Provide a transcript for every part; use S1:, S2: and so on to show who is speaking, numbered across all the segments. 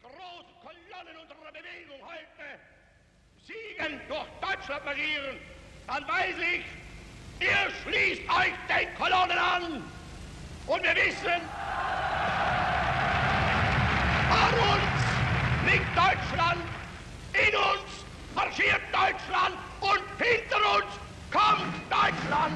S1: großen Kolonnen unserer Bewegung heute Siegen durch Deutschland marschieren, dann weiß ich, ihr schließt euch den Kolonnen an. Und wir wissen, an uns liegt Deutschland, in uns marschiert Deutschland und hinter uns kommt Deutschland.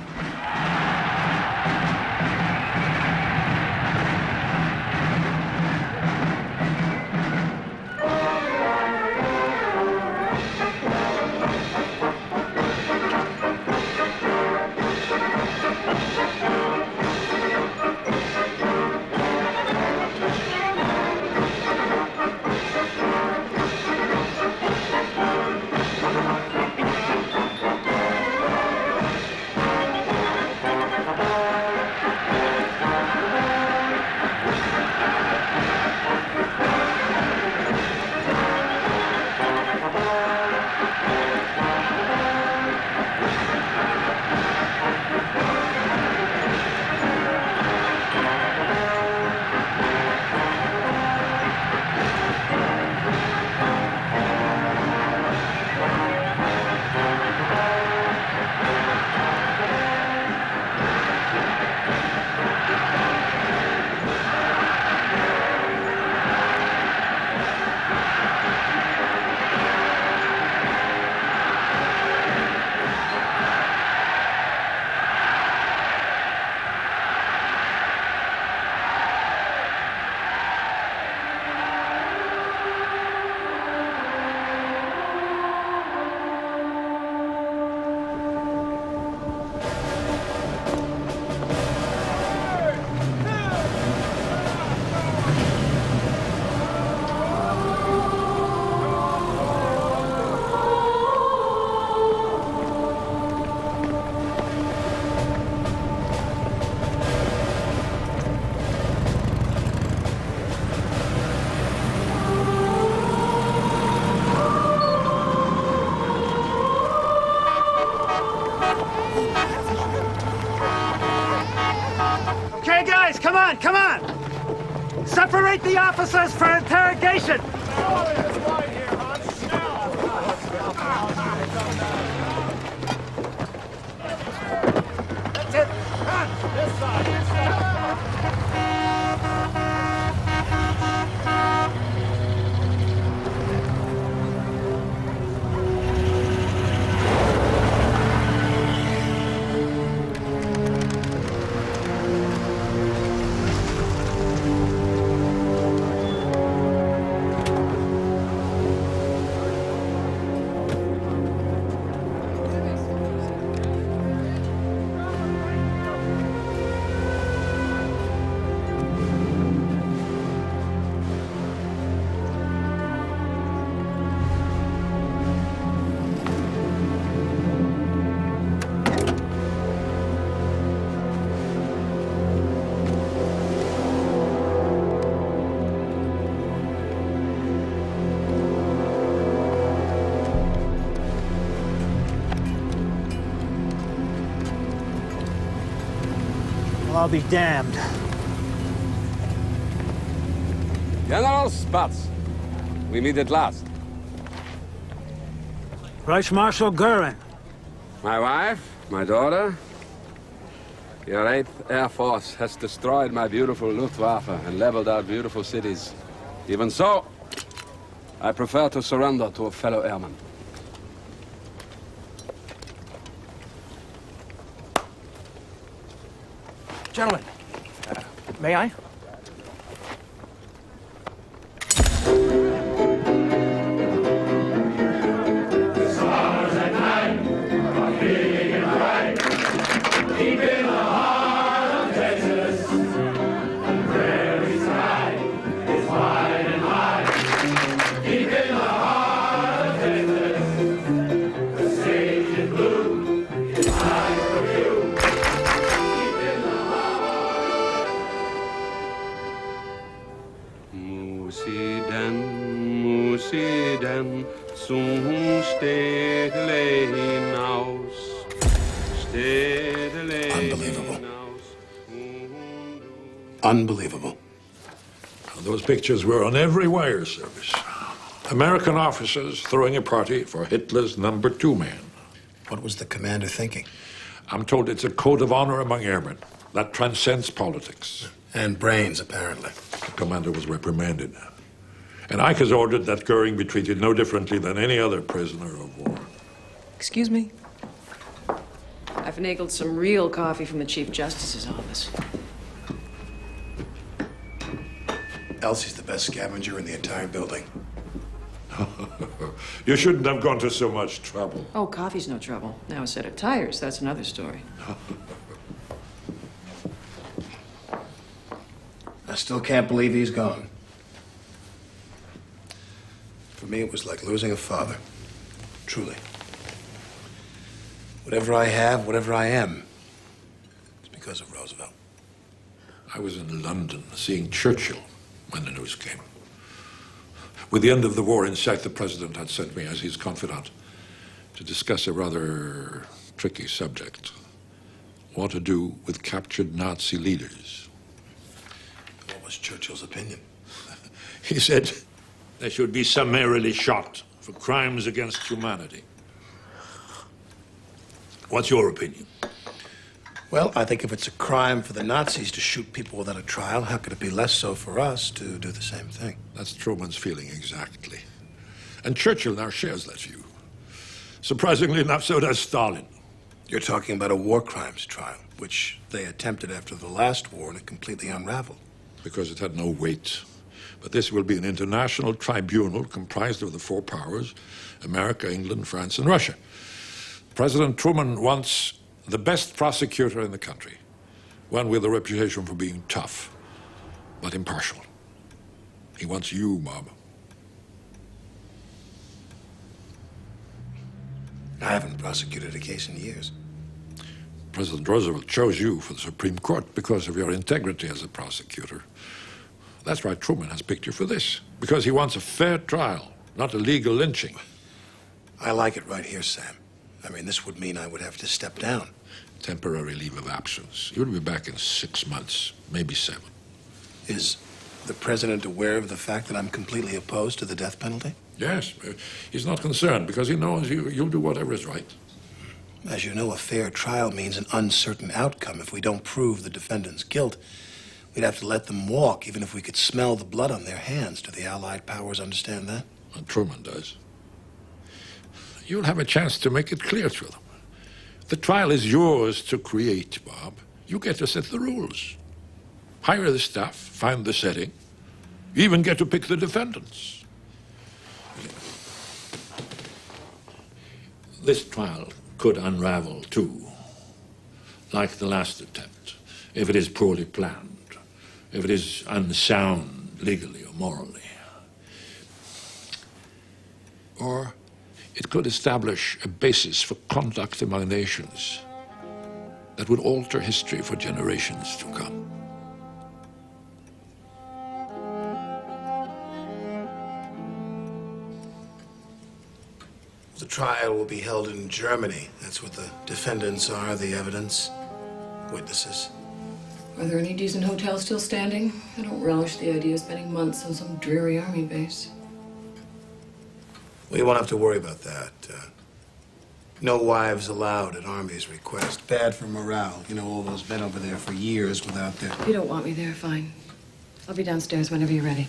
S2: Come on! Separate the officers for interrogation! That's it! This side! This side!
S3: I'll be damned.
S4: General Spatz, we meet at last.
S3: Reich Marshal Goering.
S4: My wife, my daughter. Your 8th Air Force has destroyed my beautiful Luftwaffe and leveled out beautiful cities. Even so, I prefer to surrender to a fellow airman.
S5: Gentlemen, may I?
S4: Musiden zum Städle hinaus. Städle
S6: Unbelievable.
S4: hinaus.
S6: Unbelievable. Those pictures were on every wire service. American officers throwing a party for Hitler's #2 man.
S7: What was the commander thinking?
S6: I'm told it's a code of honor among airmen that transcends politics.
S7: And brains, apparently.
S6: The commander was reprimanded. And Ike has ordered that Goering be treated no differently than any other prisoner of war.
S8: Excuse me? I finagled some real coffee from the Chief Justice's office.
S7: Elsie's the best scavenger in the entire building.
S6: You shouldn't have gone to so much trouble.
S8: Oh, coffee's no trouble. Now a set of tires, that's another story.
S7: I still can't believe he's gone. For me, it was like losing a father. Truly. Whatever I have, whatever I am, it's because of Roosevelt.
S6: I was in London seeing Churchill when the news came. With the end of the war in sight, the president had sent me as his confidant to discuss a rather tricky subject. What to do with captured Nazi leaders.
S7: What was Churchill's opinion?
S6: He said they should be summarily shot for crimes against humanity. What's your opinion?
S7: Well, I think if it's a crime for the Nazis to shoot people without a trial, how could it be less so for us to do the same thing?
S6: That's Truman's feeling exactly. And Churchill now shares that view. Surprisingly enough, so does Stalin.
S7: You're talking about a war crimes trial, which they attempted after the last war and it completely unraveled.
S6: Because it had no weight. But this will be an international tribunal comprised of the 4 powers, America, England, France, and Russia. President Truman wants the best prosecutor in the country, one with a reputation for being tough, but impartial. He wants you, Bob.
S7: I haven't prosecuted a case in years.
S6: President Roosevelt chose you for the Supreme Court because of your integrity as a prosecutor. That's why Truman has picked you for this, because he wants a fair trial, not a legal lynching.
S7: I like it right here, Sam. I mean, this would mean I would have to step down.
S6: Temporary leave of absence. You'll be back in 6 months, maybe 7.
S7: Is the president aware of the fact that I'm completely opposed to the death penalty?
S6: Yes, he's not concerned because he knows you'll do whatever is right.
S7: As you know, a fair trial means an uncertain outcome. If we don't prove the defendant's guilt, we'd have to let them walk, even if we could smell the blood on their hands. Do the Allied powers understand that?
S6: And Truman does. You'll have a chance to make it clear to them. The trial is yours to create, Bob. You get to set the rules. Hire the staff, find the setting. You even get to pick the defendants. This trial could unravel, too. Like the last attempt, if it is poorly planned, if it is unsound legally or morally. Or it could establish a basis for conduct among nations that would alter history for generations to come.
S7: The trial will be held in Germany. That's what the defendants are, the evidence, witnesses.
S8: Are there any decent hotels still standing? I don't relish the idea of spending months on some dreary army base.
S7: We won't have to worry about that. No wives allowed at Army's request. Bad for morale. You know, all those men over there for years without their...
S8: If you don't want me there, fine. I'll be downstairs whenever you're ready.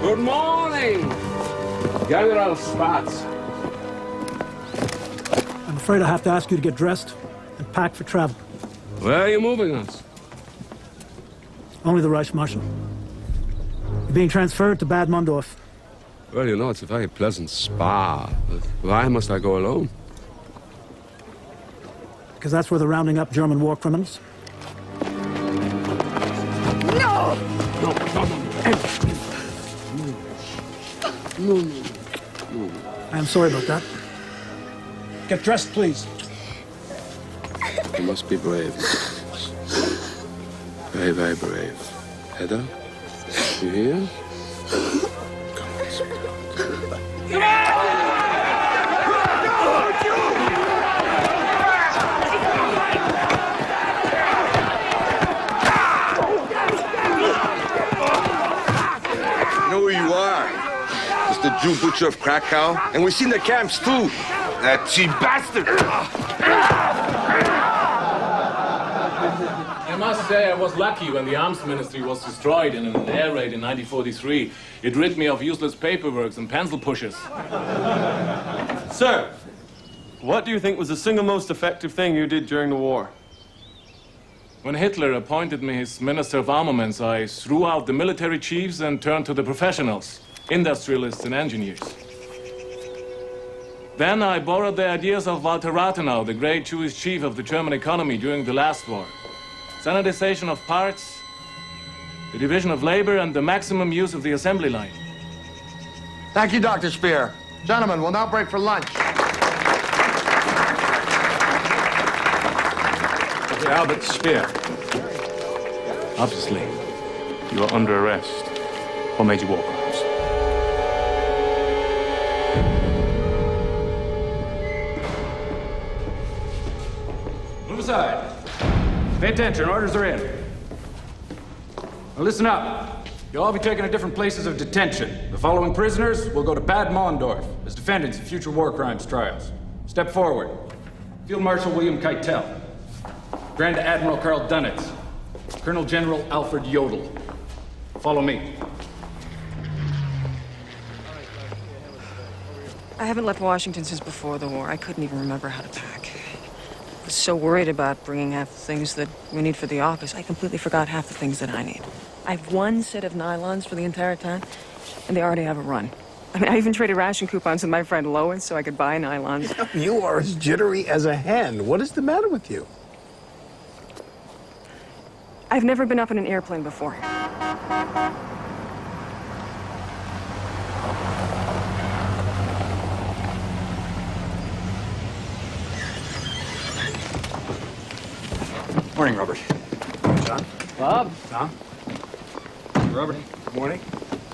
S4: Good morning, General Spatz.
S3: I'm afraid I have to ask you to get dressed and pack for travel.
S4: Where are you moving us?
S3: Only the Reichsmarschall. You're being transferred to Bad Mondorf.
S4: Well, you know, it's a very pleasant spa. But why must I go alone?
S3: Because that's where they're rounding up German war criminals.
S8: No!
S3: I'm sorry about that.
S2: Get dressed, please.
S4: You must be brave. Very, very brave. Heather, you here? Come on, sweetheart. Come on!
S9: I know who you are. It's the Jew butcher of Krakow. And we've seen the camps, too. That cheap bastard.
S10: I must say I was lucky when the arms ministry was destroyed in an air raid in 1943. It rid me of useless paperwork and pencil pushers.
S11: Sir, what do you think was the single most effective thing you did during the war?
S10: When Hitler appointed me his Minister of Armaments, I threw out the military chiefs and turned to the professionals, industrialists and engineers. Then I borrowed the ideas of Walter Rathenau, the great Jewish chief of the German economy during the last war. Standardization of parts, the division of labor, and the maximum use of the assembly line.
S12: Thank you, Dr. Speer. Gentlemen, we'll now break for lunch.
S11: Dr. Albert Speer.
S10: Obviously, you are under arrest for major war crimes.
S13: Move aside. Pay attention, orders are in. Now listen up. You'll all be taken to different places of detention. The following prisoners will go to Bad Mondorf as defendants in future war crimes trials. Step forward. Field Marshal William Keitel. Grand Admiral Karl Dönitz. Colonel General Alfred Jodl. Follow me.
S8: I haven't left Washington since before the war. I couldn't even remember how to pack. I was so worried about bringing half the things that we need for the office, I completely forgot half the things that I need. I have one set of nylons for the entire time, and they already have a run. I mean, I even traded ration coupons with my friend Lois so I could buy nylons.
S7: You are as jittery as a hen. What is the matter with you?
S8: I've never been up in an airplane before.
S13: Morning, Robert.
S7: John?
S13: Bob?
S7: Tom?
S13: Robert.
S7: Good morning.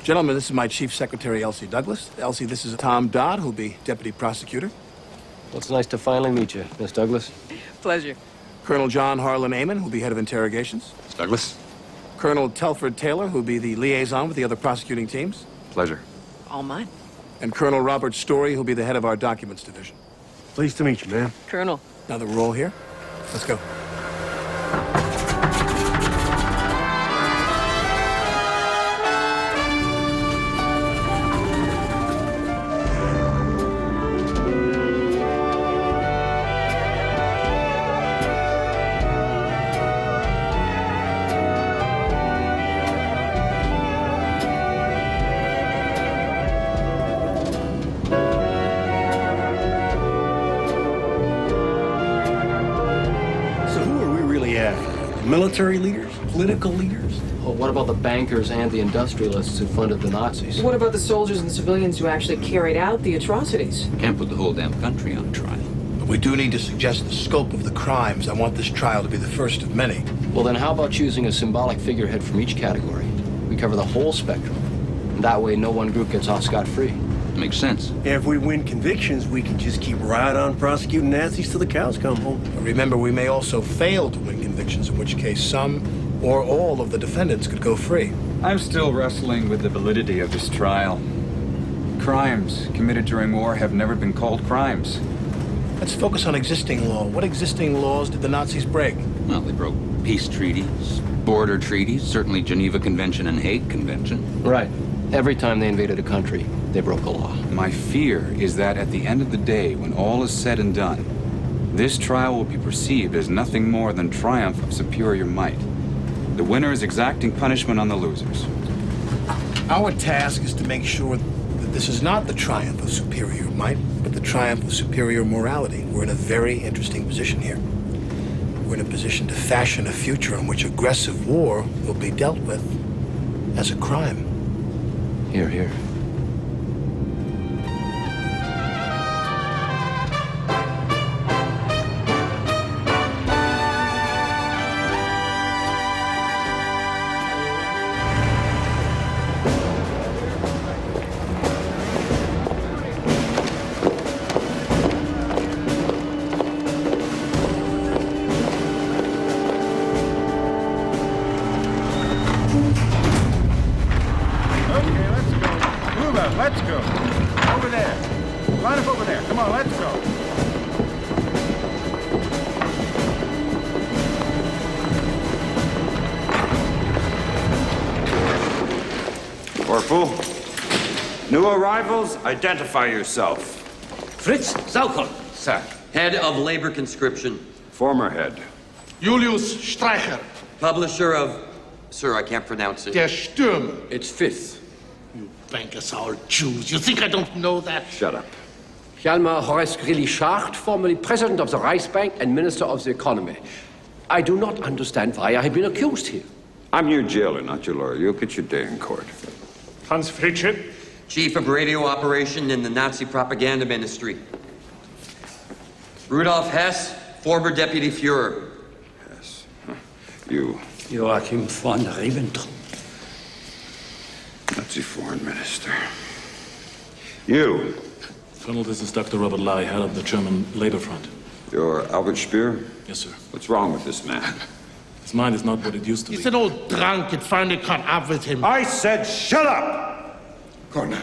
S7: Gentlemen, this is my Chief Secretary, Elsie Douglas. Elsie, this is Tom Dodd, who'll be Deputy Prosecutor.
S11: Well, it's nice to finally meet you, Miss Douglas.
S8: Pleasure.
S7: Colonel John Harlan Amon, who'll be Head of Interrogations.
S9: Miss Douglas.
S7: Colonel Telford Taylor, who'll be the liaison with the other prosecuting teams.
S9: Pleasure.
S8: All mine.
S7: And Colonel Robert Story, who'll be the head of our documents division.
S11: Pleased to meet you, man.
S8: Colonel.
S7: Now that we're all here, let's go.
S2: Military leaders? Political leaders?
S11: Well, what about the bankers and the industrialists who funded the Nazis?
S8: What about the soldiers and civilians who actually carried out the atrocities?
S14: Can't put the whole damn country on trial.
S7: But we do need to suggest the scope of the crimes. I want this trial to be the first of many.
S11: Well, then how about choosing a symbolic figurehead from each category? We cover the whole spectrum. And that way, no one group gets off scot-free.
S14: Makes sense.
S2: If we win convictions, we can just keep right on prosecuting Nazis till the cows come home.
S7: But remember, we may also fail to win convictions, in which case some or all of the defendants could go free.
S15: I'm still wrestling with the validity of this trial. Crimes committed during war have never been called crimes.
S7: Let's focus on existing law. What existing laws did the Nazis break?
S14: Well, they broke peace treaties, border treaties, certainly Geneva Convention and Hague Convention.
S11: Right. Every time they invaded a country, they broke a law.
S15: My fear is that at the end of the day, when all is said and done, this trial will be perceived as nothing more than triumph of superior might. The winner is exacting punishment on the losers.
S7: Our task is to make sure that this is not the triumph of superior might, but the triumph of superior morality. We're in a very interesting position here. We're in a position to fashion a future in which aggressive war will be dealt with as a crime.
S11: Here, here.
S16: Let's go. Over there. Line up over there. Come on, let's go.
S17: Corporal, new arrivals, identify yourself.
S18: Fritz Saukel.
S17: Sir.
S18: Head of labor conscription.
S17: Former head.
S18: Julius Streicher. Publisher of... Sir, I can't pronounce it.
S19: Der Stürmer.
S18: It's fifth.
S19: You bankers are all Jews. You think I don't know that?
S17: Shut up.
S20: Hjalmar Horace Greeley-Schacht, formerly president of the Reichsbank and minister of the economy. I do not understand why I have been accused here.
S17: I'm your jailer, not your lawyer. You'll get your day in court.
S18: Hans Fritschet. Chief of radio operation in the Nazi propaganda ministry. Rudolf Hess, former deputy Fuhrer.
S17: Hess. Huh. You.
S18: Joachim von Ribbentrop.
S17: Nazi foreign minister. You.
S10: Colonel, this is Dr. Robert Lai, head of the German Labor Front.
S17: You're Albert Speer?
S10: Yes, sir.
S17: What's wrong with this man?
S10: His mind is not what it used to be.
S19: He's an old drunk. It finally caught up with him.
S17: I said shut up!
S19: Colonel,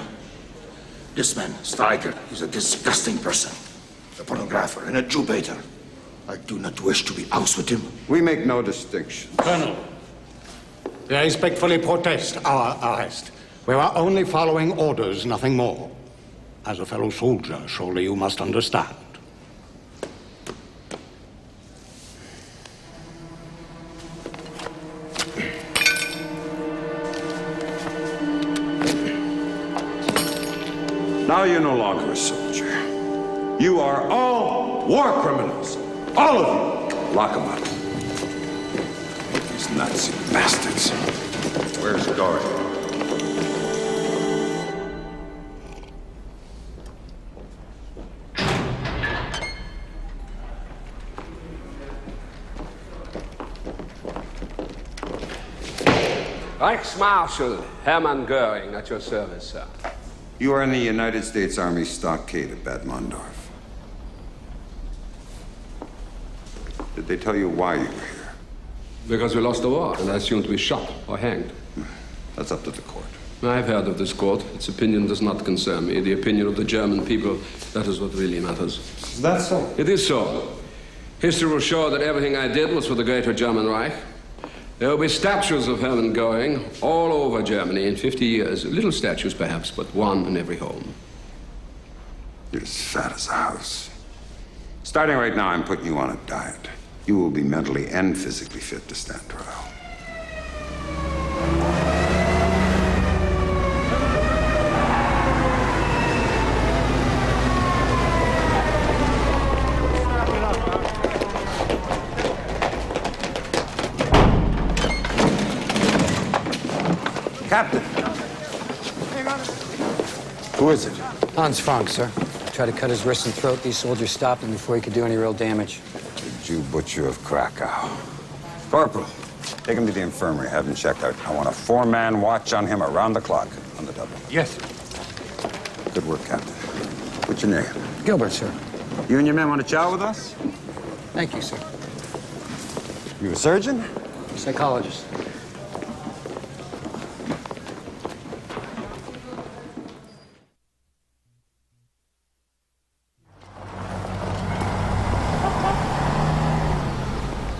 S19: this man, Streicher, is a disgusting person. A pornographer and a Jew baiter. I do not wish to be out with him.
S17: We make no distinctions.
S21: Colonel, we respectfully protest our arrest. We are only following orders, nothing more. As a fellow soldier, surely you must understand.
S17: Now you're no longer a soldier. You are all war criminals. All of you. Lock them up. These Nazi bastards. Where's Goering?
S4: Reichsmarshal Hermann Goering, at your service, sir.
S17: You are in the United States Army stockade at Bad Mondorf. Did they tell you why you were here?
S4: Because we lost the war, and I assumed we shot or hanged.
S17: That's up to the court.
S4: I've heard of this court. Its opinion does not concern me. The opinion of the German people, that is what really matters.
S17: Is that so?
S4: It is so. History will show that everything I did was for the greater German Reich. There will be statues of Hermann Goering all over Germany in 50 years. Little statues, perhaps, but one in every home.
S17: You're as fat as a house. Starting right now, I'm putting you on a diet. You will be mentally and physically fit to stand trial.
S22: Captain.
S17: Who is it?
S22: Hans Frank, sir. Tried to cut his wrist and throat. These soldiers stopped him before he could do any real damage.
S17: The Jew butcher of Krakow. Corporal, take him to the infirmary. Have him checked out. I want a 4-man watch on him around the clock on the double.
S22: Yes, sir.
S17: Good work, Captain. What's your name?
S22: Gilbert, sir.
S17: You and your men want to chow with us?
S22: Thank you, sir.
S17: You a surgeon?
S22: Psychologist.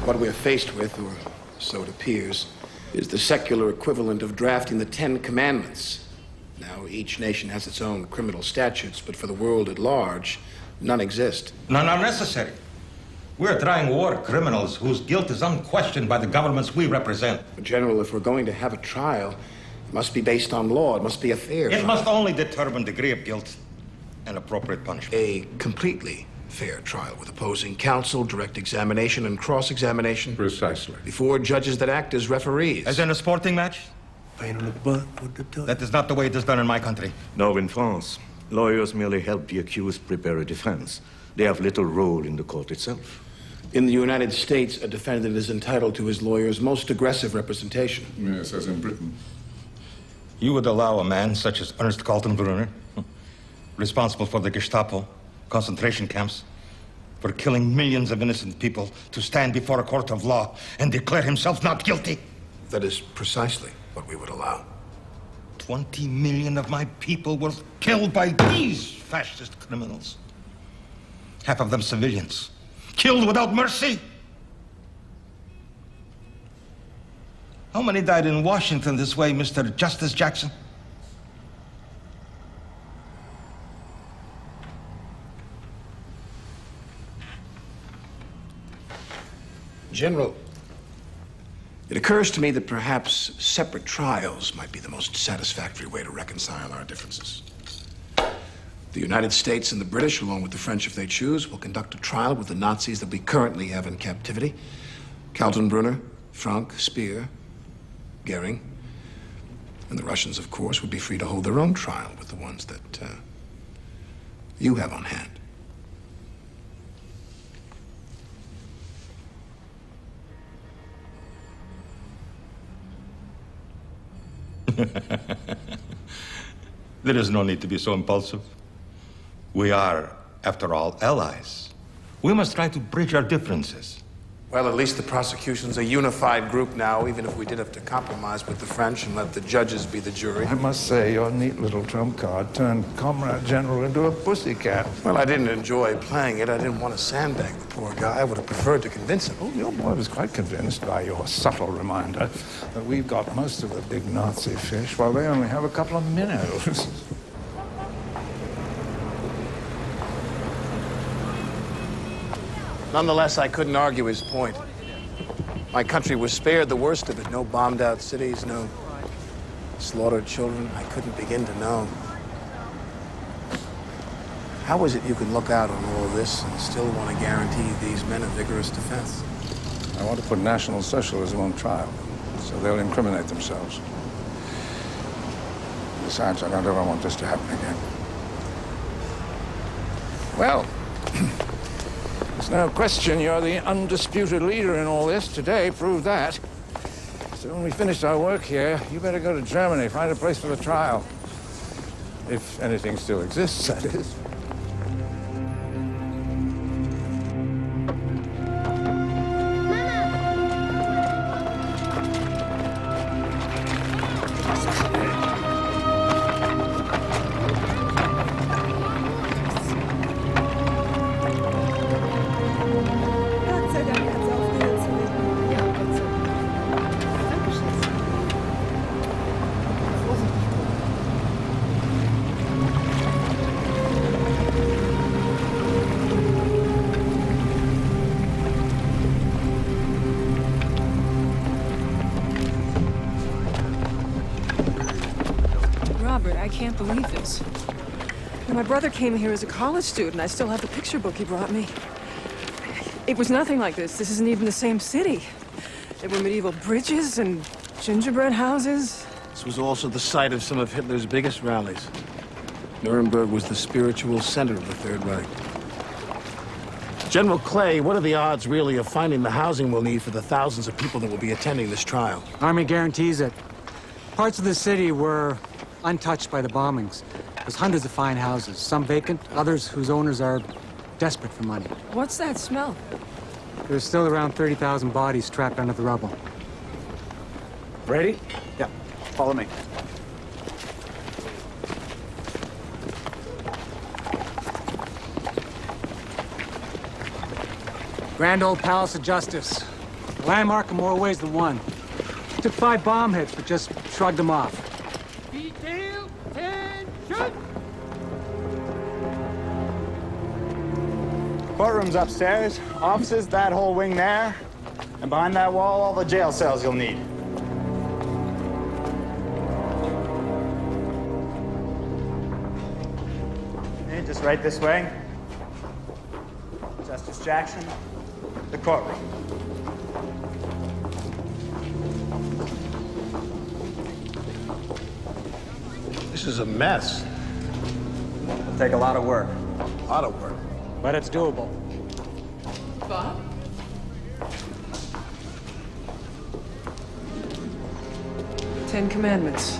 S7: What we're faced with, or so it appears, is the secular equivalent of drafting the 10 Commandments. Now, each nation has its own criminal statutes, but for the world at large, none exist.
S23: None are necessary. We're trying war criminals whose guilt is unquestioned by the governments we represent.
S7: General, if we're going to have a trial, it must be based on law. It must be a fair
S23: It
S7: trial.
S23: must only determine degree of guilt and appropriate punishment.
S7: A completely fair trial with opposing counsel, direct examination, and cross-examination.
S6: Precisely.
S7: Before judges that act as referees.
S23: As in a sporting match?
S2: Pain in the butt, what the tell you?
S23: That is not the way it is done in my country.
S19: No, in France, lawyers merely help the accused prepare a defense. They have little role in the court itself.
S7: In the United States, a defendant is entitled to his lawyer's most aggressive representation.
S17: Yes, as in Britain.
S23: You would allow a man such as Ernst Kaltenbrunner, responsible for the Gestapo, concentration camps, for killing millions of innocent people, to stand before a court of law and declare himself not guilty?
S7: That is precisely what we would allow.
S23: 20 million of my people were killed by these fascist criminals. Half of them civilians, killed without mercy. How many died in Washington this way, Mr. Justice Jackson?
S7: General, it occurs to me that perhaps separate trials might be the most satisfactory way to reconcile our differences. The United States and the British, along with the French if they choose, will conduct a trial with the Nazis that we currently have in captivity. Kaltenbrunner, Frank, Speer, Goering. And the Russians, of course, would be free to hold their own trial with the ones that you have on hand.
S23: There is no need to be so impulsive. We are, after all, allies. We must try to bridge our differences.
S7: Well, at least the prosecution's a unified group now, even if we did have to compromise with the French and let the judges be the jury.
S16: I must say, your neat little trump card turned Comrade General into a pussycat.
S7: Well, I didn't enjoy playing it. I didn't want to sandbag the poor guy. I would have preferred to convince him.
S16: Oh, your boy was quite convinced by your subtle reminder that we've got most of the big Nazi fish, while they only have a couple of minnows.
S7: Nonetheless, I couldn't argue his point. My country was spared the worst of it. No bombed-out cities, no slaughtered children. I couldn't begin to know. How is it you can look out on all of this and still want to guarantee these men a vigorous defense?
S16: I want to put National Socialism on trial, so they'll incriminate themselves. Besides, I don't ever want this to happen again. Well, there's no question you're the undisputed leader in all this. Today proved that. So when we finish our work here, you better go to Germany, find a place for the trial. If anything still exists, that is.
S8: I can't believe this. When my brother came here as a college student, I still have the picture book he brought me. It was nothing like this. This isn't even the same city. There were medieval bridges and gingerbread houses.
S7: This was also the site of some of Hitler's biggest rallies. Nuremberg was the spiritual center of the Third Reich. General Clay, what are the odds, really, of finding the housing we'll need for the thousands of people that will be attending this trial?
S1: Army guarantees it. Parts of the city were untouched by the bombings. There's hundreds of fine houses, some vacant, others whose owners are desperate for money.
S8: What's that smell?
S1: There's still around 30,000 bodies trapped under the rubble.
S16: Ready?
S1: Yeah, follow me. Grand old Palace of Justice. A landmark in more ways than one. Took 5 bomb hits, but just shrugged them off.
S3: Detail, attention!
S5: Courtroom's upstairs. Offices, that whole wing there. And behind that wall, all the jail cells you'll need. Okay, just right this way. Justice Jackson, the courtroom.
S2: This is a mess.
S5: It'll take a lot of work.
S2: A lot of work.
S1: But it's doable.
S8: Bob? Ten Commandments.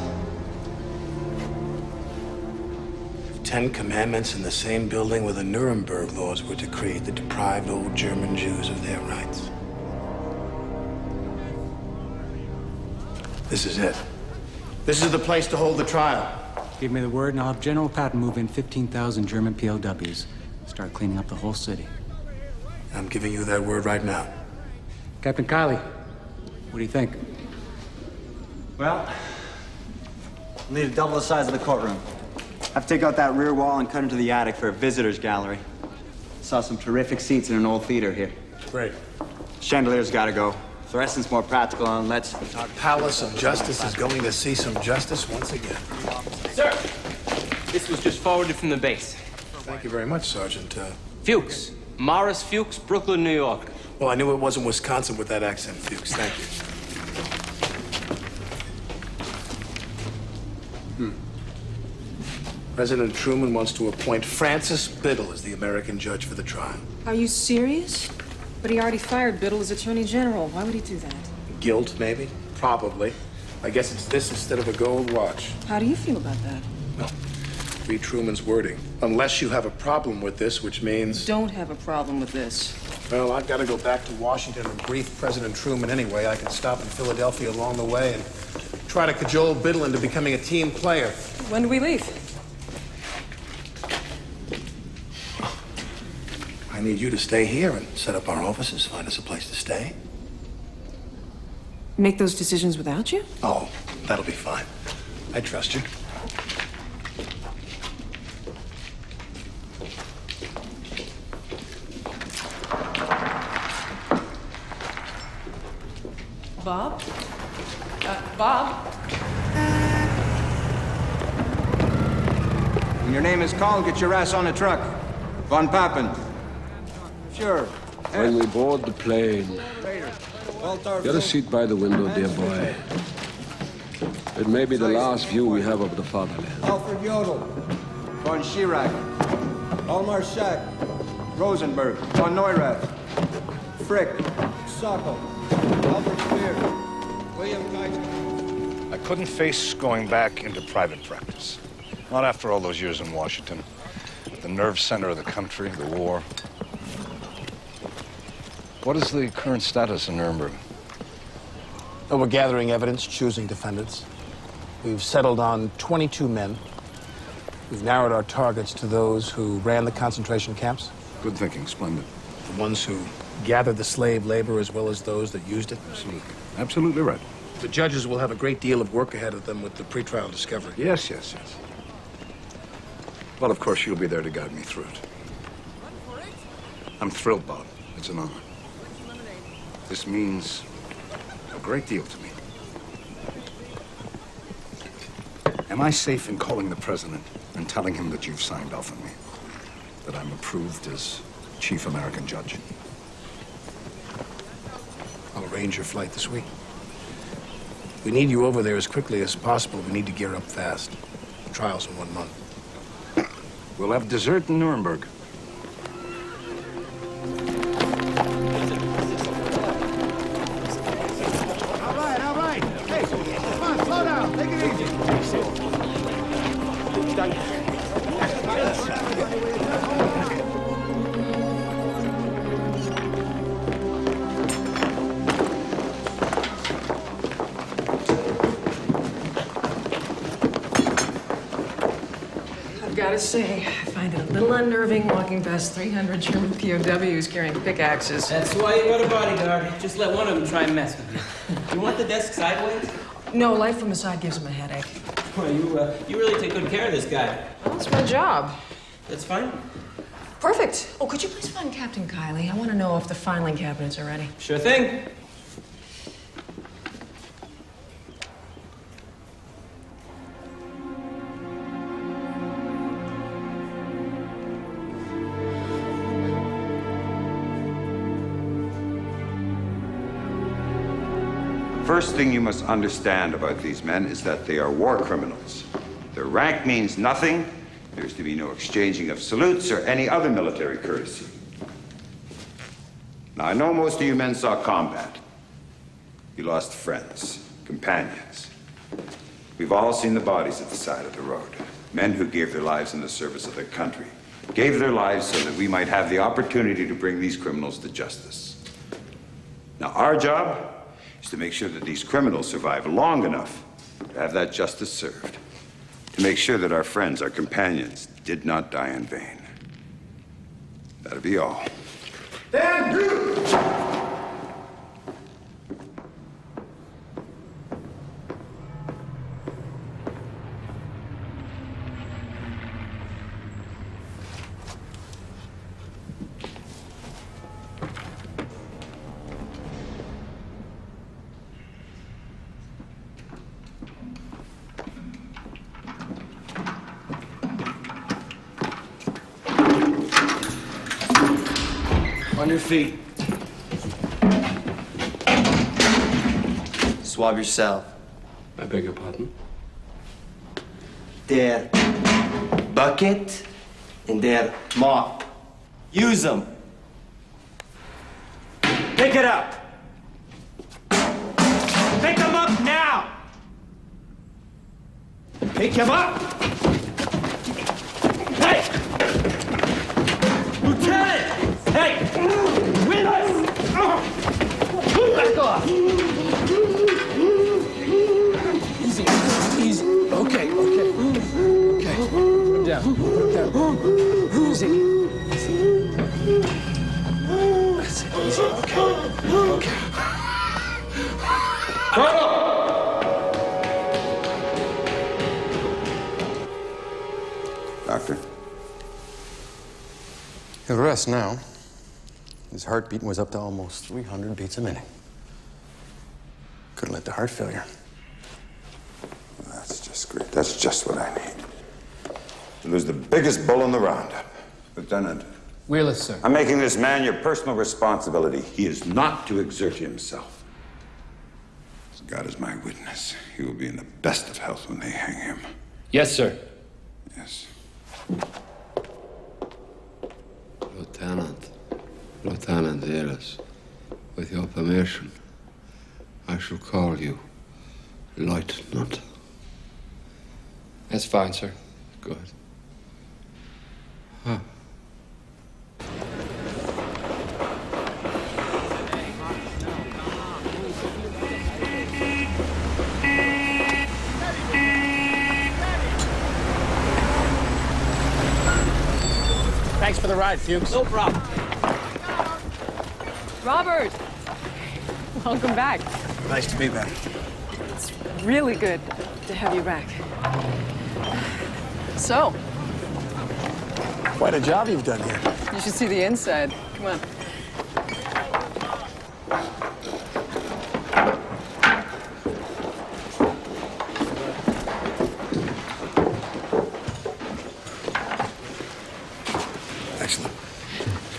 S7: 10 Commandments in the same building where the Nuremberg laws were decreed that deprived old German Jews of their rights. This is it. This is the place to hold the trial.
S1: Give me the word and I'll have General Patton move in 15,000 German POWs. Start cleaning up the whole city.
S7: I'm giving you that word right now.
S1: Captain Kiley, what do you think?
S5: Well, we'll need to double the size of the courtroom. Have to take out that rear wall and cut into the attic for a visitor's gallery. Saw some terrific seats in an old theater here.
S2: Great.
S5: Chandelier's gotta go. Fluorescent's more practical, and let's...
S7: Our Palace of Justice is going to see some justice once again.
S9: Sir, this was just forwarded from the base.
S7: Thank you very much, Sergeant.
S9: Fuchs. Morris Fuchs, Brooklyn, New York.
S7: Well, I knew it wasn't Wisconsin with that accent, Fuchs. Thank you. President Truman wants to appoint Francis Biddle as the American judge for the trial.
S8: Are you serious? But he already fired Biddle as Attorney General. Why would he do that?
S7: Guilt, maybe? Probably. I guess it's this instead of a gold watch.
S8: How do you feel about that?
S7: Well, read Truman's wording. Unless you have a problem with this, which means...
S8: Don't have a problem with this.
S7: Well, I've got to go back to Washington and brief President Truman anyway. I can stop in Philadelphia along the way and try to cajole Biddle into becoming a team player.
S8: When do we leave?
S7: I need you to stay here and set up our offices, find us a place to stay.
S8: Make those decisions without you?
S7: Oh, that'll be fine. I trust you.
S8: Bob? Bob?
S5: When your name is called, get your ass on a truck. Von Papen. Sure.
S4: When we board the plane, get a seat by the window, dear boy. It may be the last view we have of the fatherland.
S5: Alfred Jodl. Von Schirach. Almar Schack. Rosenberg. Von Neurath. Frick. Sockel. Albert Speer. William Geisler.
S21: I couldn't face going back into private practice. Not after all those years in Washington. The nerve center of the country, the war. What is the current status in Nuremberg?
S7: Oh, we're gathering evidence, choosing defendants. We've settled on 22 men. We've narrowed our targets to those who ran the concentration camps.
S21: Good thinking, splendid.
S7: The ones who gathered the slave labor as well as those that used it.
S21: Absolutely. Absolutely right.
S7: The judges will have a great deal of work ahead of them with the pretrial discovery.
S21: Yes, yes, yes. Well, of course, you'll be there to guide me through it. I'm thrilled, Bob. It's an honor. This means a great deal to me. Am I safe in calling the president and telling him that you've signed off on me? That I'm approved as chief American judge?
S7: I'll arrange your flight this week. We need you over there as quickly as possible. We need to gear up fast. The trial's in 1 month.
S21: We'll have dessert in Nuremberg.
S3: All right. Hey, come on, slow down. Take it easy.
S8: I've got to say, I find it a little unnerving walking past 300 German POWs carrying pickaxes.
S9: That's why you got a bodyguard. Just let one of them try and mess with you. You want the desk sideways?
S8: No, light from the side gives him a headache.
S9: Well, you really take good care of this guy.
S8: Well, it's my job.
S9: That's fine.
S8: Perfect. Oh, could you please find Captain Kiley? I want to know if the filing cabinets are ready.
S9: Sure thing.
S17: First thing you must understand about these men is that they are war criminals. Their rank means nothing. There's to be no exchanging of salutes or any other military courtesy. Now, I know most of you men saw combat. You lost friends, companions. We've all seen the bodies at the side of the road. Men who gave their lives in the service of their country. Gave their lives so that we might have the opportunity to bring these criminals to justice. Now, our job is to make sure that these criminals survive long enough to have that justice served. To make sure that our friends, our companions, did not die in vain. That'll be all.
S19: Damn you!
S5: On your feet.
S12: Swab yourself.
S18: I beg your pardon?
S12: Der bucket and der mop. Use them. Pick it up. Pick them up now. Pick him up. Hey! Lieutenant! Hey! With us! Back off! Easy, easy. Okay. Put him down. Easy. That's it, easy. Okay.
S17: Doctor?
S13: He'll rest now. His heartbeat was up to almost 300 beats a minute. Couldn't let the heart failure.
S17: That's just great. That's just what I need. To lose the biggest bull in the roundup. Lieutenant.
S20: Wheeler, sir.
S17: I'm making this man your personal responsibility. He is not to exert himself. As God is my witness, he will be in the best of health when they hang him.
S11: Yes, sir.
S17: Yes.
S4: Lieutenant Ayres, with your permission, I shall call you Lieutenant.
S11: That's fine, sir.
S4: Good. Huh.
S3: Thanks for the ride, Fuchs.
S9: No problem.
S8: Robert! Welcome back.
S2: Nice to be back.
S8: It's really good to have you back. So,
S2: Quite a job you've done here.
S8: you should see the inside. Come on.
S7: Excellent.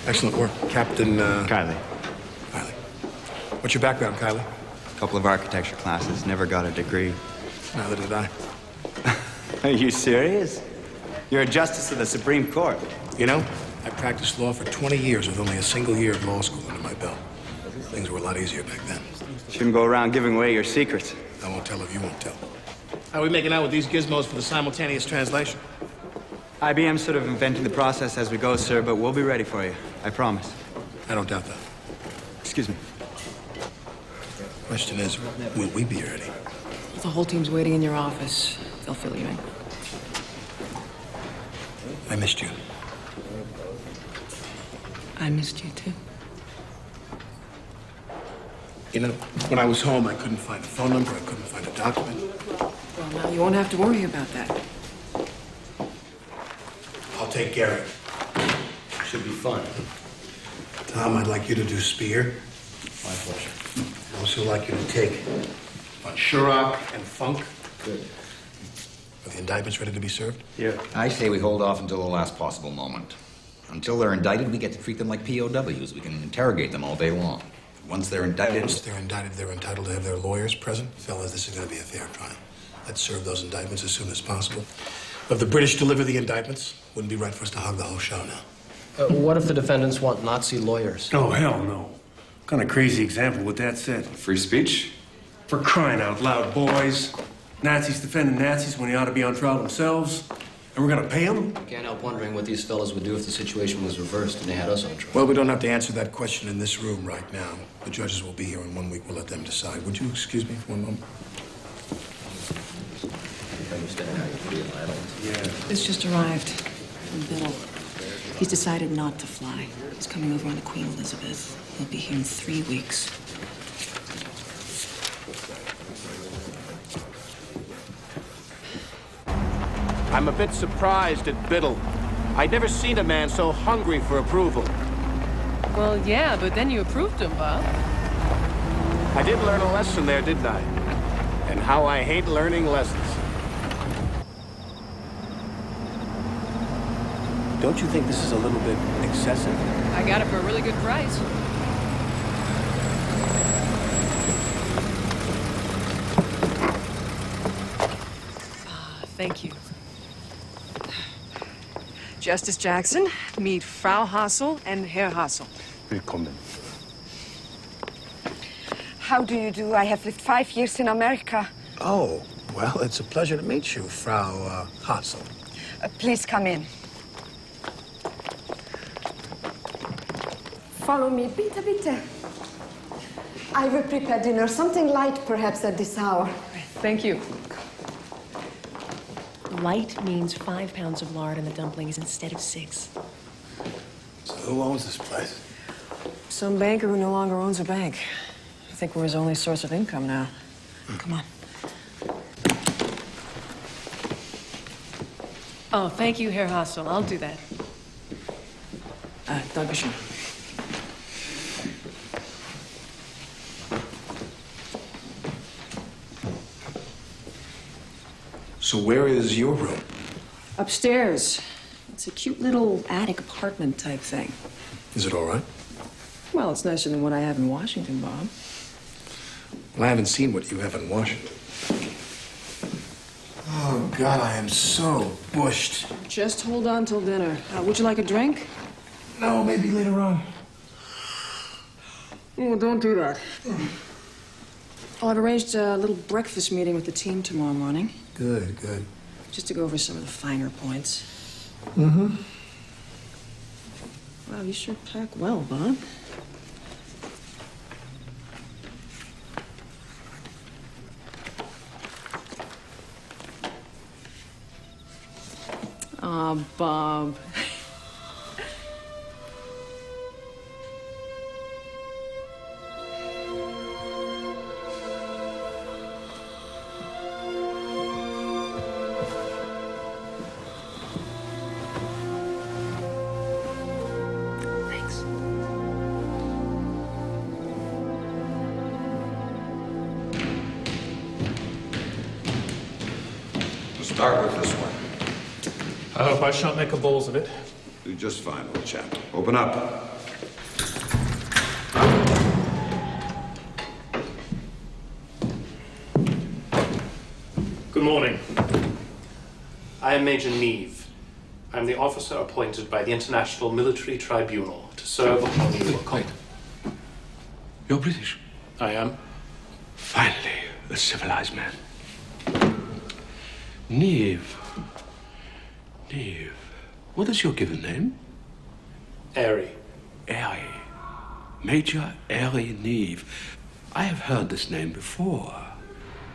S7: Excellent work. Captain,
S5: Kylie.
S7: Kylie. What's your background, Kylie?
S5: A couple of architecture classes, never got a degree.
S7: Neither did I.
S5: Are you serious? You're a justice of the Supreme Court.
S7: You know, I practiced law for 20 years with only a single year of law school under my belt. Things were a lot easier back then.
S5: Shouldn't go around giving away your secrets.
S7: I won't tell if you won't tell. How are we making out with these gizmos for the simultaneous translation?
S5: IBM's sort of inventing the process as we go, sir, but we'll be ready for you. I promise.
S7: I don't doubt that.
S5: Excuse me.
S7: Question is, will we be ready?
S8: The whole team's waiting in your office. They'll fill you in.
S7: I missed you.
S8: I missed you, too.
S7: You know, when I was home, I couldn't find a phone number, I couldn't find a document.
S8: Well, now you won't have to worry about that.
S7: I'll take Gary.
S11: Should be fun.
S7: Tom, I'd like you to do Speer.
S11: My pleasure.
S7: I'd also like you to take on Shurock and Funk.
S11: Good.
S7: Are the indictments ready to be served?
S5: Yeah.
S14: I say we hold off until the last possible moment. Until they're indicted, we get to treat them like POWs. We can interrogate them all day long. Once they're indicted...
S7: Once they're indicted, they're entitled to have their lawyers present. Fellas, this is going to be a fair trial. Let's serve those indictments as soon as possible. If the British deliver the indictments, wouldn't be right for us to hog the whole show now.
S11: What if the defendants want Nazi lawyers?
S2: Oh, hell no. What kind of crazy example would that set?
S4: Free speech?
S2: For crying out loud, boys. Nazis defending Nazis when they ought to be on trial themselves. And we're gonna pay them?
S11: I can't help wondering what these fellows would do if the situation was reversed and they had us on trial.
S7: Well, we don't have to answer that question in this room right now. The judges will be here in 1 week. We'll let them decide. Would you excuse me for one moment?
S11: I understand how you feel, I don't.
S7: Yeah.
S8: This just arrived from Bill. He's decided not to fly. He's coming over on the Queen Elizabeth. He'll be here in 3 weeks.
S3: I'm a bit surprised at Biddle. I'd never seen a man so hungry for approval.
S10: Well, yeah, but then you approved him, Bob.
S3: I did learn a lesson there, didn't I? And how I hate learning lessons. Don't you think this is a little bit excessive?
S10: I got it for a really good price. Thank you. Justice Jackson, meet Frau Hassel and Herr Hassel.
S21: Willkommen.
S15: How do you do? I have lived 5 years in America.
S7: Oh, well, it's a pleasure to meet you, Frau Hassel.
S15: Please come in. Follow me, bitte, bitte. I will prepare dinner, something light perhaps at this hour.
S10: Thank you. Light means 5 pounds of lard in the dumplings instead of 6.
S7: So who owns this place?
S8: Some banker who no longer owns a bank. I think we're his only source of income now. Come on.
S10: Oh, thank you, Herr Hassel. I'll do that.
S8: Dankeschön.
S7: So where is your room?
S8: Upstairs. It's a cute little attic apartment type thing.
S7: Is it all right?
S8: Well, it's nicer than what I have in Washington, Bob.
S7: Well, I haven't seen what you have in Washington. Oh, God, I am so bushed.
S8: Just hold on till dinner. Would you like a drink?
S7: No, maybe later on.
S8: Oh, don't do that. Oh, I've arranged a little breakfast meeting with the team tomorrow morning.
S7: Good, good.
S8: Just to go over some of the finer points.
S7: Mm-hmm.
S8: Wow, you sure pack well, Bob. Aw, Bob.
S17: Start with this one.
S22: I hope I shan't make a balls of it.
S17: Do just fine, old chap. Open up.
S22: Good morning. I am Major Neve. I am the officer appointed by the International Military Tribunal to serve upon you.
S24: Wait. You're British?
S22: I am.
S24: Finally, a civilized man. Neve. Neve. What is your given name?
S22: Airy.
S24: Airy. Major Airy Neve. I have heard this name before.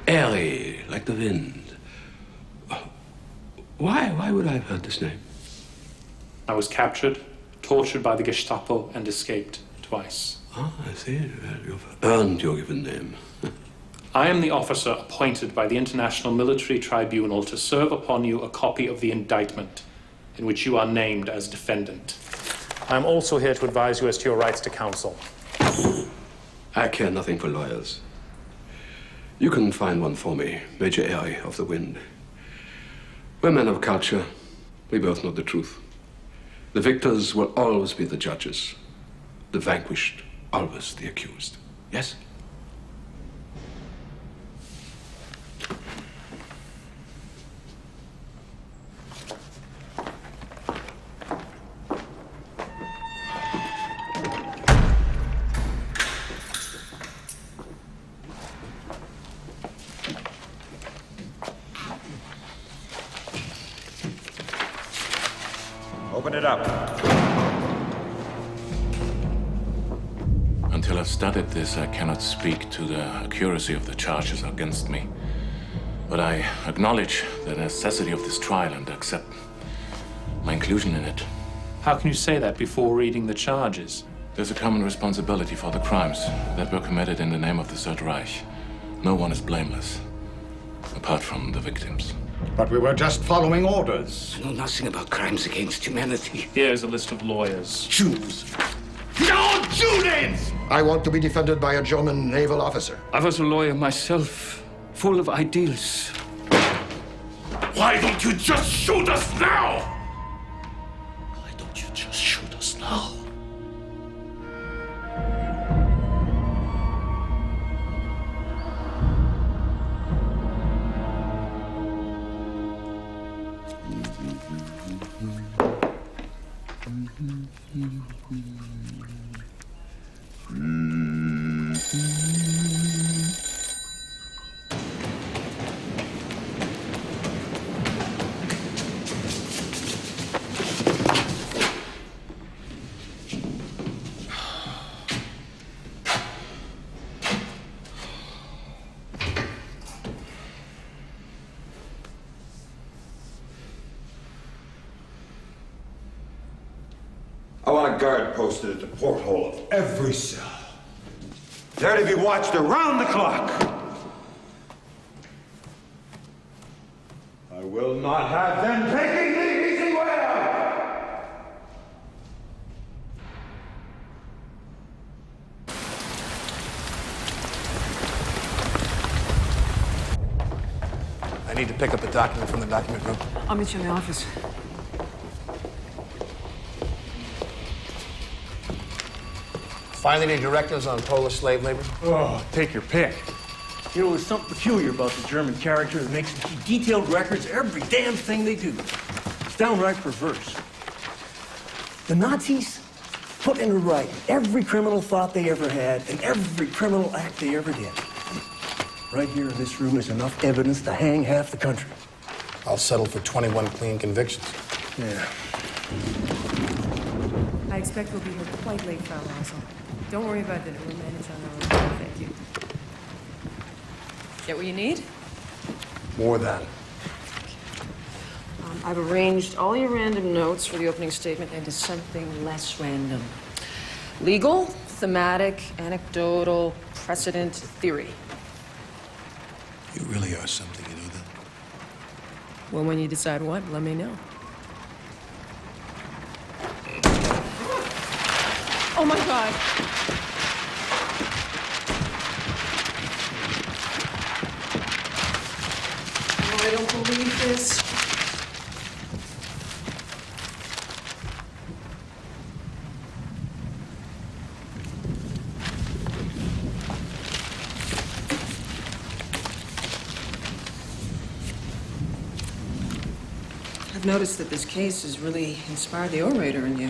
S24: Airy, like the wind. Why would I have heard this name?
S22: I was captured, tortured by the Gestapo, and escaped twice.
S24: Ah, I see. Well, you've earned your given name.
S22: I am the officer appointed by the International Military Tribunal to serve upon you a copy of the indictment in which you are named as defendant. I am also here to advise you as to your rights to counsel.
S24: I care nothing for lawyers. You can find one for me, Major Airy of the Wind. We're men of culture. We both know the truth. The victors will always be the judges. The vanquished, always the accused. Yes?
S17: Open it up.
S1: Until I've studied this, I cannot speak to the accuracy of the charges against me. But I acknowledge the necessity of this trial and accept my inclusion in it.
S22: How can you say that before reading the charges?
S1: There's a common responsibility for the crimes that were committed in the name of the Third Reich. No one is blameless, apart from the victims.
S19: But we were just following orders.
S17: I know nothing about crimes against humanity.
S22: Here's a list of lawyers.
S19: Jews. No Judeans! I want to be defended by a German naval officer.
S17: I was a lawyer myself, full of ideals. Why don't you just shoot us now? Why don't you just shoot us now? I want a guard posted at the porthole of every cell. They're to be watched around the clock. I will not have them taking the easy way out.
S7: I need to pick up a document from the document room.
S8: I'll meet you in the office.
S7: Find any directives on Polish slave labor?
S2: Oh, take your pick. You know, there's something peculiar about the German character that makes them keep detailed records of every damn thing they do. It's downright perverse. The Nazis put into writing every criminal thought they ever had and every criminal act they ever did. Right here in this room is enough evidence to hang half the country.
S7: I'll settle for 21 clean convictions.
S2: Yeah.
S10: I expect we'll be here quite late, Frau Hassel. Don't worry about dinner. We'll manage on our own. Thank you. Get what you need?
S7: More than.
S8: I've arranged all your random notes for the opening statement into something less random. Legal, thematic, anecdotal, precedent, theory.
S7: You really are something, you know that?
S10: Well, when you decide what, let me know. Oh my God!
S8: Oh, I don't believe this. I've noticed that this case has really inspired the orator in you.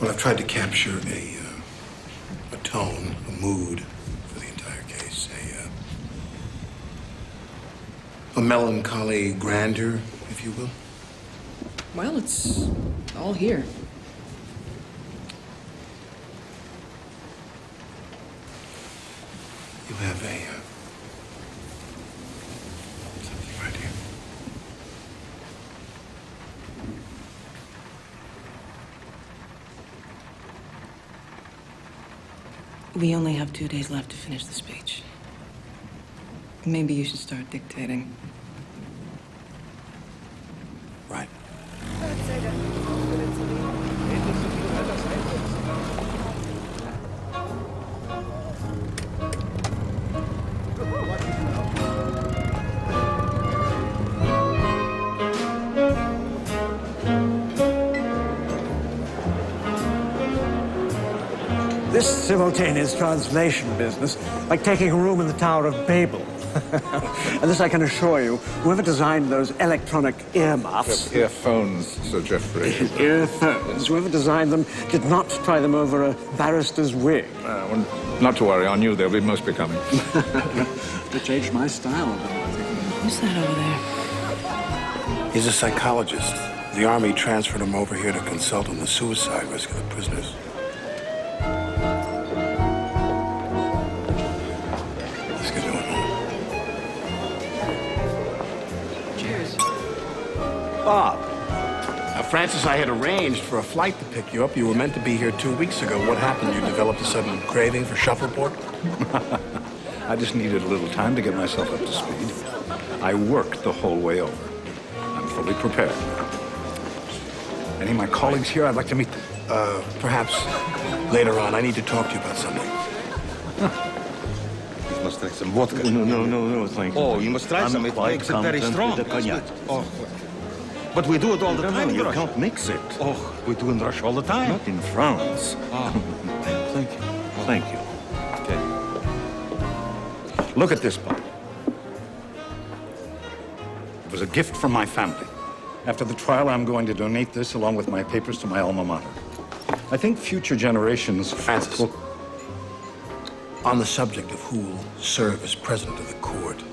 S7: Well, I've tried to capture a tone, a mood for the entire case. A melancholy grandeur, if you will.
S8: Well, it's all here.
S7: You have something right here.
S8: We only have 2 days left to finish the speech. Maybe you should start dictating.
S7: Right.
S6: This simultaneous translation business, like taking a room in the Tower of Babel. And this I can assure you, whoever designed those electronic earmuffs...
S21: Earphones, Sir Geoffrey.
S6: Earphones. Whoever designed them did not try them over a barrister's wig.
S21: Well, not to worry, on you they'll be most becoming.
S6: To change my style, though, I think.
S8: Who's that over there?
S7: He's a psychologist. The Army transferred him over here to consult on the suicide risk of the prisoners. Let's get going home.
S8: Cheers.
S7: Bob. Francis, I had arranged for a flight to pick you up. You were meant to be here 2 weeks ago. What happened? You developed a sudden craving for shuffleboard?
S21: I just needed a little time to get myself up to speed. I worked the whole way over. I'm fully prepared now. Any of my colleagues here, I'd like to meet them.
S7: Perhaps later on. I need to talk to you about something.
S21: You must take some vodka.
S19: No, thank you.
S21: Oh, you must try some. It makes it very strong. Oh, but we do it all the time in
S19: you
S21: Russia.
S19: can't mix it.
S21: Oh, we do in Russia all the time.
S19: Not in France.
S21: Thank you.
S19: Thank you.
S21: Okay. Look at this, Bob. It was a gift from my family. After the trial, I'm going to donate this along with my papers to my alma mater. I think future generations...
S7: Francis, on the subject of who will serve as president of the court,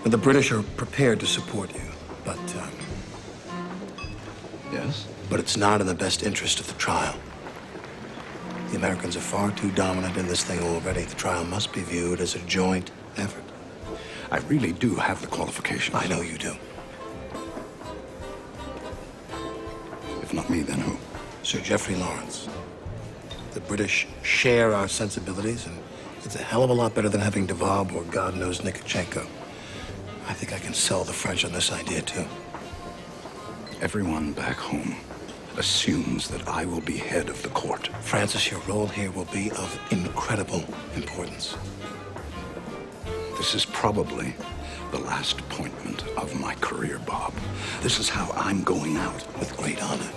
S7: the British are prepared to support you, but...
S21: Yes?
S7: But it's not in the best interest of the trial. The Americans are far too dominant in this thing already. The trial must be viewed as a joint effort.
S21: I really do have the qualifications.
S7: I know you do.
S21: If not me, then who?
S7: Sir Geoffrey Lawrence. The British share our sensibilities, and it's a hell of a lot better than having Devab or God knows Nikitchenko. I think I can sell the French on this idea, too.
S21: Everyone back home assumes that I will be head of the court.
S7: Francis, your role here will be of incredible importance.
S21: This is probably the last appointment of my career, Bob. This is how I'm going out.
S7: With great honor.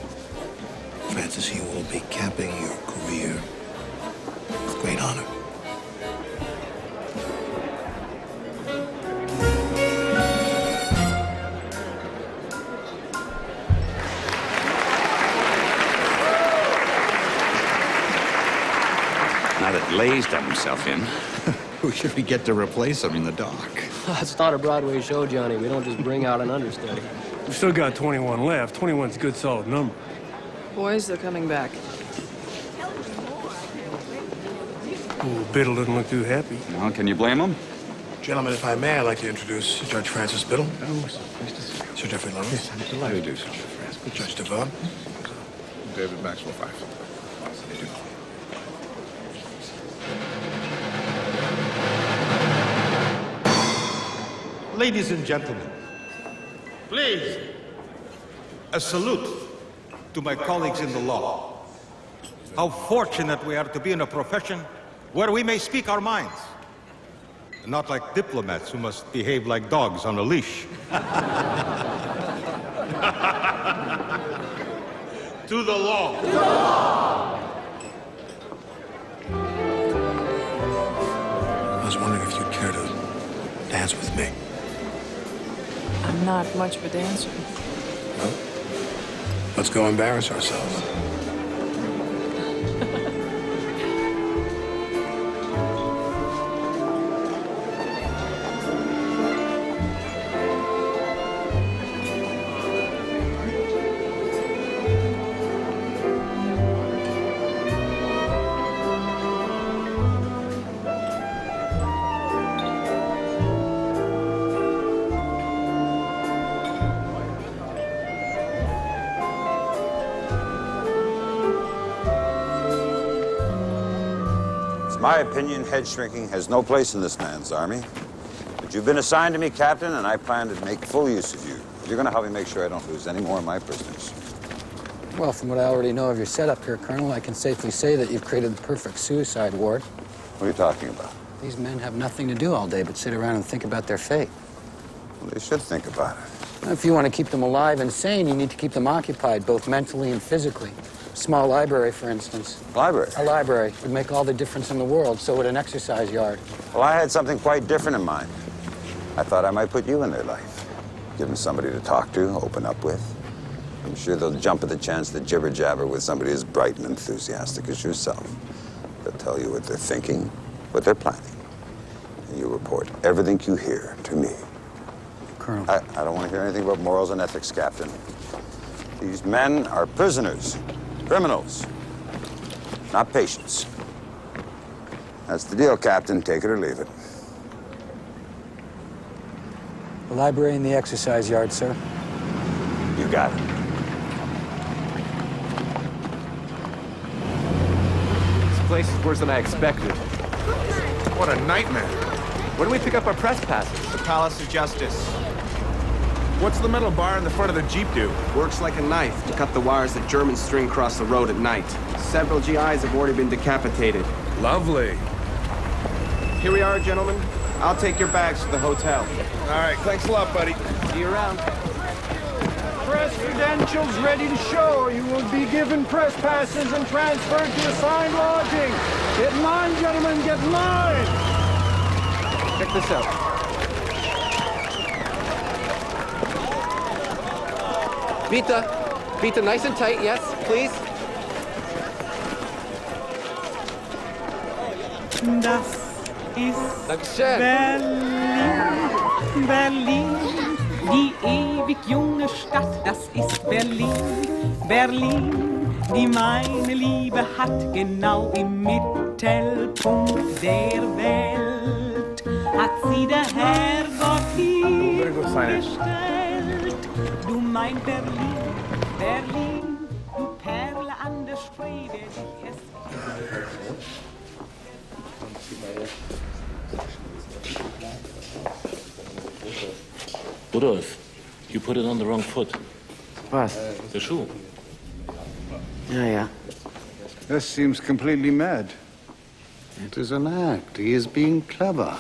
S7: Francis, you will be capping your career with great honor.
S14: Now that Lay's done himself in, who should we get to replace him in the dock?
S11: It's not a Broadway show, Johnny. We don't just bring out an understudy.
S2: We've still got 21 left. 21's a good, solid number.
S8: Boys, they're coming back.
S2: Oh, Biddle doesn't look too happy.
S14: Well, can you blame him?
S7: Gentlemen, if I may, I'd like to introduce Judge Francis Biddle.
S21: Oh, nice to see you.
S7: Sir Geoffrey Lawrence.
S21: Yes, I'm delighted to do so.
S7: Judge Devab.
S21: David Maxwell, 5.
S19: Ladies and gentlemen, please, a salute to my colleagues in the law. How fortunate we are to be in a profession where we may speak our minds, and not like diplomats who must behave like dogs on a leash. To the law. To the law.
S7: I was wondering if you'd care to dance with me.
S8: I'm not much of a dancer.
S7: Well, let's go embarrass ourselves.
S12: My opinion, head shrinking has no place in this man's army. But you've been assigned to me, Captain, and I plan to make full use of you. You're going to help me make sure I don't lose any more of my prisoners.
S11: Well, from what I already know of your setup here, Colonel, I can safely say that you've created the perfect suicide ward.
S12: What are you talking about?
S11: These men have nothing to do all day but sit around and think about their fate.
S12: Well, they should think about it.
S11: If you want to keep them alive and sane, you need to keep them occupied, both mentally and physically. Small library, for instance.
S12: Library?
S11: A library would make all the difference in the world. So would an exercise yard.
S12: Well, I had something quite different in mind. I thought I might put you in their life. Give them somebody to talk to, open up with. I'm sure they'll jump at the chance to jibber-jabber with somebody as bright and enthusiastic as yourself. They'll tell you what they're thinking, what they're planning. And you report everything you hear to me.
S6: Colonel.
S12: I don't want to hear anything about morals and ethics, Captain. These men are prisoners, criminals, not patients. That's the deal, Captain. Take it or leave it.
S13: The library and the exercise yard, sir.
S12: You got it.
S16: This place is worse than I expected.
S18: What a nightmare.
S16: Where do we pick up our press passes?
S18: The Palace of Justice. What's the metal bar in the front of the Jeep do?
S16: Works like a knife to cut the wires that Germans string across the road at night. Several GIs have already been decapitated.
S18: Lovely.
S16: Here we are, gentlemen. I'll take your bags to the hotel.
S18: All right, thanks a lot, buddy.
S16: See you around.
S23: Press credentials ready to show. You will be given press passes and transferred to assigned lodging. Get in line, gentlemen, get in line.
S16: Check this out. Vita, nice and tight, yes, please.
S25: Das ist
S16: Dankeschön.
S25: Berlin, Berlin, die ewig junge Stadt, das ist Berlin, Berlin, die meine Liebe hat, genau im Mittelpunkt der Welt, hat sie der Herrgott hier gestellt. Du mein Berlin, Berlin, du Perle an der Spree, der dich erst...
S1: Rudolf, you put it on the wrong foot.
S26: What?
S1: The shoe.
S26: Yeah.
S21: This seems completely mad.
S27: It is an act. He is being clever.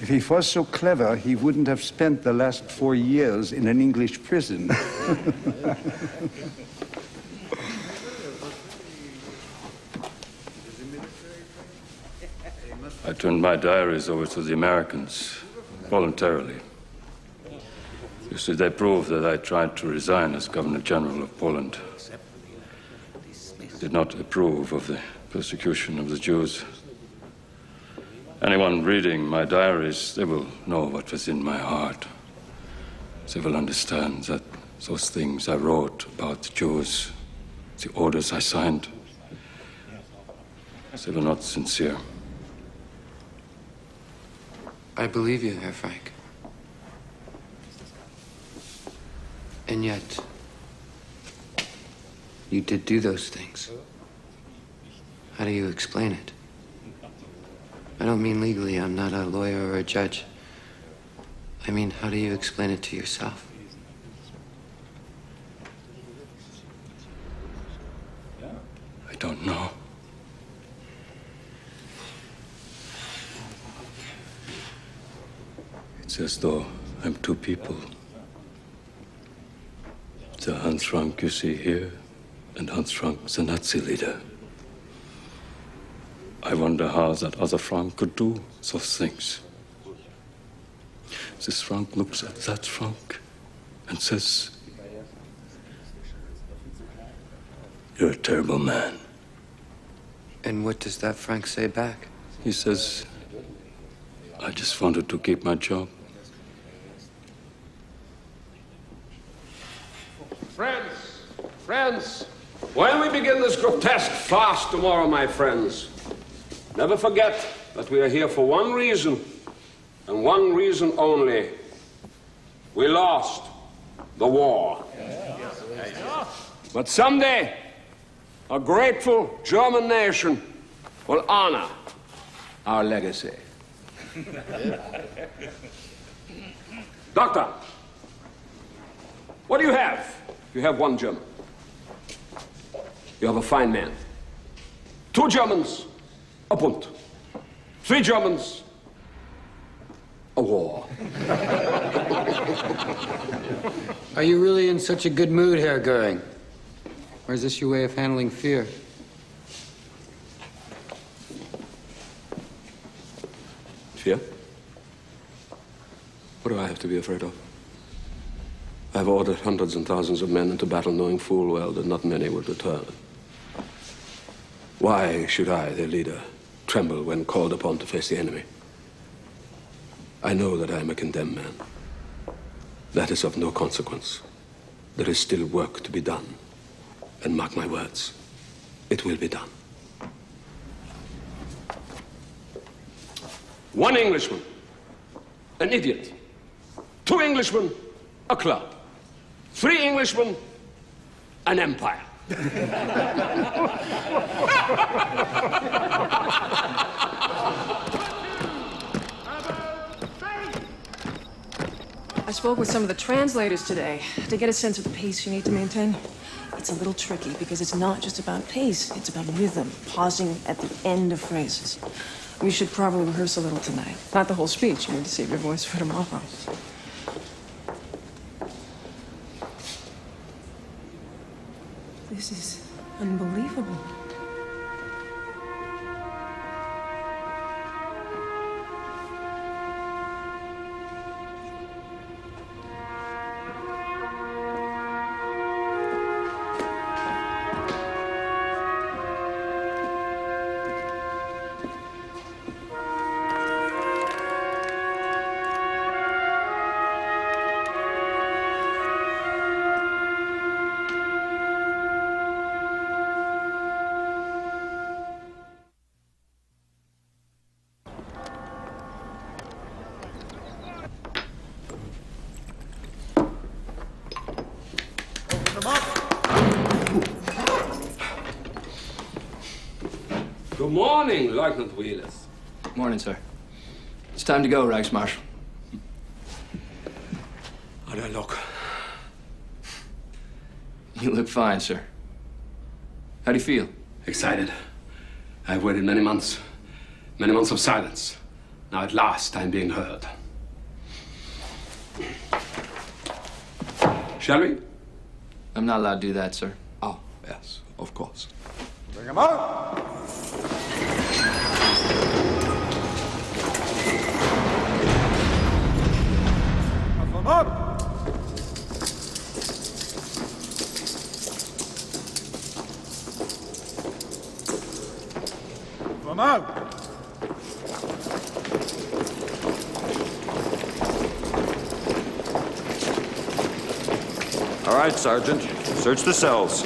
S21: If he was so clever, he wouldn't have spent the last 4 years in an English prison.
S28: I turned my diaries over to the Americans voluntarily. You see, they proved that I tried to resign as Governor General of Poland. Did not approve of the persecution of the Jews. Anyone reading my diaries, they will know what was in my heart. They will understand that those things I wrote about the Jews, the orders I signed, they were not sincere.
S26: I believe you, Herr Frank. And yet, you did do those things. How do you explain it? I don't mean legally. I'm not a lawyer or a judge. I mean, how do you explain it to yourself?
S28: I don't know. It's as though I'm two people. The Hans Frank you see here, and Hans Frank, the Nazi leader. I wonder how that other Frank could do those things. This Frank looks at that Frank and says, "You're a terrible man."
S26: And what does that Frank say back?
S28: He says, "I just wanted to keep my job."
S24: Friends, when we begin this grotesque farce tomorrow, my friends, never forget that we are here for one reason, and one reason only. We lost the war. But someday, a grateful German nation will honor our legacy. Doctor, what do you have? You have one German. You have a fine man. 2 Germans, a Bund. 3 Germans, a war.
S13: Are you really in such a good mood, Herr Goering? Or is this your way of handling fear?
S24: Fear? What do I have to be afraid of? I've ordered hundreds and thousands of men into battle, knowing full well that not many will return. Why should I, their leader, tremble when called upon to face the enemy? I know that I am a condemned man. That is of no consequence. There is still work to be done. And mark my words, it will be done. One Englishman, an idiot. 2 Englishmen, a club. 3 Englishmen, an empire.
S8: I spoke with some of the translators today to get a sense of the pace you need to maintain. It's a little tricky because it's not just about pace, it's about rhythm, pausing at the end of phrases. We should probably rehearse a little tonight. Not the whole speech, you need to save your voice for tomorrow. This is unbelievable.
S24: Good morning, Lieutenant Wheelers.
S11: Morning, sir. It's time to go, Reichsmarshal.
S24: How do I look?
S11: You look fine, sir. How do you feel?
S24: Excited. I've waited many months of silence. Now at last I'm being heard. Shall we?
S11: I'm not allowed to do that, sir.
S24: Oh, yes, of course.
S23: Bring him out! Come up! Come out!
S3: All right, Sergeant. Search the cells.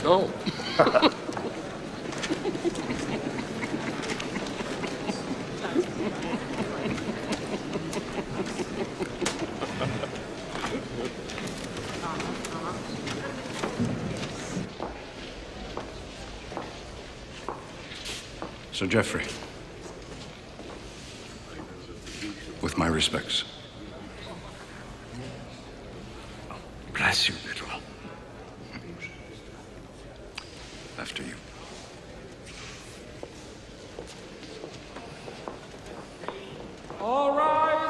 S24: Oh.
S21: Sir Geoffrey, with my respects.
S24: Bless you, little.
S21: After you.
S23: All rise!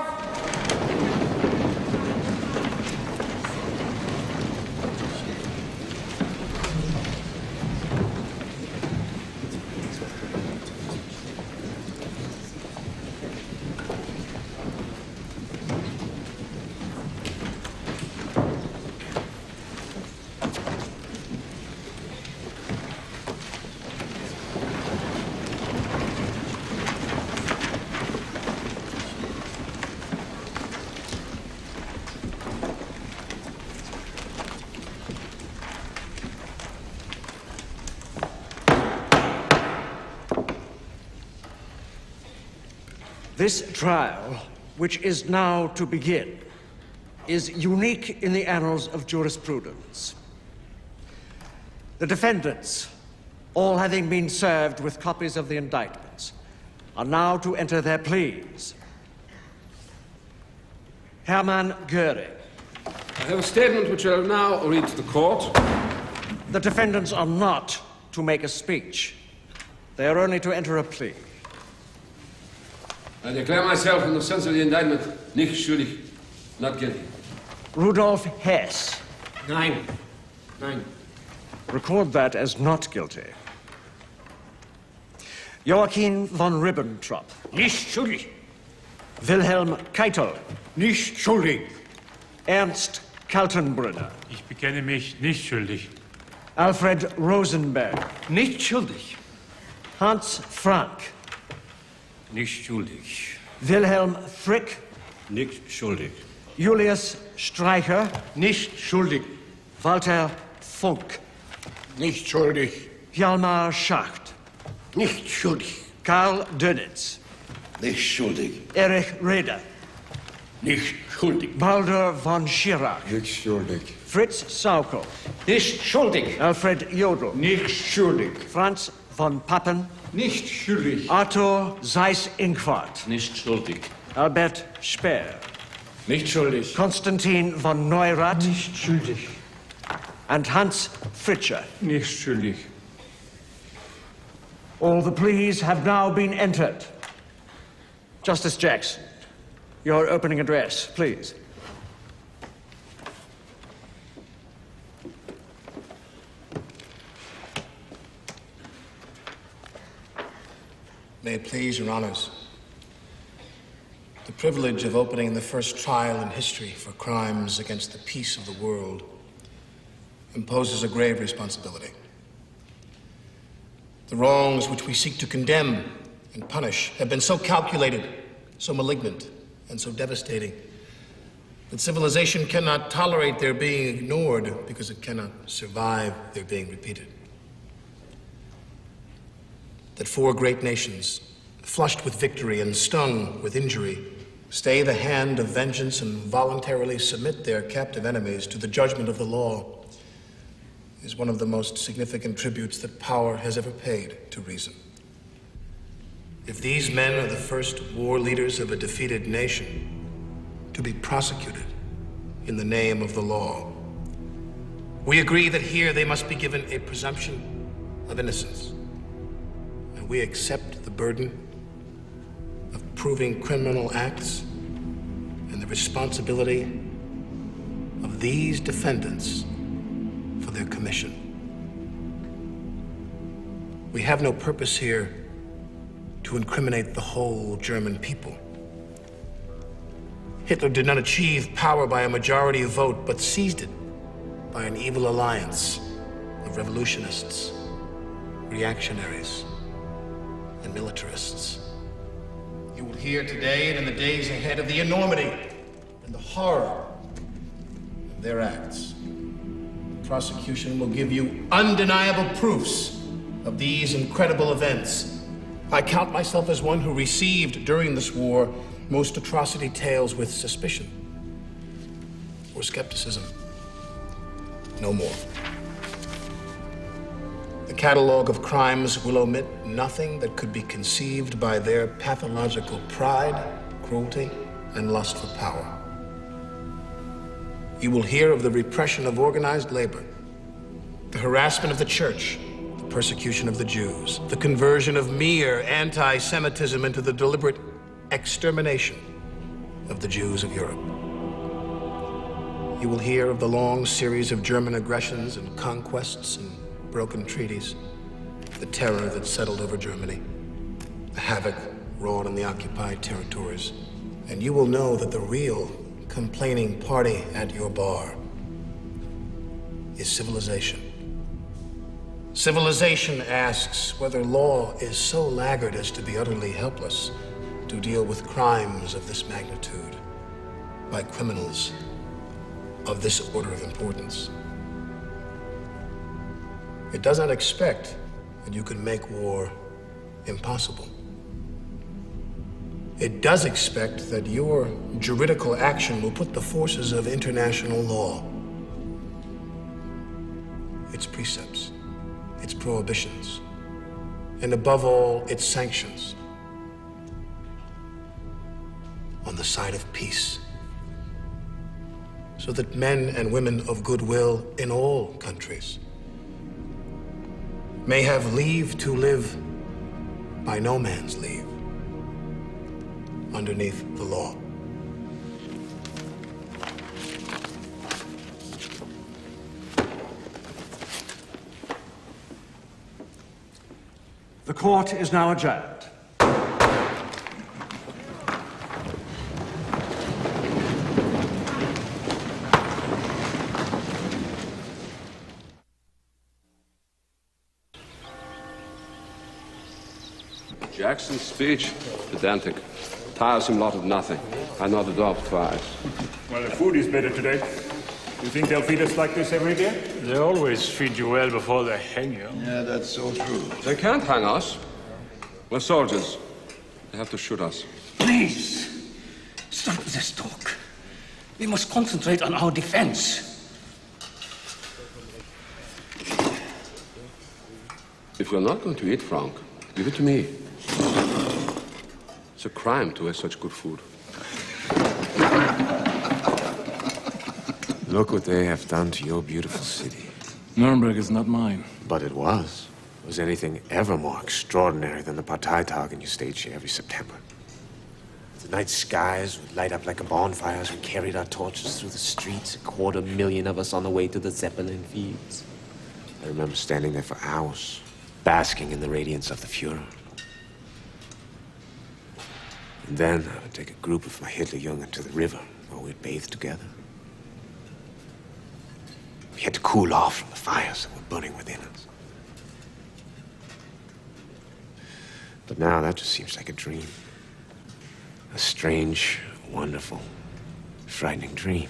S6: This trial, which is now to begin, is unique in the annals of jurisprudence. The defendants, all having been served with copies of the indictments, are now to enter their pleas. Hermann Goering.
S4: I have a statement which I will now read to the court.
S6: The defendants are not to make a speech. They are only to enter a plea.
S4: I declare myself, in the sense of the indictment, nicht schuldig, not guilty.
S6: Rudolf Hess.
S4: Nein. Nein.
S6: Record that as not guilty. Joachim von Ribbentrop.
S2: Nicht schuldig.
S6: Wilhelm Keitel.
S2: Nicht schuldig.
S6: Ernst Kaltenbrunner.
S5: Ich bekenne mich nicht schuldig.
S6: Alfred Rosenberg.
S2: Nicht schuldig.
S6: Hans Frank.
S2: Nicht schuldig.
S6: Wilhelm Frick.
S2: Nicht schuldig.
S6: Julius Streicher.
S2: Nicht schuldig.
S6: Walter Funk.
S2: Nicht schuldig.
S6: Hjalmar Schacht.
S2: Nicht schuldig.
S6: Karl Dönitz.
S2: Nicht schuldig.
S6: Erich Reder.
S2: Nicht schuldig.
S6: Baldur von Schirach.
S2: Nicht schuldig.
S6: Fritz Saukel.
S2: Nicht schuldig.
S6: Alfred Jodl.
S2: Nicht schuldig.
S6: Franz von Papen.
S2: Nicht schuldig.
S6: Arthur Seyß-Inquart.
S2: Nicht schuldig.
S6: Albert Speer.
S2: Nicht schuldig.
S6: Konstantin von Neurath.
S2: Nicht schuldig.
S6: And Hans Fritscher.
S2: Nicht schuldig.
S6: All the pleas have now been entered. Justice Jackson, your opening address, please.
S7: May it please your honors. The privilege of opening the first trial in history for crimes against the peace of the world imposes a grave responsibility. The wrongs which we seek to condemn and punish have been so calculated, so malignant, and so devastating that civilization cannot tolerate their being ignored because it cannot survive their being repeated. That four great nations, flushed with victory and stung with injury, stay the hand of vengeance and voluntarily submit their captive enemies to the judgment of the law is one of the most significant tributes that power has ever paid to reason. If these men are the first war leaders of a defeated nation to be prosecuted in the name of the law, we agree that here they must be given a presumption of innocence. And we accept the burden of proving criminal acts and the responsibility of these defendants for their commission. We have no purpose here to incriminate the whole German people. Hitler did not achieve power by a majority vote, but seized it by an evil alliance of revolutionists, reactionaries, and militarists. You will hear today and in the days ahead of the enormity and the horror of their acts. The prosecution will give you undeniable proofs of these incredible events. I count myself as one who received during this war most atrocity tales with suspicion or skepticism. No more. The catalog of crimes will omit nothing that could be conceived by their pathological pride, cruelty, and lust for power. You will hear of the repression of organized labor, the harassment of the church, the persecution of the Jews, the conversion of mere anti-Semitism into the deliberate extermination of the Jews of Europe. You will hear of the long series of German aggressions and conquests and broken treaties, the terror that settled over Germany, the havoc wrought in the occupied territories. And you will know that the real complaining party at your bar is civilization. Civilization asks whether law is so laggard as to be utterly helpless to deal with crimes of this magnitude by criminals of this order of importance. It does not expect that you can make war impossible. It does expect that your juridical action will put the forces of international law, its precepts, its prohibitions, and above all, its sanctions, on the side of peace, so that men and women of goodwill in all countries may have leave to live by no man's leave underneath the law.
S6: The court is now adjourned.
S4: Jackson's speech, pedantic. Tiresome lot of nothing. I nodded off twice.
S5: Well, the food is better today. You think they'll feed us like this every day? They always feed you well before they hang you.
S21: Yeah, that's so true.
S4: They can't hang us. We're soldiers. They have to shoot us.
S2: Please, stop this talk. We must concentrate on our defense.
S4: If you're not going to eat, Frank, give it to me. It's a crime to have such good food.
S9: Look what they have done to your beautiful city.
S1: Nuremberg is not mine.
S9: But it was. Was anything ever more extraordinary than the Parteitagen you stage here every September? The night skies would light up like a bonfire as we carried our torches through the streets, 250,000 of us on the way to the Zeppelin fields. I remember standing there for hours, basking in the radiance of the Fuhrer. And then I would take a group of my Hitlerjungen to the river, where we'd bathe together. We had to cool off from the fires that were burning within us. But now that just seems like a dream. A strange, wonderful, frightening dream.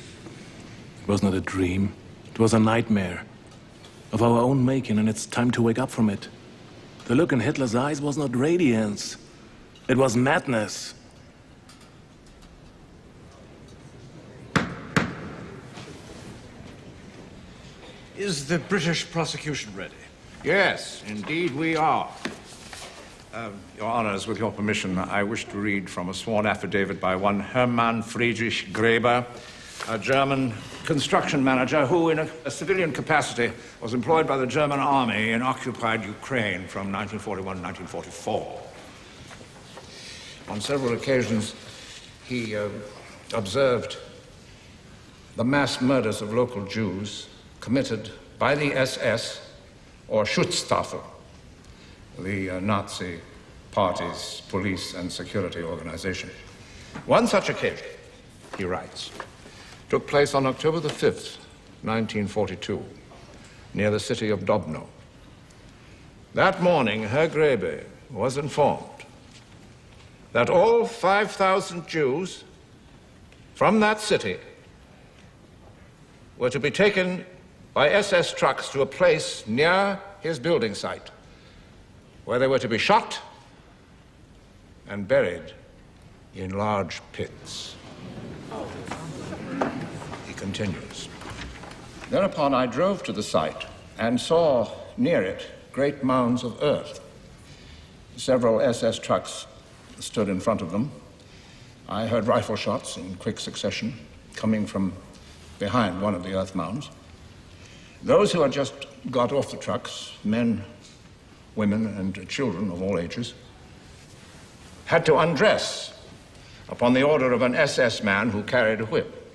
S1: It was not a dream. It was a nightmare. Of our own making, and it's time to wake up from it. The look in Hitler's eyes was not radiance. It was madness.
S6: Is the British prosecution ready?
S18: Yes, indeed we are. Your Honors, with your permission, I wish to read from a sworn affidavit by one Hermann Friedrich Graeber, a German construction manager who, in a civilian capacity, was employed by the German army in occupied Ukraine from 1941 to 1944. On several occasions, he observed the mass murders of local Jews committed by the SS or Schutzstaffel, the Nazi party's police and security organization. One such occasion, he writes, took place on October the 5th, 1942, near the city of Dobno. That morning, Herr Graeber was informed that all 5,000 Jews from that city were to be taken by SS trucks to a place near his building site, where they were to be shot and buried in large pits. He continues. Thereupon I drove to the site and saw near it great mounds of earth. Several SS trucks stood in front of them. I heard rifle shots in quick succession coming from behind one of the earth mounds. Those who had just got off the trucks, men, women, and children of all ages, had to undress upon the order of an SS man who carried a whip.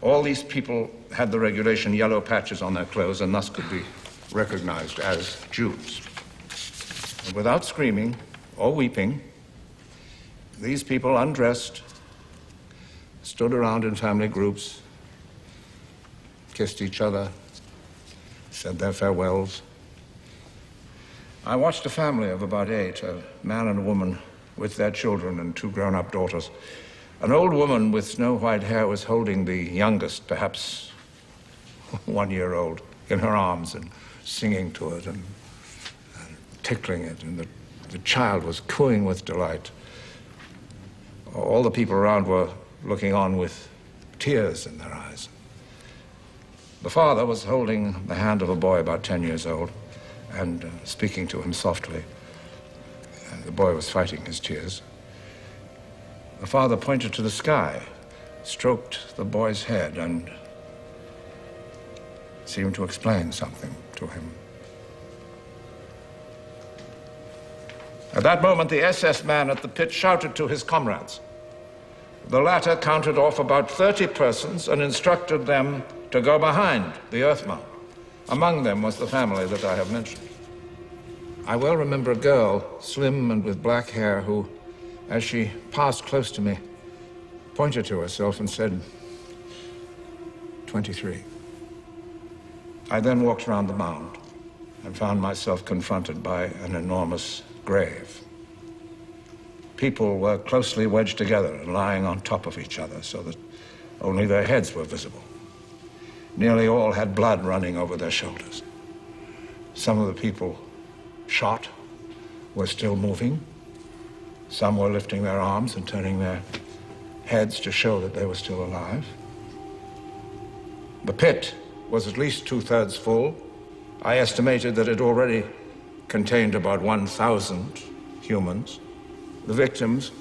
S18: All these people had the regulation yellow patches on their clothes and thus could be recognized as Jews. And without screaming or weeping, these people undressed, stood around in family groups, kissed each other, said their farewells. I watched a family of about 8, a man and a woman with their children and 2 grown-up daughters. An old woman with snow-white hair was holding the youngest, perhaps 1-year-old, in her arms and singing to it and tickling it, and the child was cooing with delight. All the people around were looking on with tears in their eyes. The father was holding the hand of a boy about 10 years old and speaking to him softly. The boy was fighting his tears. The father pointed to the sky, stroked the boy's head, and seemed to explain something to him. At that moment, the SS man at the pit shouted to his comrades. The latter counted off about 30 persons and instructed them to go behind the earth mound. Among them was the family that I have mentioned. I well remember a girl, slim and with black hair, who, as she passed close to me, pointed to herself and said, 23. I then walked around the mound and found myself confronted by an enormous grave. People were closely wedged together and lying on top of each other so that only their heads were visible. Nearly all had blood running over their shoulders. Some of the people shot were still moving. Some were lifting their arms and turning their heads to show that they were still alive. The pit was at least 2/3 full. I estimated that it already contained about 1,000 humans. The victims,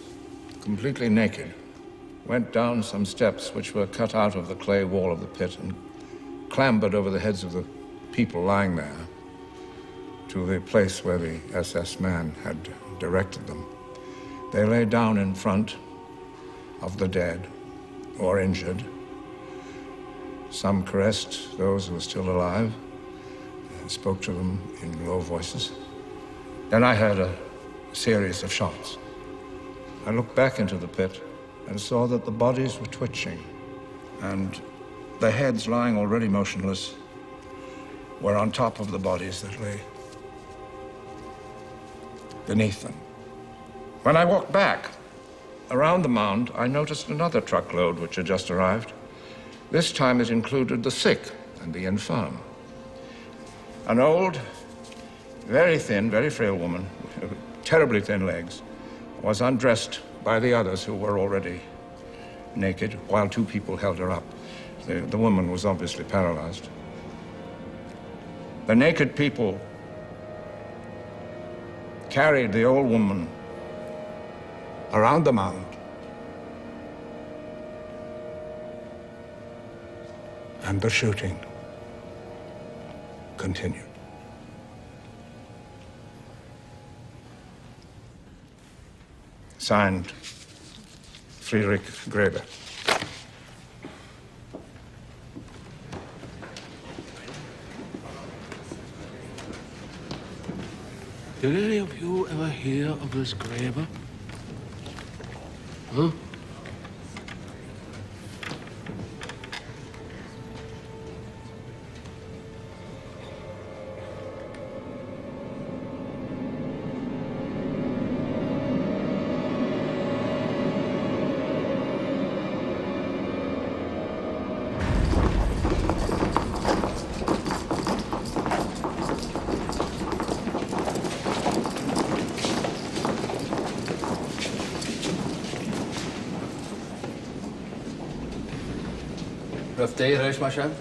S18: completely naked, went down some steps which were cut out of the clay wall of the pit and clambered over the heads of the people lying there to the place where the SS man had directed them. They lay down in front of the dead or injured. Some caressed those who were still alive and spoke to them in low voices. Then I heard a series of shots. I looked back into the pit and saw that the bodies were twitching, and the heads, lying already motionless, were on top of the bodies that lay beneath them. When I walked back around the mound, I noticed another truckload which had just arrived. This time it included the sick and the infirm. An old, very thin, very frail woman, terribly thin legs, was undressed by the others who were already naked, while two people held her up. The woman was obviously paralyzed. The naked people carried the old woman around the mound and the shooting continued. Signed, Friedrich Graeber.
S10: Did any of you ever hear of this Graeber? Huh?
S16: Rough day, Reichsmarschall?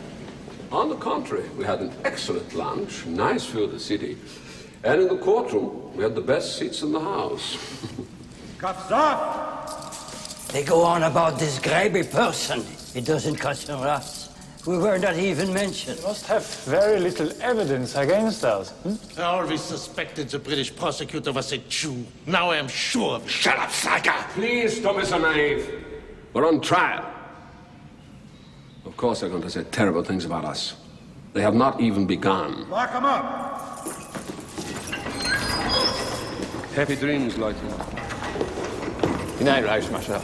S24: On the contrary, we had an excellent lunch, nice view of the city. And in the courtroom, we had the best seats in the house.
S12: Cuffs off!
S14: They go on about this Graeber person. It doesn't concern us. We were not even mentioned.
S5: You must have very little evidence against us.
S10: I always suspected the British prosecutor was a Jew. Now I am sure of it.
S24: Shut up, psycho! Please, don't be so naive. We're on trial. Of course they're going to say terrible things about us. They have not even begun.
S12: Lock them up!
S24: Happy dreams, Leutnant.
S16: Good night, Reichsmarschall.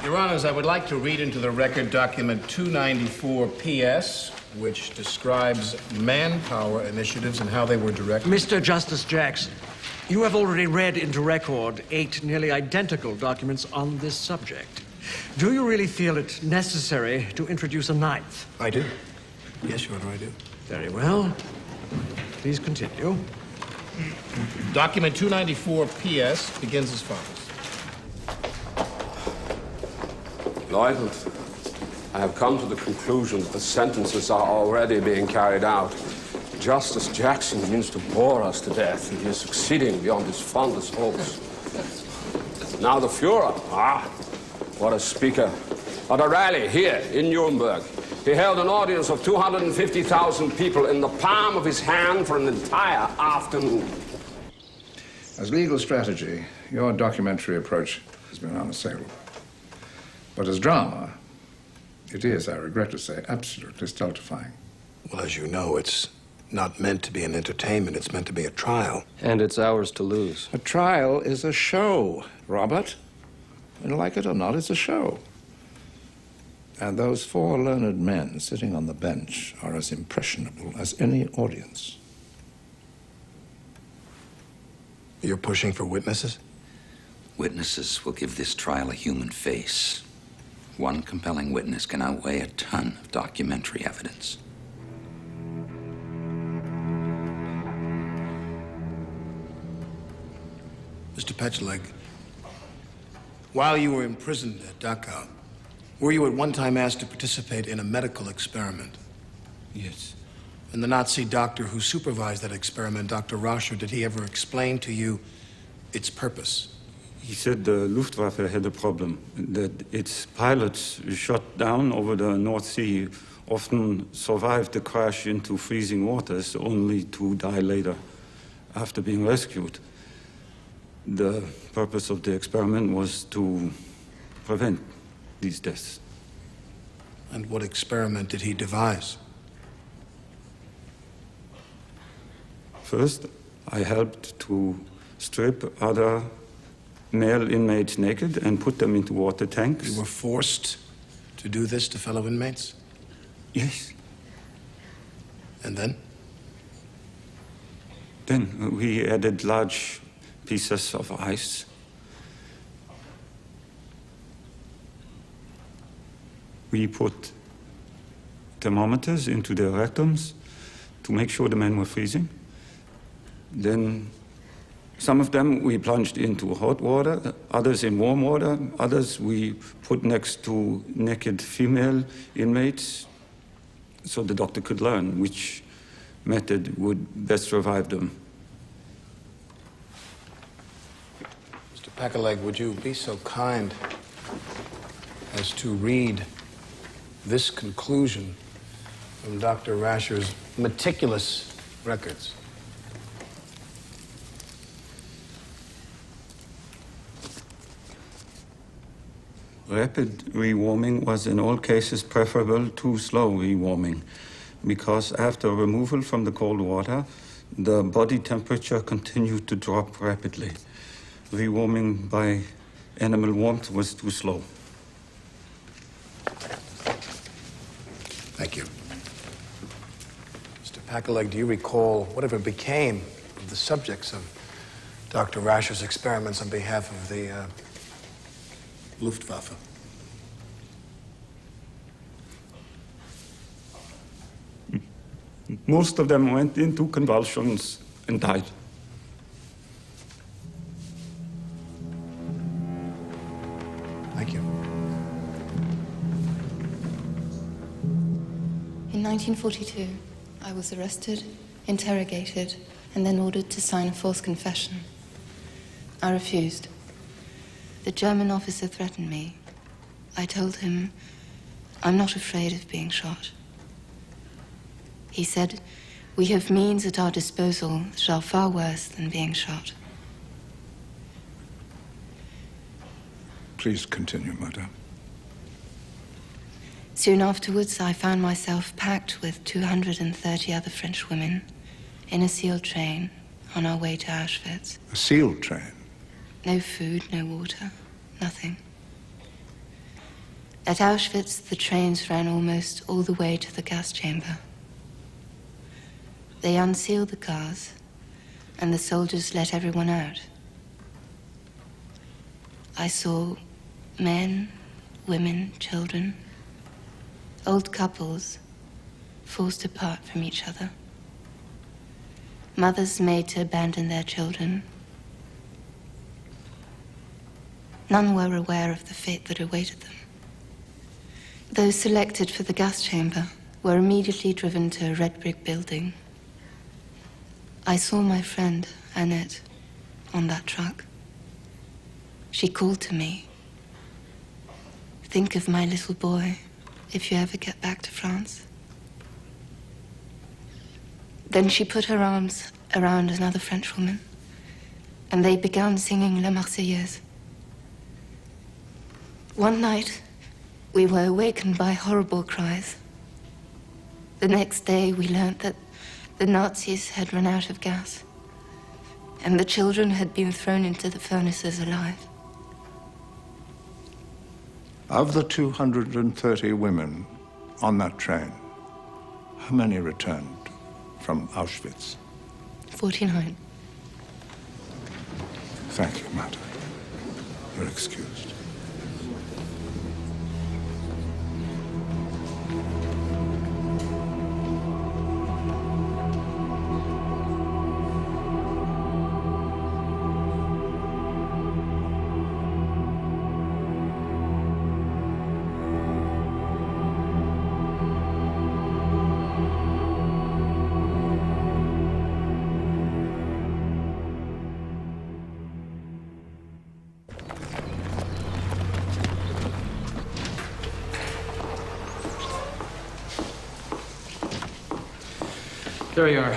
S7: Your Honors, I would like to read into the record document 294 PS, which describes manpower initiatives and how they were directed.
S6: Mr. Justice Jackson, you have already read into record 8 nearly identical documents on this subject. Do you really feel it necessary to introduce a 9th?
S7: I do. Yes, Your Honor, I do.
S6: Very well. Please continue.
S10: Document 294 PS begins as follows.
S24: Lieutenant, I have come to the conclusion that the sentences are already being carried out. Justice Jackson means to bore us to death, and he is succeeding beyond his fondest hopes. Now the Fuhrer, what a speaker. At a rally here in Nuremberg, he held an audience of 250,000 people in the palm of his hand for an entire afternoon.
S18: As legal strategy, your documentary approach has been unassailable. But as drama, it is, I regret to say, absolutely stultifying.
S7: Well, as you know, it's not meant to be an entertainment. It's meant to be a trial.
S11: And it's ours to lose.
S18: A trial is a show, Robert. And like it or not, it's a show. And those four learned men sitting on the bench are as impressionable as any audience.
S7: You're pushing for witnesses?
S15: Witnesses will give this trial a human face. One compelling witness can outweigh a ton of documentary evidence.
S7: Mr. Petchleg, while you were imprisoned at Dachau, were you at one time asked to participate in a medical experiment?
S17: Yes.
S7: And the Nazi doctor who supervised that experiment, Dr. Rascher, did he ever explain to you its purpose?
S17: He said the Luftwaffe had a problem, that its pilots shot down over the North Sea often survived the crash into freezing waters, only to die later after being rescued. The purpose of the experiment was to prevent these deaths.
S7: And what experiment did he devise?
S17: First, I helped to strip other male inmates naked and put them into water tanks.
S7: You were forced to do this to fellow inmates?
S17: Yes.
S7: And then?
S17: Then we added large pieces of ice. We put thermometers into their rectums to make sure the men were freezing. Then some of them we plunged into hot water, others in warm water, others we put next to naked female inmates so the doctor could learn which method would best revive them.
S7: Mr. Packerleg, would you be so kind as to read this conclusion from Dr. Rascher's meticulous records?
S17: Rapid rewarming was in all cases preferable to slow rewarming because after removal from the cold water, the body temperature continued to drop rapidly. Rewarming by animal warmth was too slow.
S7: Thank you. Mr. Packerleg, do you recall whatever became of the subjects of Dr. Rascher's experiments on behalf of the Luftwaffe?
S17: Most of them went into convulsions and died.
S7: Thank you.
S19: In 1942, I was arrested, interrogated, and then ordered to sign a false confession. I refused. The German officer threatened me. I told him, I'm not afraid of being shot. He said, we have means at our disposal that are far worse than being shot.
S18: Please continue, madame.
S19: Soon afterwards, I found myself packed with 230 other French women in a sealed train on our way to Auschwitz.
S18: A sealed train?
S19: No food, no water, nothing. At Auschwitz, the trains ran almost all the way to the gas chamber. They unsealed the cars, and the soldiers let everyone out. I saw men, women, children, old couples forced apart from each other. mothers made to abandon their children. None were aware of the fate that awaited them. Those selected for the gas chamber were immediately driven to a red brick building. I saw my friend, Annette, on that truck. She called to me. Think of my little boy if you ever get back to France. Then she put her arms around another Frenchwoman, and they began singing La Marseillaise. One night, we were awakened by horrible cries. The next day, we learned that the Nazis had run out of gas, and the children had been thrown into the furnaces alive.
S23: Of the 230 women on that train, how many returned from Auschwitz?
S19: 49.
S23: Thank you, madam. You're excused.
S11: There you are.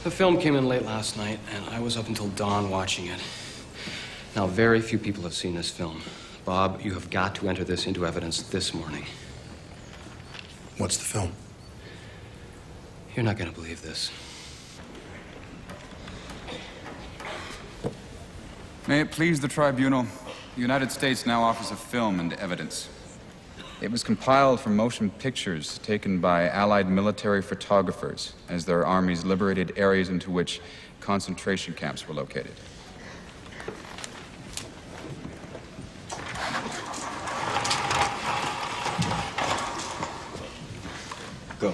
S11: The film came in late last night, and I was up until dawn watching it. Now, very few people have seen this film. Bob, you have got to enter this into evidence this morning.
S7: What's the film?
S11: You're not going to believe this.
S8: May it please the tribunal, the United States now offers a film into evidence. It was compiled from motion pictures taken by Allied military photographers as their armies liberated areas into which concentration camps were located.
S7: Go.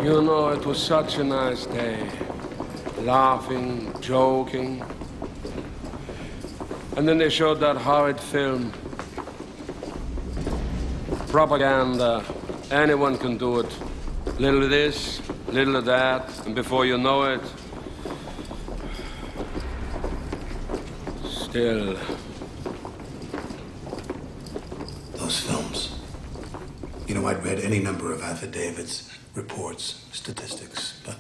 S24: You know, it was such a nice day. Laughing, joking. And then they showed that horrid film. Propaganda. Anyone can do it. Little of this, little of that, and before you know it, still.
S7: Those films. You know, I'd read any number of affidavits, reports, statistics, but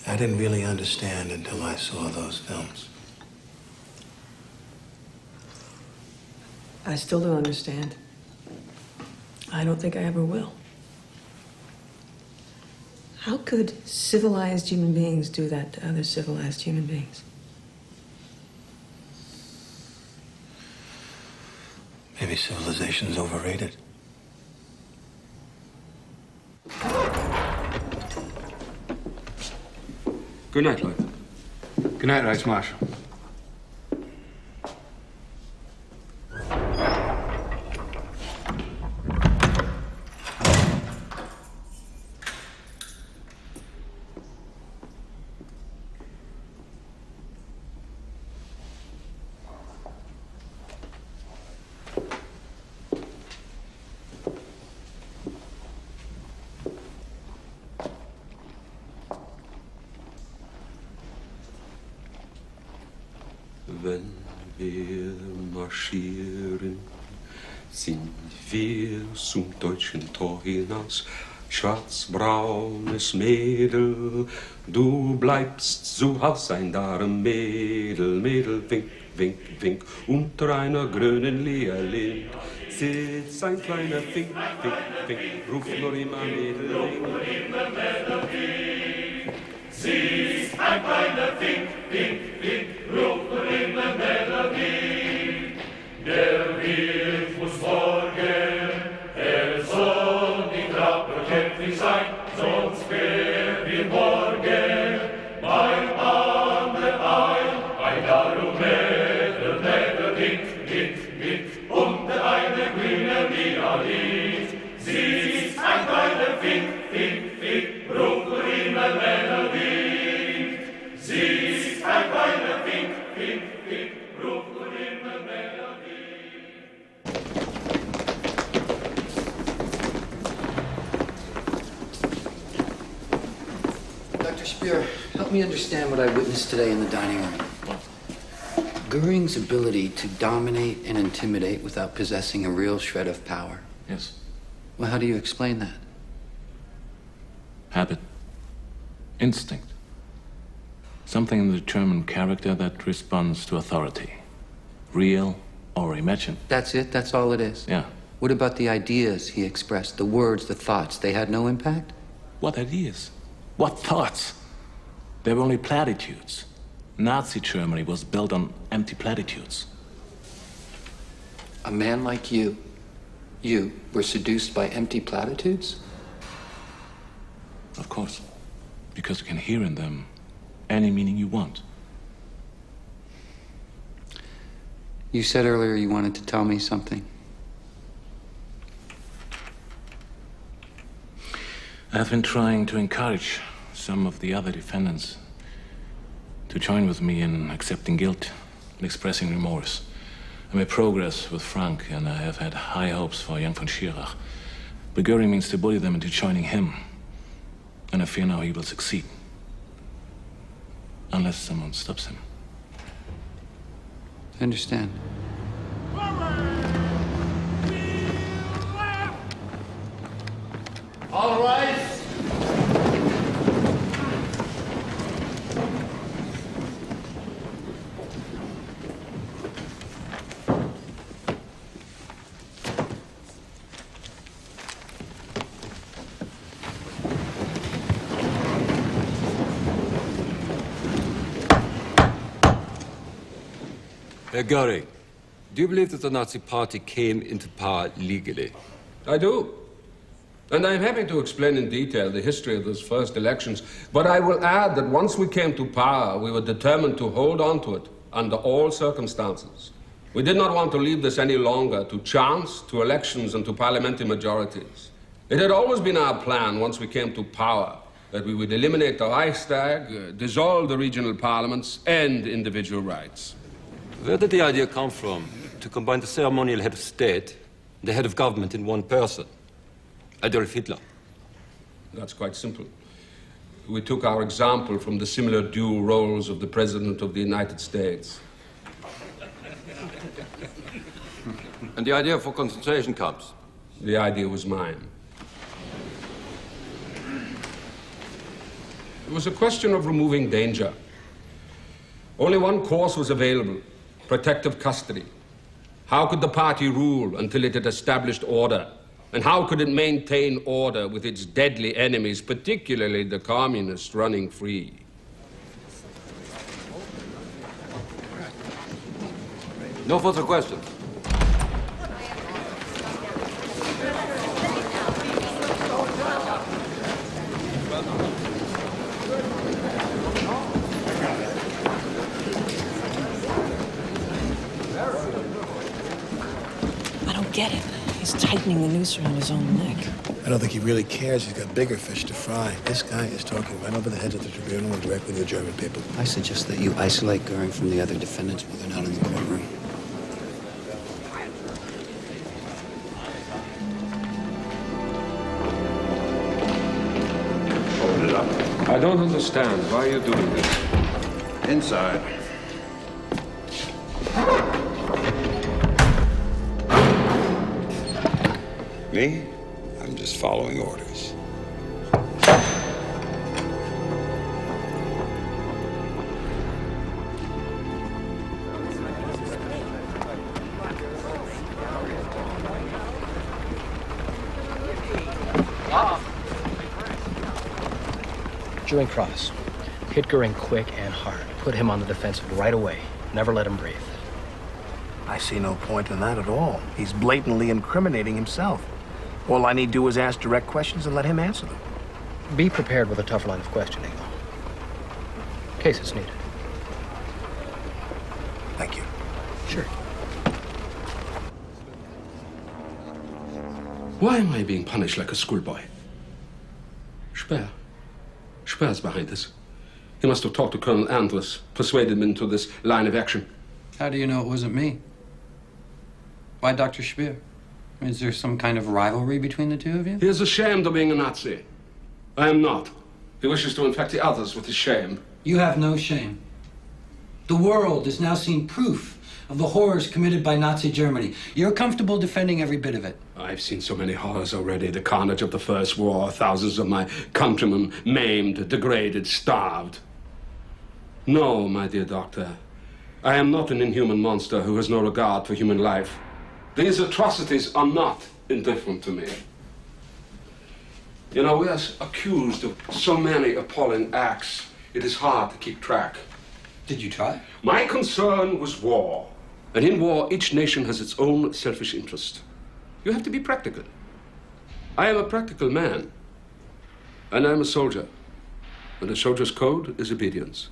S7: I didn't really understand until I saw those films.
S3: I still don't understand. I don't think I ever will. How could civilized human beings do that to other civilized human beings?
S7: Maybe civilization's overrated.
S24: Good night, Lloyd.
S21: Good night, Vice Marshal.
S24: Wenn wir marschieren, sind wir zum deutschen Tor hinaus. Schwarzbraunes Mädel, du bleibst zu Haus, ein Mädel, Mädel, wink, wink, wink. Unter einer grünen Lierlind sitzt ein kleiner Fink, Fink, Fink. Ruft nur immer Mädel,
S12: Sie ist ein kleiner Fink, Fink, Fink, ruft nur immer Melodie. Der Wirt muss sorgen, soll nicht rapperkämpfig sein, sonst wer wir morgen beim anderen ein darum Mädel, Mädel, Wink, Wink, Wink, unter einer grünen Lila liegt. Sie ist ein kleiner Fink, Fink, Fink.
S2: Speer, help me understand what I witnessed today in the dining room. Goering's ability to dominate and intimidate without possessing a real shred of power.
S1: Yes.
S2: Well, how do you explain that?
S1: Habit. Instinct. Something in the German character that responds to authority. Real or imagined.
S2: That's it? That's all it is?
S1: Yeah.
S2: What about the ideas he expressed, the words, the thoughts? They had no impact?
S1: What ideas? What thoughts? They were only platitudes. Nazi Germany was built on empty platitudes.
S2: A man like you were seduced by empty platitudes?
S1: Of course. Because you can hear in them any meaning you want.
S2: You said earlier you wanted to tell me something.
S1: I've been trying to encourage some of the other defendants to join with me in accepting guilt and expressing remorse. I made progress with Frank, and I have had high hopes for young von Schirach. But Goering means to bully them into joining him. And I fear now he will succeed. Unless someone stops him.
S2: I understand.
S10: All right.
S24: Herr Goering, do you believe that the Nazi Party came into power legally? I do. And I'm happy to explain in detail the history of those first elections. But I will add that once we came to power, we were determined to hold on to it under all circumstances. We did not want to leave this any longer to chance, to elections, and to parliamentary majorities. It had always been our plan, once we came to power, that we would eliminate the Reichstag, dissolve the regional parliaments, end individual rights.
S13: Where did the idea come from to combine the ceremonial head of state and the head of government in one person? Adolf Hitler.
S24: That's quite simple. We took our example from the similar dual roles of the President of the United States.
S13: And the idea for concentration camps?
S24: The idea was mine. It was a question of removing danger. Only one course was available: protective custody. How could the party rule until it had established order? And how could it maintain order with its deadly enemies, particularly the communists, running free?
S13: No further questions.
S3: I don't get it. He's tightening the noose around his own neck.
S7: I don't think he really cares. He's got bigger fish to fry. This guy is talking right over the heads of the tribunal and directly to the German people.
S2: I suggest that you isolate Goering from the other defendants when they're not in the courtroom.
S24: Open it up. I don't understand. Why are you doing this?
S21: Inside. Me? I'm just following orders.
S11: Joint cross. Hit Goering quick and hard. Put him on the defensive right away. Never let him breathe.
S7: I see no point in that at all. He's blatantly incriminating himself. All I need to do is ask direct questions and let him answer them.
S11: Be prepared with a tougher line of questioning, though. In case it's needed.
S7: Thank you.
S11: Sure.
S24: Why am I being punished like a schoolboy? Speer. Speer's behind this. He must have talked to Colonel Andrus, persuaded him into this line of action.
S2: How do you know it wasn't me? Why Dr. Speer? Is there some kind of rivalry between the two of you?
S24: He is ashamed of being a Nazi. I am not. He wishes to infect the others with his shame.
S2: You have no shame. The world has now seen proof of the horrors committed by Nazi Germany. You're comfortable defending every bit of it.
S24: I've seen so many horrors already. The carnage of the First War, thousands of my countrymen maimed, degraded, starved. No, my dear doctor, I am not an inhuman monster who has no regard for human life. These atrocities are not indifferent to me. You know, we are accused of so many appalling acts, it is hard to keep track.
S2: Did you try?
S24: My concern was war. And in war, each nation has its own selfish interest. You have to be practical. I am a practical man. And I'm a soldier. And a soldier's code is obedience.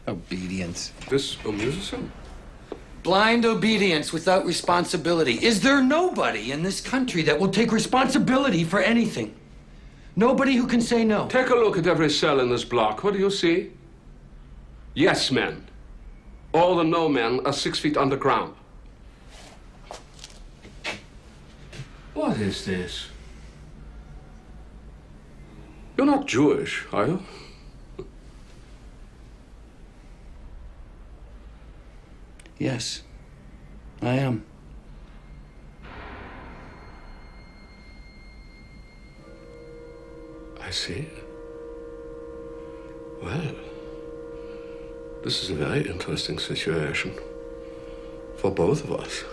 S2: Obedience.
S24: This amuses him.
S2: Blind obedience without responsibility. Is there nobody in this country that will take responsibility for anything? Nobody who can say no?
S24: Take a look at every cell in this block. What do you see? Yes men. All the no men are 6 feet underground. What is this? You're not Jewish, are you?
S2: Yes, I am.
S24: I see. Well, this is a very interesting situation for both of us.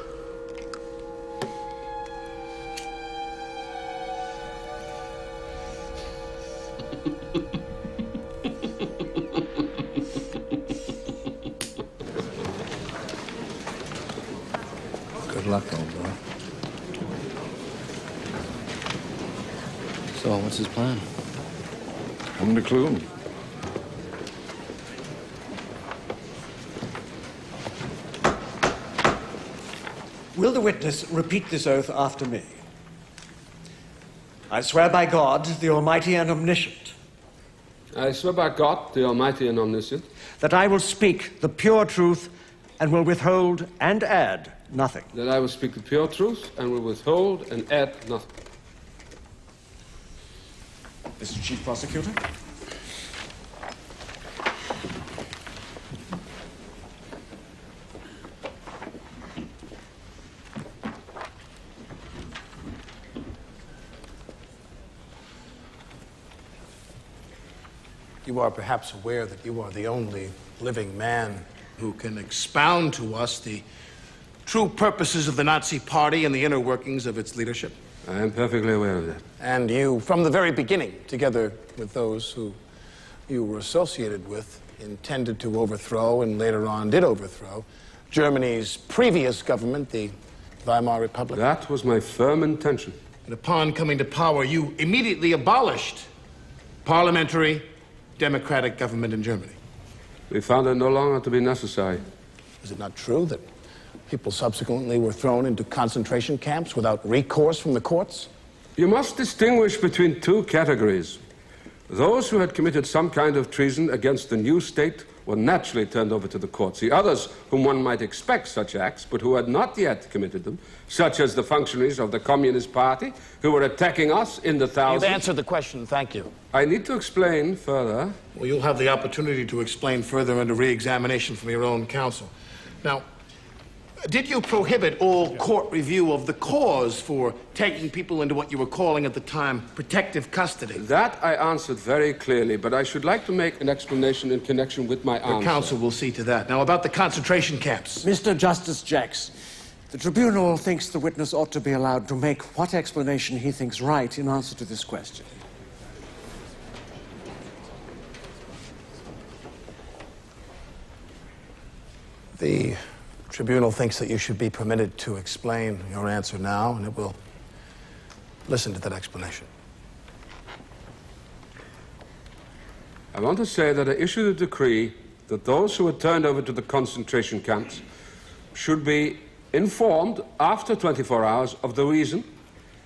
S21: Good luck, old boy.
S11: So, what's his plan?
S21: Haven't a clue.
S6: Will the witness repeat this oath after me? I swear by God, the Almighty and Omniscient.
S24: I swear by God, the Almighty and Omniscient.
S6: That I will speak the pure truth and will withhold and add nothing.
S24: That I will speak the pure truth and will withhold and add nothing.
S6: Mr. Chief Prosecutor?
S7: You are perhaps aware that you are the only living man who can expound to us the true purposes of the Nazi Party and the inner workings of its leadership.
S24: I am perfectly aware of that.
S7: And you, from the very beginning, together with those who you were associated with, intended to overthrow and later on did overthrow Germany's previous government, the Weimar Republic.
S24: That was my firm intention.
S7: And upon coming to power, you immediately abolished parliamentary democratic government in Germany.
S24: We found it no longer to be necessary.
S7: Is it not true that people subsequently were thrown into concentration camps without recourse from the courts?
S24: You must distinguish between two categories. Those who had committed some kind of treason against the new state were naturally turned over to the courts. The others, whom one might expect such acts, but who had not yet committed them, such as the functionaries of the Communist Party, who were attacking us in the thousands.
S7: You've answered the question, thank you.
S24: I need to explain further.
S7: Well, you'll have the opportunity to explain further under re-examination from your own counsel. Now, did you prohibit all court review of the cause for taking people into what you were calling at the time protective custody?
S24: That I answered very clearly, but I should like to make an explanation in connection with my answer.
S7: Your counsel will see to that. Now, about the concentration camps.
S6: Mr. Justice Jacks, the tribunal thinks the witness ought to be allowed to make what explanation he thinks right in answer to this question.
S7: The tribunal thinks that you should be permitted to explain your answer now, and it will listen to that explanation.
S24: I want to say that I issued a decree that those who were turned over to the concentration camps should be informed after 24 hours of the reason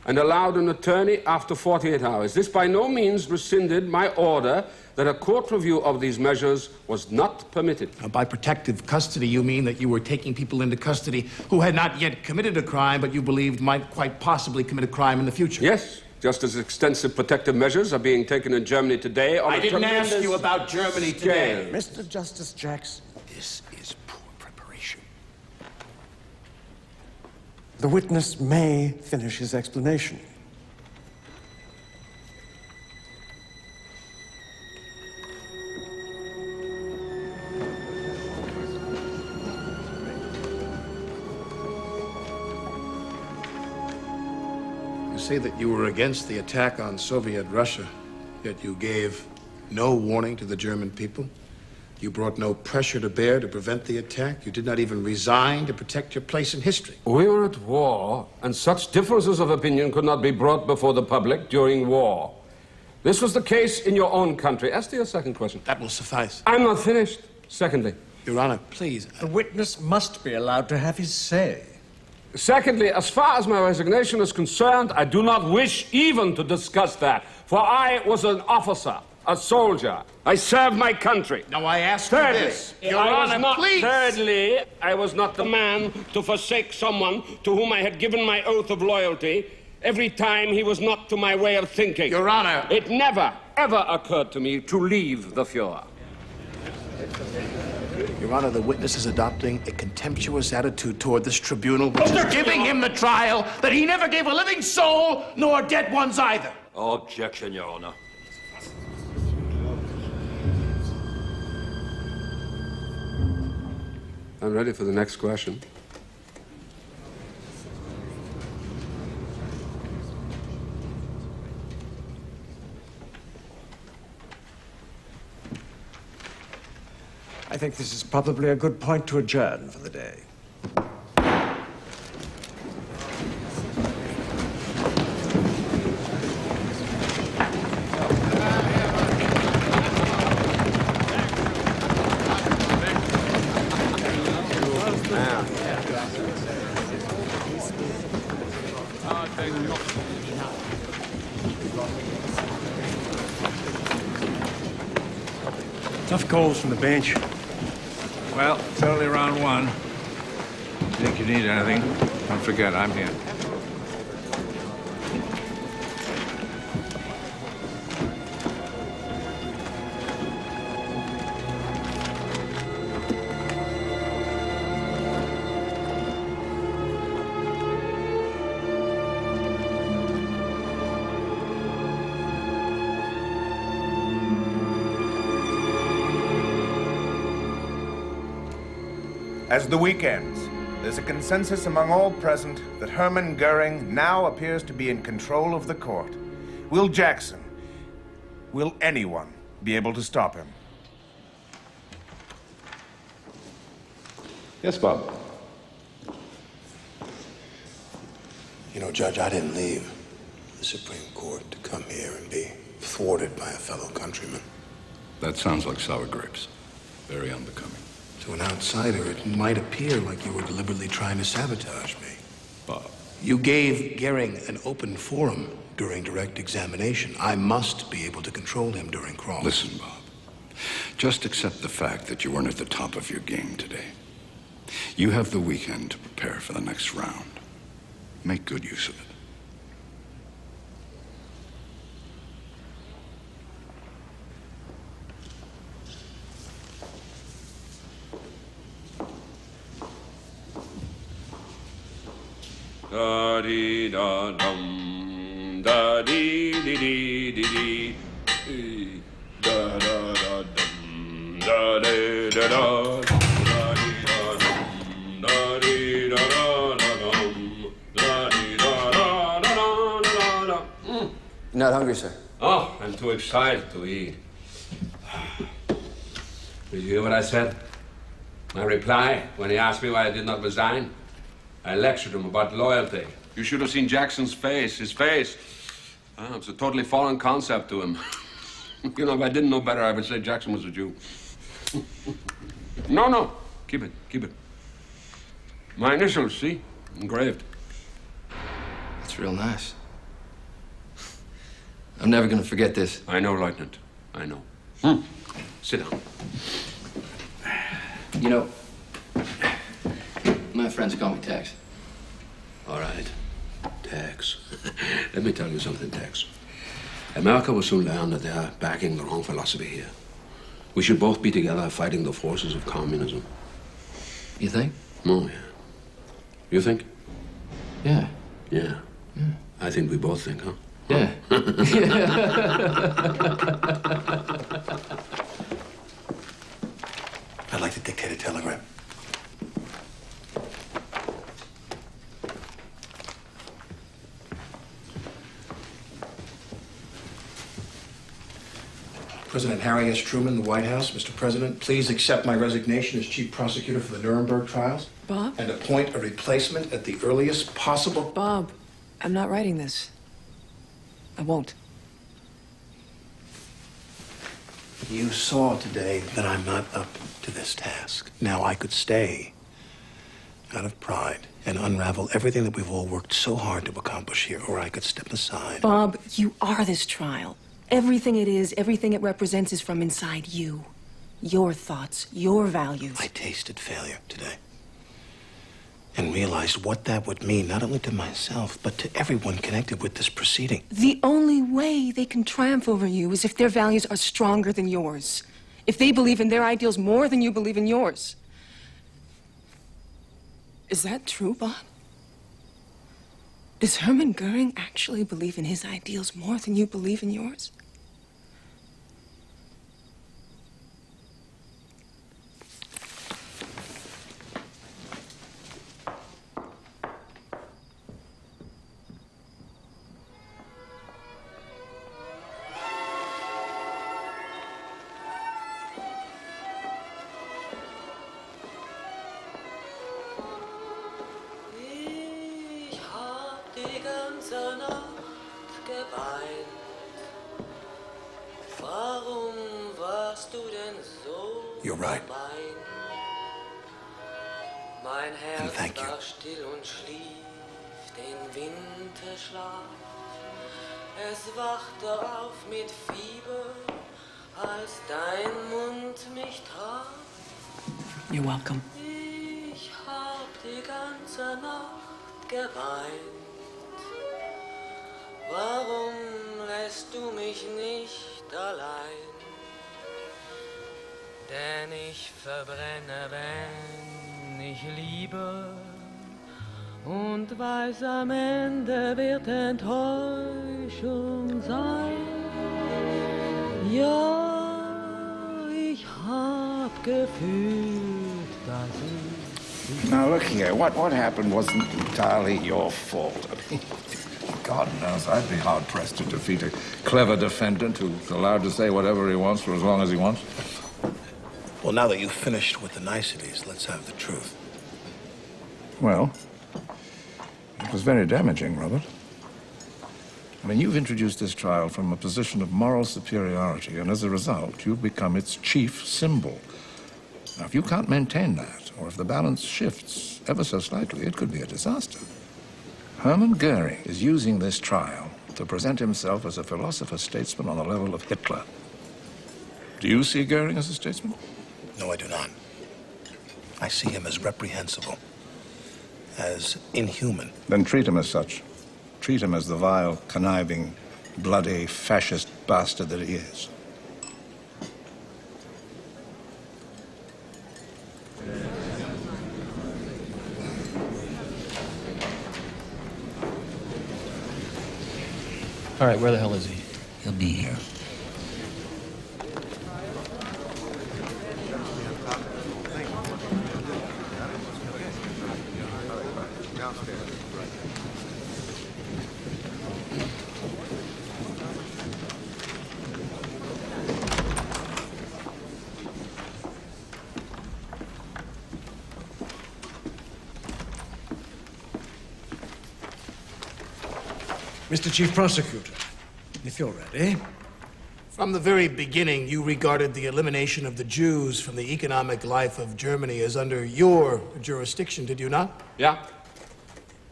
S24: and allowed an attorney after 48 hours. This by no means rescinded my order that a court review of these measures was not permitted.
S7: Now, by protective custody, you mean that you were taking people into custody who had not yet committed a crime, but you believed might quite possibly commit a crime in the future?
S24: Yes. Just as extensive protective measures are being taken in Germany today on
S7: I
S24: a
S7: didn't ask
S24: tremendous
S7: you about Germany today.
S6: Mr. Justice Jackson.
S7: This is poor preparation.
S6: The witness may finish his explanation.
S7: You say that you were against the attack on Soviet Russia, yet you gave no warning to the German people. You brought no pressure to bear to prevent the attack. You did not even resign to protect your place in history.
S24: We were at war, and such differences of opinion could not be brought before the public during war. This was the case in your own country. As to your second question.
S7: That will suffice.
S24: I'm not finished. Secondly.
S7: Your Honor, please.
S6: The witness must be allowed to have his say.
S24: Secondly, as far as my resignation is concerned, I do not wish even to discuss that, for I was an officer, a soldier. I served my country.
S7: Now I ask you this. Your Honor, please.
S24: Thirdly, I was not the man to forsake someone to whom I had given my oath of loyalty every time he was not to my way of thinking.
S7: Your Honor.
S24: It never, ever occurred to me to leave the Fuhrer.
S7: Your Honor, the witness is adopting a contemptuous attitude toward this tribunal, which is giving him the trial that he never gave a living soul, nor dead ones either.
S13: Objection, Your Honor.
S24: I'm ready for the next question.
S6: I think this is probably a good point to adjourn for the day.
S4: Tough calls from the bench. Well, it's only round one. Think you need anything? Don't forget, I'm here.
S9: As the week ends, there's a consensus among all present that Hermann Goering now appears to be in control of the court. Will Jackson, will anyone be able to stop him?
S24: Yes, Bob.
S7: You know, Judge, I didn't leave the Supreme Court to come here and be thwarted by a fellow countryman.
S21: That sounds like sour grapes. Very unbecoming.
S7: To an outsider, it might appear like you were deliberately trying to sabotage me.
S21: Bob.
S7: You gave Goering an open forum during direct examination. I must be able to control him during cross.
S21: Listen, Bob. Just accept the fact that you weren't at the top of your game today. You have the weekend to prepare for the next round. Make good use of it.
S24: Da dee da dum, da dee dee dee dee dee, da da da dum, da dee da da, da dee da dum, da dee da da da dum, da dee da da da da da da.
S11: You're not hungry, sir?
S24: Oh, I'm too excited to eat. Did you hear what I said? My reply when he asked me why I did not resign? I lectured him about loyalty. You should have seen Jackson's face. His face. Oh, it's a totally foreign concept to him. You know, if I didn't know better, I would say Jackson was a Jew. No. Keep it. My initials, see? Engraved.
S11: That's real nice. I'm never gonna forget this.
S24: I know, Lieutenant. I know. Sit down.
S11: You know, my friends call me Tex.
S7: All right.
S24: Tex. Let me tell you something, Tex. America will soon learn that they're backing the wrong philosophy here. We should both be together fighting the forces of communism.
S2: You think?
S24: Oh, yeah. You think?
S2: Yeah.
S24: Yeah. I think we both think, huh?
S2: Yeah.
S21: I'd like to dictate a telegram. President Harry S. Truman, the White House. Mr. President, please accept my resignation as Chief Prosecutor for the Nuremberg Trials.
S3: Bob?
S21: And appoint a replacement at the earliest possible...
S3: Bob, I'm not writing this. I won't.
S21: You saw today that I'm not up to this task. Now I could stay out of pride and unravel everything that we've all worked so hard to accomplish here, or I could step aside.
S3: Bob, you are this trial. Everything it is, everything it represents is from inside you. Your thoughts, your values.
S21: I tasted failure today and realized what that would mean, not only to myself, but to everyone connected with this proceeding.
S3: The only way they can triumph over you is if their values are stronger than yours. If they believe in their ideals more than you believe in yours. Is that true, Bob? Does Hermann Goering actually believe in his ideals more than you believe in yours?
S21: You're right. And thank you.
S5: Es wachte auf mit Fieber, als dein Mund mich traf.
S3: You're welcome.
S5: Ich hab die ganze Nacht geweint. Warum lässt du mich nicht allein? Denn ich verbrenne, wenn ich liebe. Und weiß, am Ende wird Enttäuschung sein. Ja, ich hab gefühlt, dass ich...
S18: Now look here, what happened wasn't entirely your fault. I mean, God knows I'd be hard-pressed to defeat a clever defendant who's allowed to say whatever he wants for as long as he wants.
S21: Well, now that you've finished with the niceties, let's have the truth.
S18: Well, it was very damaging, Robert. I mean, you've introduced this trial from a position of moral superiority, and as a result, you've become its chief symbol. Now, if you can't maintain that, or if the balance shifts ever so slightly, it could be a disaster. Hermann Goering is using this trial to present himself as a philosopher-statesman on the level of Hitler. Do you see Goering as a statesman?
S21: No, I do not. I see him as reprehensible, as inhuman.
S18: Then treat him as such. Treat him as the vile, conniving, bloody, fascist bastard that he is.
S11: All right, where the hell is he?
S15: He'll be here.
S6: Mr. Chief Prosecutor, if you're ready.
S7: From the very beginning, you regarded the elimination of the Jews from the economic life of Germany as under your jurisdiction, did you not?
S24: Yeah.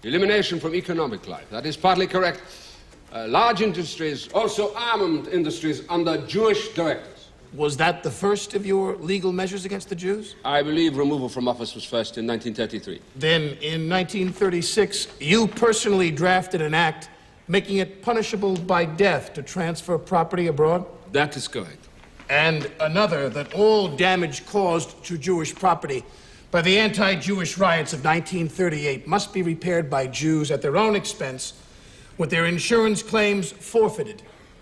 S24: Elimination from economic life. That is partly correct. Large industries, also armament industries, under Jewish directors.
S7: Was that the first of your legal measures against the Jews?
S24: I believe removal from office was first in 1933.
S7: Then, in 1936, you personally drafted an act making it punishable by death to transfer property abroad?
S24: That is correct.
S7: And another, that all damage caused to Jewish property by the anti-Jewish riots of 1938 must be repaired by Jews at their own expense, with their insurance claims forfeited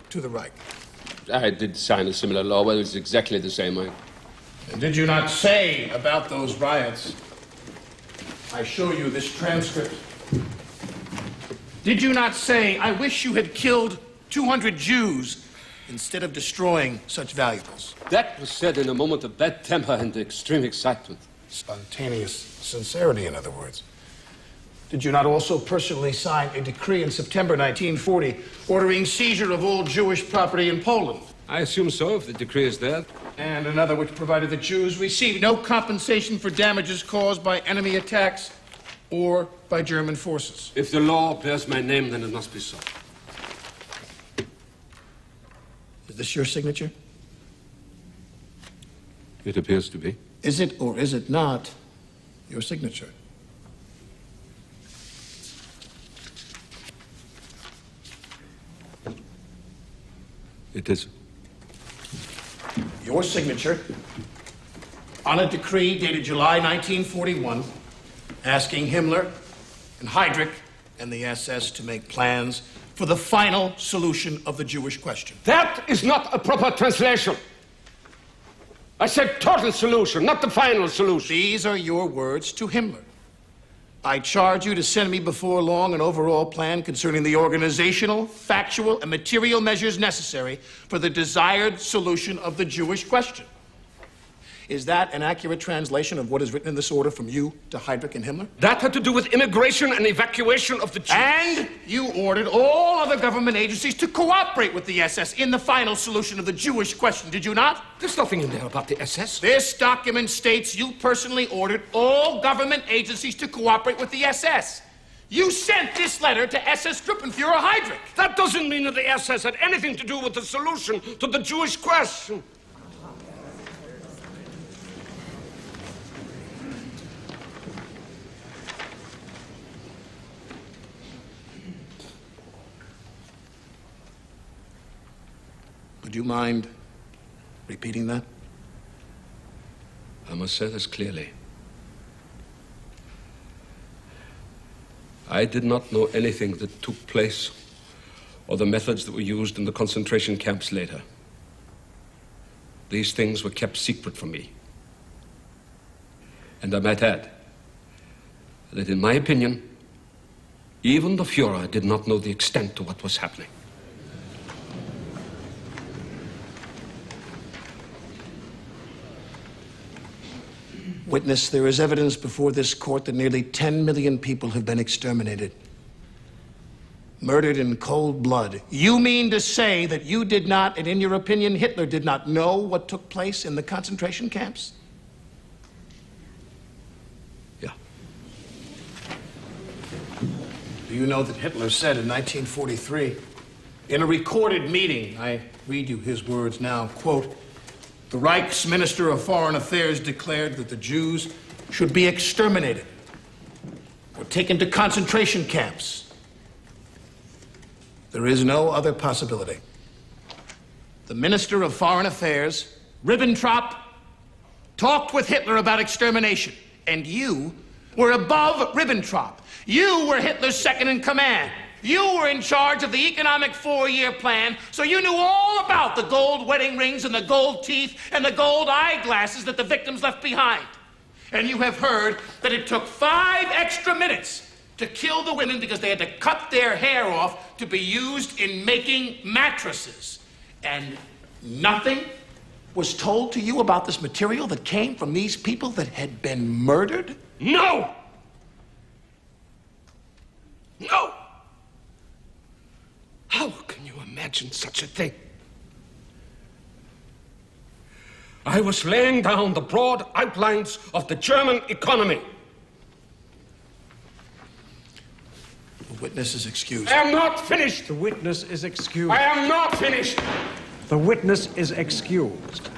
S7: to the Reich.
S24: I did sign a similar law, but it was exactly the same.
S7: And did you not say about those riots, I show you this transcript, did you not say, I wish you had killed 200 Jews instead of destroying such valuables?
S24: That was said in a moment of bad temper and extreme excitement.
S7: Spontaneous sincerity, in other words. Did you not also personally sign a decree in September 1940 ordering seizure of all Jewish property in Poland?
S24: I assume so, if the decree is there.
S7: And another which provided that Jews receive no compensation for damages caused by enemy attacks or by German forces.
S24: If the law bears my name, then it must be so.
S7: Is this your signature?
S24: It appears to be.
S7: Is it or is it not your signature?
S24: It is.
S7: Your signature on a decree dated July 1941 asking Himmler and Heydrich and the SS to make plans for the final solution of the Jewish question.
S24: That is not a proper translation. I said total solution, not the final solution.
S7: These are your words to Himmler. I charge you to send me before long an overall plan concerning the organizational, factual, and material measures necessary for the desired solution of the Jewish question. Is that an accurate translation of what is written in this order from you to Heydrich and Himmler?
S24: That had to do with immigration and evacuation of the Jews.
S7: And you ordered all other government agencies to cooperate with the SS in the final solution of the Jewish question, did you not?
S24: There's nothing in there about the SS.
S7: This document states you personally ordered all government agencies to cooperate with the SS. You sent this letter to SS Gruppenführer Heydrich.
S24: That doesn't mean that the SS had anything to do with the solution to the Jewish question.
S7: Would you mind repeating that?
S24: I must say this clearly. I did not know anything that took place or the methods that were used in the concentration camps later. These things were kept secret from me. And I might add that, in my opinion, even the Fuhrer did not know the extent to what was happening.
S7: Witness, there is evidence before this court that nearly 10 million people have been exterminated. Murdered in cold blood. You mean to say that you did not, and in your opinion, Hitler did not know what took place in the concentration camps?
S24: Yeah.
S7: Do you know that Hitler said in 1943, in a recorded meeting, I read you his words now, quote, the Reich's Minister of Foreign Affairs declared that the Jews should be exterminated or taken to concentration camps. There is no other possibility. The Minister of Foreign Affairs, Ribbentrop, talked with Hitler about extermination, and you were above Ribbentrop. You were Hitler's second in command. You were in charge of the economic four-year plan, so you knew all about the gold wedding rings and the gold teeth and the gold eyeglasses that the victims left behind. And you have heard that it took 5 extra minutes to kill the women because they had to cut their hair off to be used in making mattresses. And nothing was told to you about this material that came from these people that had been murdered?
S24: No! No! How can you imagine such a thing? I was laying down the broad outlines of the German economy.
S7: The witness is excused.
S24: I am not finished.
S23: The witness is excused.
S24: I am not finished.
S6: The witness is excused.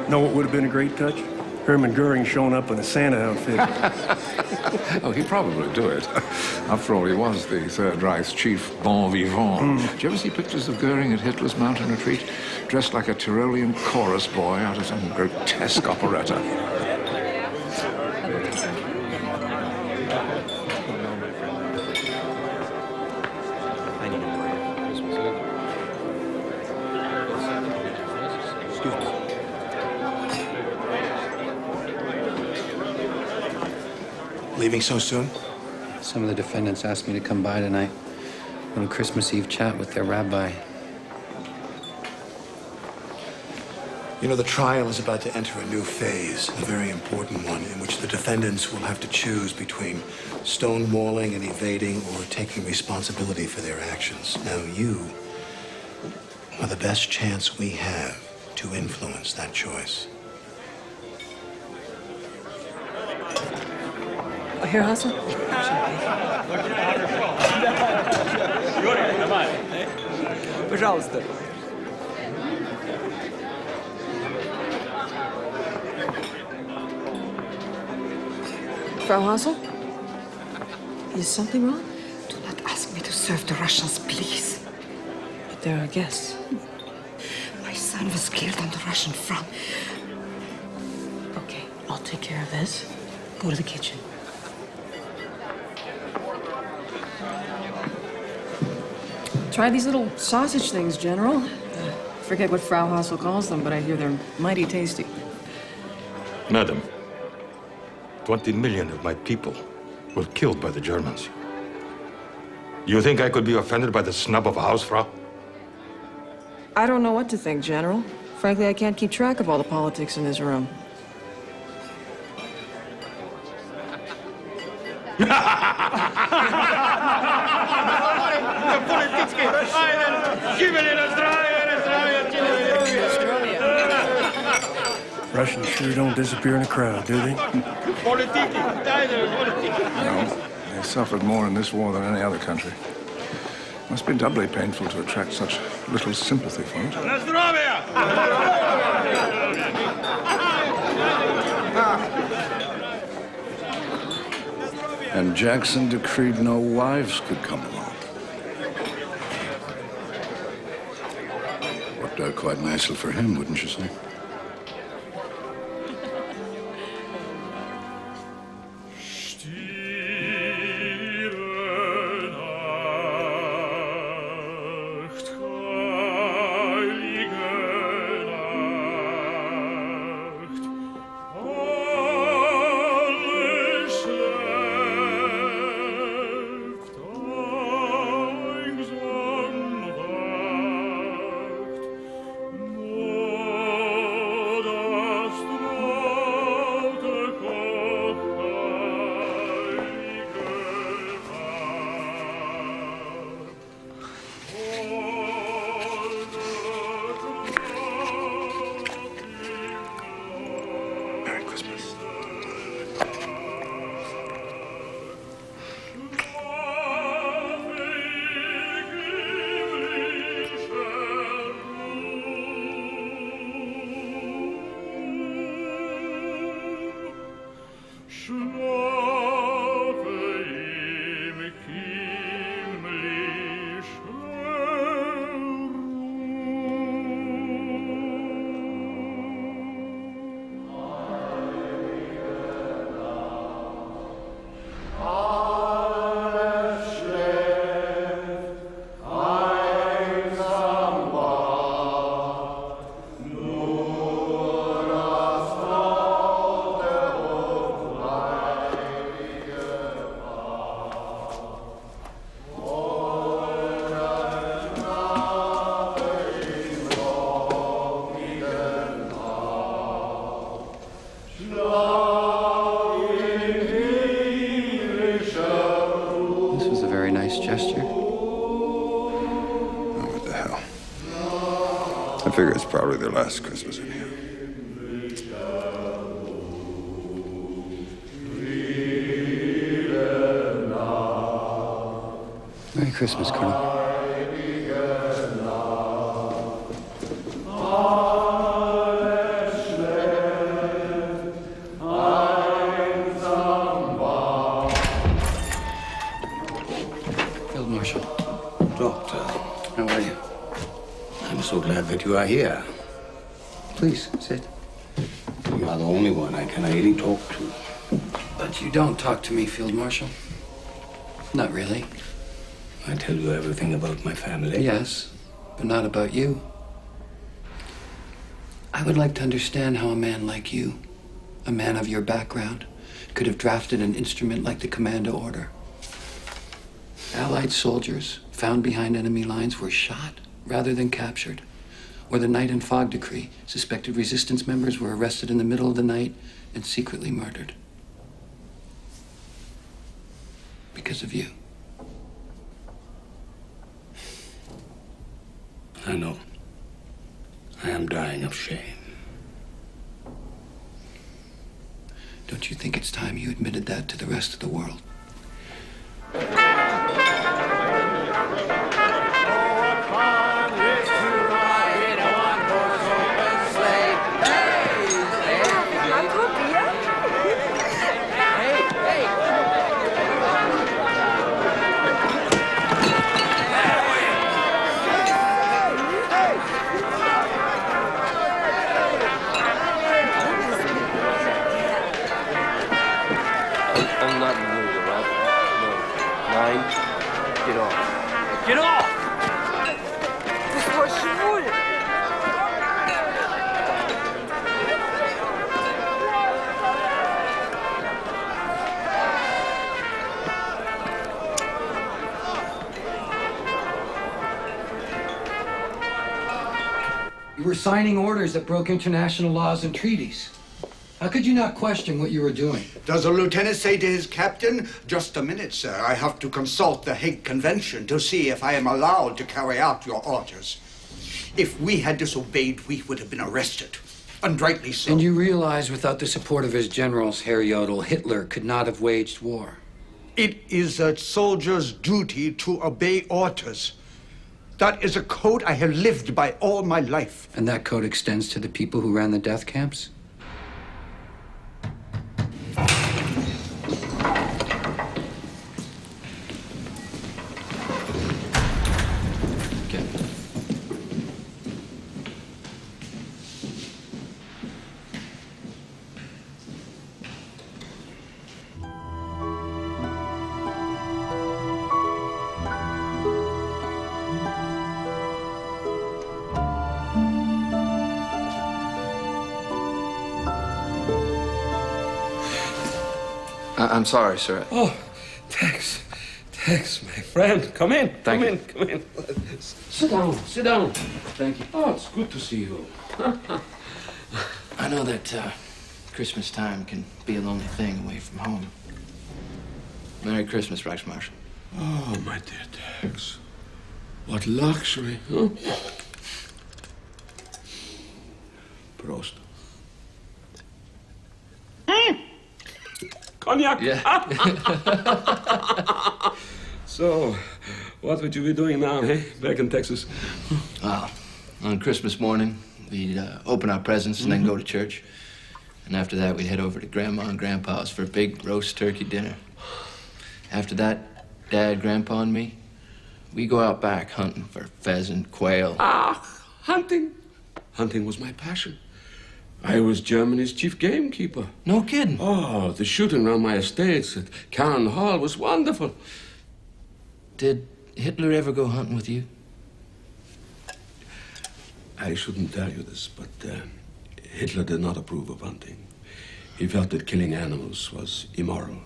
S23: Know what would have been a great touch? Hermann Goering showing up in a Santa outfit.
S21: Oh, he'd probably do it. After all, he was the Third Reich's chief bon vivant. Did you ever see pictures of Goering at Hitler's mountain retreat? Dressed like a Tyrolean chorus boy out of some grotesque operetta.
S7: Leaving so soon?
S2: Some of the defendants asked me to come by tonight on a Christmas Eve chat with their rabbi.
S7: You know, the trial is about to enter a new phase, a very important one, in which the defendants will have to choose between stonewalling and evading or taking responsibility for their actions. Now, you are the best chance we have to influence that choice.
S3: Herr Hassel?
S11: Пожалуйста.
S3: Frau Hassel? Is something wrong?
S14: Do not ask me to serve the Russians, please.
S3: But they're our guests.
S14: My son was killed on the Russian front.
S3: Okay, I'll take care of this. Go to the kitchen. Try these little sausage things, General. Forget what Frau Hassel calls them, but I hear they're mighty tasty.
S21: Madam, 20 million of my people were killed by the Germans. You think I could be offended by the snub of a Hausfrau?
S3: I don't know what to think, General. Frankly, I can't keep track of all the politics in this room.
S23: Russians sure don't disappear in a crowd, do they?
S21: No,
S24: They suffered more in this war than any other country. Must be doubly painful to attract such little sympathy for it.
S21: And Jackson decreed no wives could come along. Worked out quite nicely for him, wouldn't you say?
S12: Oh
S21: figure it's probably their last Christmas in here.
S2: Merry Christmas, Colonel. Field Marshal.
S7: Doctor,
S2: how are you?
S7: I'm so glad that you are here.
S2: Please, sit.
S7: You are the only one I can really talk to.
S2: But you don't talk to me, Field Marshal. Not really.
S7: I tell you everything about my family.
S2: Yes, but not about you. I would like to understand how a man like you, a man of your background, could have drafted an instrument like the commando order. Allied soldiers found behind enemy lines were shot rather than captured. Or the night and fog decree, suspected resistance members were arrested in the middle of the night and secretly murdered. Because of you.
S7: I know. I am dying of shame.
S2: Don't you think it's time you admitted that to the rest of the world?
S5: I'm not in the mood, all right? No. 9, get off. Get off!
S16: Das war schwul.
S2: You were signing orders that broke international laws and treaties. How could you not question what you were doing?
S17: Does the lieutenant say to his captain, "Just a minute, sir. I have to consult the Hague Convention to see if I am allowed to carry out your orders." If we had disobeyed, we would have been arrested. And rightly so.
S2: And you realize without the support of his generals, Herr Jodl, Hitler could not have waged war.
S17: It is a soldier's duty to obey orders. That is a code I have lived by all my life.
S2: And that code extends to the people who ran the death camps?
S8: I'm sorry, sir.
S24: Oh, Tex. Tex, my friend. Come in. Come in. Sit down.
S2: Thank you.
S24: Oh, it's good to see you.
S2: I know that Christmas time can be a lonely thing away from home. Merry Christmas, Reichsmarshal.
S24: Oh, my dear Tex. What luxury, huh? Prost. Cognac?
S2: Yeah.
S24: So, what would you be doing now, eh? Back in Texas?
S2: On Christmas morning, we'd open our presents and then go to church. And after that, we'd head over to Grandma and Grandpa's for a big roast turkey dinner. After that, Dad, Grandpa, and me, we go out back hunting for pheasant, quail.
S24: Hunting. Hunting was my passion. I was Germany's chief gamekeeper.
S2: No kidding.
S24: Oh, the shooting around my estates at Cairn Hall was wonderful.
S2: Did Hitler ever go hunting with you?
S24: I shouldn't tell you this, but Hitler did not approve of hunting. He felt that killing animals was immoral.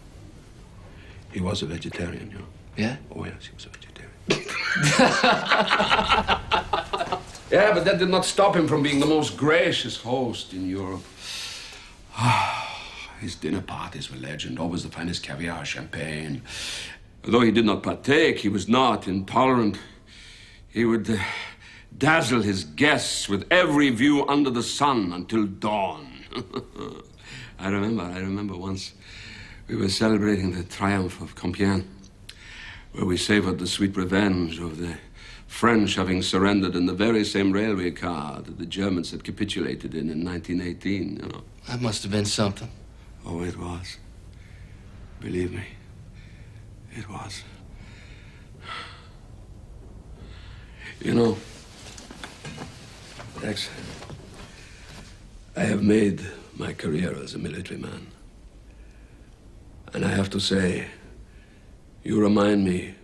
S24: He was a vegetarian, you know.
S2: Yeah?
S24: Oh, yes, he was a vegetarian. Yeah, but that did not stop him from being the most gracious host in Europe. His dinner parties were legend, always the finest caviar, champagne. Though he did not partake, he was not intolerant. He would dazzle his guests with every view under the sun until dawn. I remember once we were celebrating the triumph of Compiègne, where we savored the sweet revenge of the French having surrendered in the very same railway car that the Germans had capitulated in 1918, you know.
S5: That must have been something.
S24: Oh, it was. Believe me, it was. You know, Rex, I have made my career as a military man. And I have to say, you remind me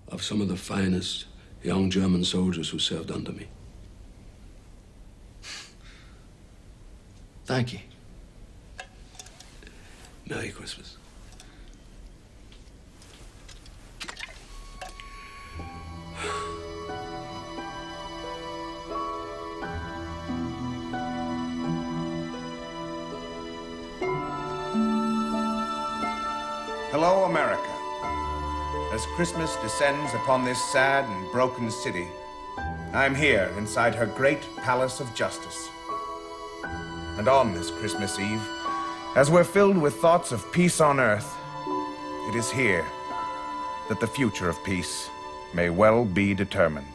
S24: of some of the finest young German soldiers who served under me.
S5: Thank you.
S24: Merry Christmas.
S9: Hello, America. As Christmas descends upon this sad and broken city, I'm here inside her great palace of justice. And on this Christmas Eve, as we're filled with thoughts of peace on earth, it is here that the future of peace may well be determined.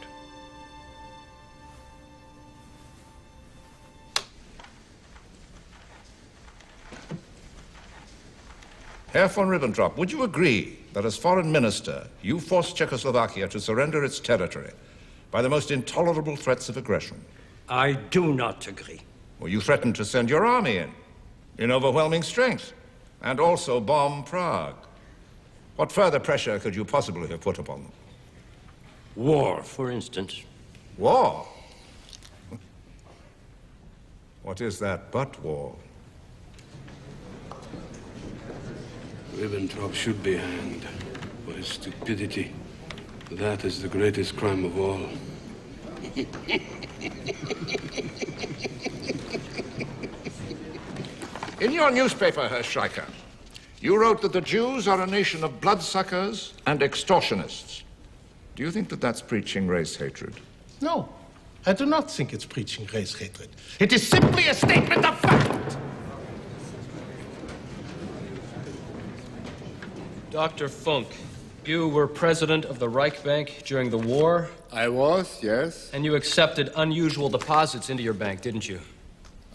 S18: Herr von Ribbentrop, would you agree that as foreign minister, you forced Czechoslovakia to surrender its territory by the most intolerable threats of aggression?
S10: I do not agree.
S18: Well, you threatened to send your army in overwhelming strength, and also bomb Prague. What further pressure could you possibly have put upon them?
S10: War, for instance.
S18: War? What is that but war?
S24: Ribbentrop should be hanged for his stupidity. That is the greatest crime of all.
S18: In your newspaper, Herr Streicher, you wrote that the Jews are a nation of bloodsuckers and extortionists. Do you think that that's preaching race hatred?
S10: No, I do not think it's preaching race hatred. It is simply a statement of fact.
S11: Dr. Funk, you were president of the Reich Bank during the war.
S1: I was, yes.
S11: And you accepted unusual deposits into your bank, didn't you?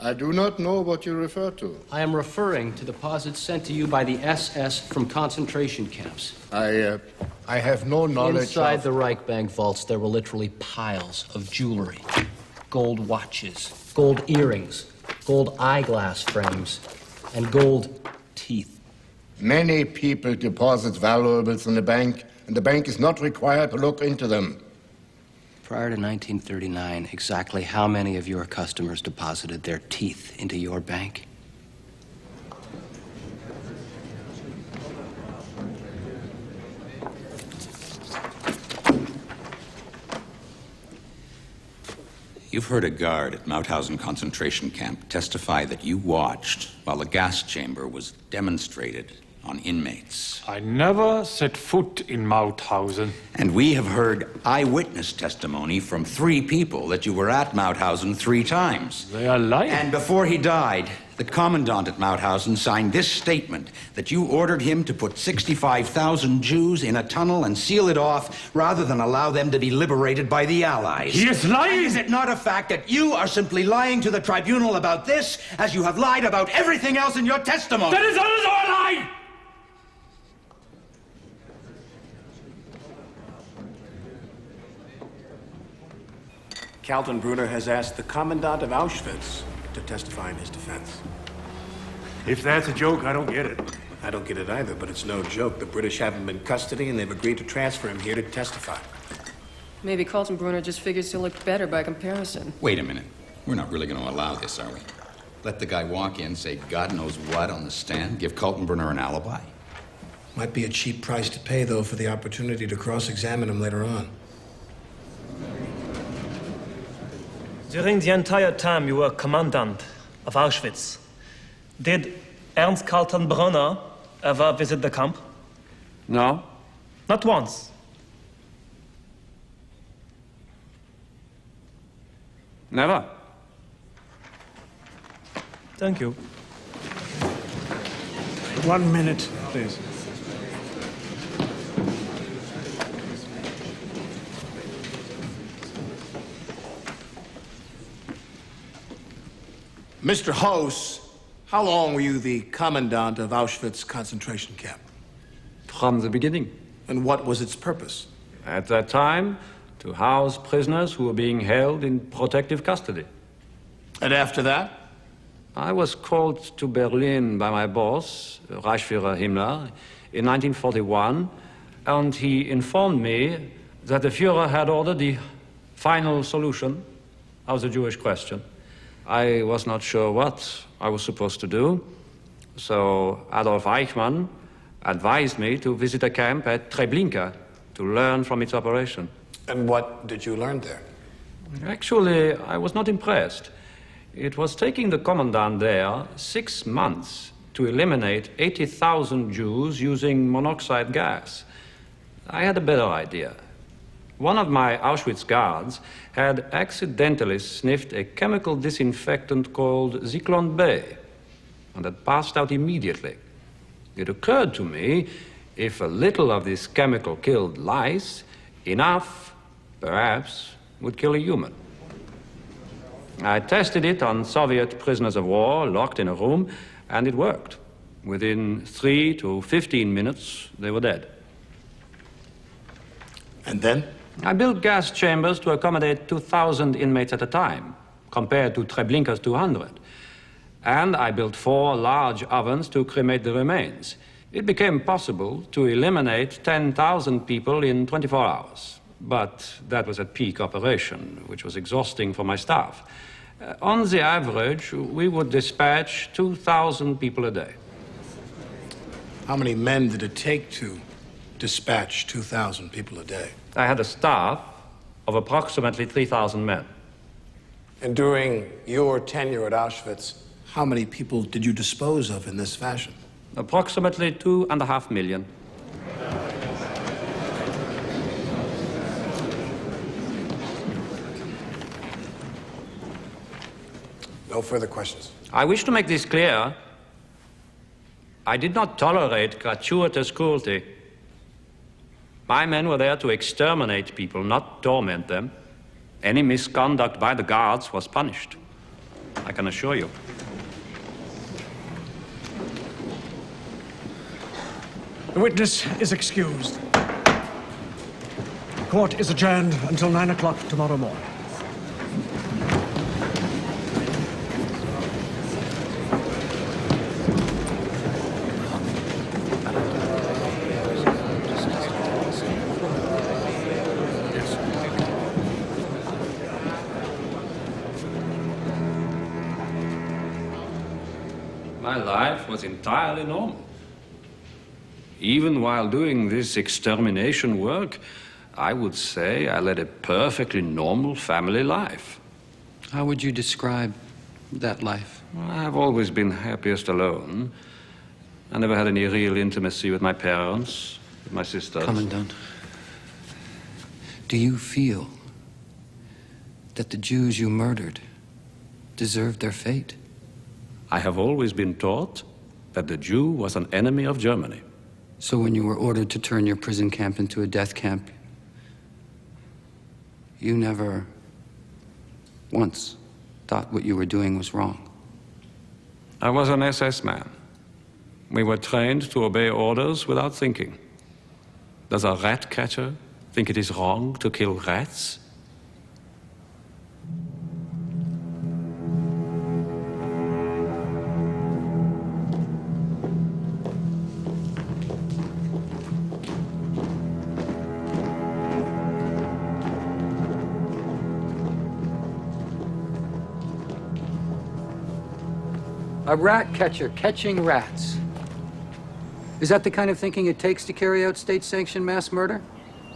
S1: I do not know what you refer to.
S11: I am referring to deposits sent to you by the SS from concentration camps.
S1: I have no knowledge
S11: Inside
S1: of...
S11: the Reich Bank vaults, there were literally piles of jewelry. Gold watches, gold earrings, gold eyeglass frames, and gold teeth.
S1: Many people deposit valuables in the bank, and the bank is not required to look into them.
S11: Prior to 1939, exactly how many of your customers deposited their teeth into your bank?
S15: You've heard a guard at Mauthausen concentration camp testify that you watched while the gas chamber was demonstrated on inmates.
S19: I never set foot in Mauthausen.
S15: And we have heard eyewitness testimony from 3 people that you were at Mauthausen 3 times.
S19: They are lying.
S15: And before he died, the commandant at Mauthausen signed this statement that you ordered him to put 65,000 Jews in a tunnel and seal it off rather than allow them to be liberated by the Allies.
S19: He is lying!
S15: And is it not a fact that you are simply lying to the tribunal about this as you have lied about everything else in your testimony?
S19: That is also a lie!
S7: Kaltenbrunner has asked the commandant of Auschwitz to testify in his defense.
S4: If that's a joke, I don't get it.
S7: I don't get it either, but it's no joke. The British have him in custody, and they've agreed to transfer him here to testify.
S3: Maybe Kaltenbrunner just figures he'll look better by comparison.
S15: Wait a minute. We're not really going to allow this, are we? Let the guy walk in, say God knows what on the stand, give Kaltenbrunner an alibi?
S7: Might be a cheap price to pay, though, for the opportunity to cross-examine him later on.
S20: During the entire time you were commandant of Auschwitz, did Ernst Kaltenbrunner ever visit the camp?
S19: No.
S20: Not once.
S4: Never.
S20: Thank you.
S19: 1 minute, please.
S7: Mr. Hoos, how long were you the commandant of Auschwitz concentration camp?
S6: From the beginning.
S7: And what was its purpose?
S6: At that time, to house prisoners who were being held in protective custody.
S7: And after that?
S6: I was called to Berlin by my boss, Reichsführer Himmler, in 1941, and he informed me that the Führer had ordered the final solution of the Jewish question. I was not sure what I was supposed to do, so Adolf Eichmann advised me to visit a camp at Treblinka to learn from its operation.
S7: And what did you learn there?
S6: Actually, I was not impressed. It was taking the commandant there 6 months to eliminate 80,000 Jews using monoxide gas. I had a better idea. One of my Auschwitz guards had accidentally sniffed a chemical disinfectant called Zyklon B, and had passed out immediately. It occurred to me, if a little of this chemical killed lice, enough, perhaps, would kill a human. I tested it on Soviet prisoners of war locked in a room, and it worked. Within 3 to 15 minutes, they were dead.
S7: And then?
S6: I built gas chambers to accommodate 2,000 inmates at a time, compared to Treblinka's 200. And I built 4 large ovens to cremate the remains. It became possible to eliminate 10,000 people in 24 hours. But that was at peak operation, which was exhausting for my staff. On the average, we would dispatch 2,000 people a day.
S7: How many men did it take to dispatch 2,000 people a day?
S6: I had a staff of approximately 3,000 men.
S7: And during your tenure at Auschwitz, how many people did you dispose of in this fashion?
S6: Approximately 2.5 million.
S7: No further questions.
S6: I wish to make this clear. I did not tolerate gratuitous cruelty. My men were there to exterminate people, not torment them. Any misconduct by the guards was punished, I can assure you.
S19: The witness is excused. Court is adjourned until 9 o'clock tomorrow morning.
S6: My life was entirely normal. Even while doing this extermination work, I would say I led a perfectly normal family life.
S2: How would you describe that life?
S6: I've always been happiest alone. I never had any real intimacy with my parents, with my sisters.
S2: Commandant, do you feel that the Jews you murdered deserved their fate?
S6: I have always been taught that the Jew was an enemy of Germany.
S2: So when you were ordered to turn your prison camp into a death camp, you never once thought what you were doing was wrong?
S6: I was an SS man. We were trained to obey orders without thinking. Does a rat catcher think it is wrong to kill rats?
S2: A rat catcher catching rats. Is that the kind of thinking it takes to carry out state-sanctioned mass murder?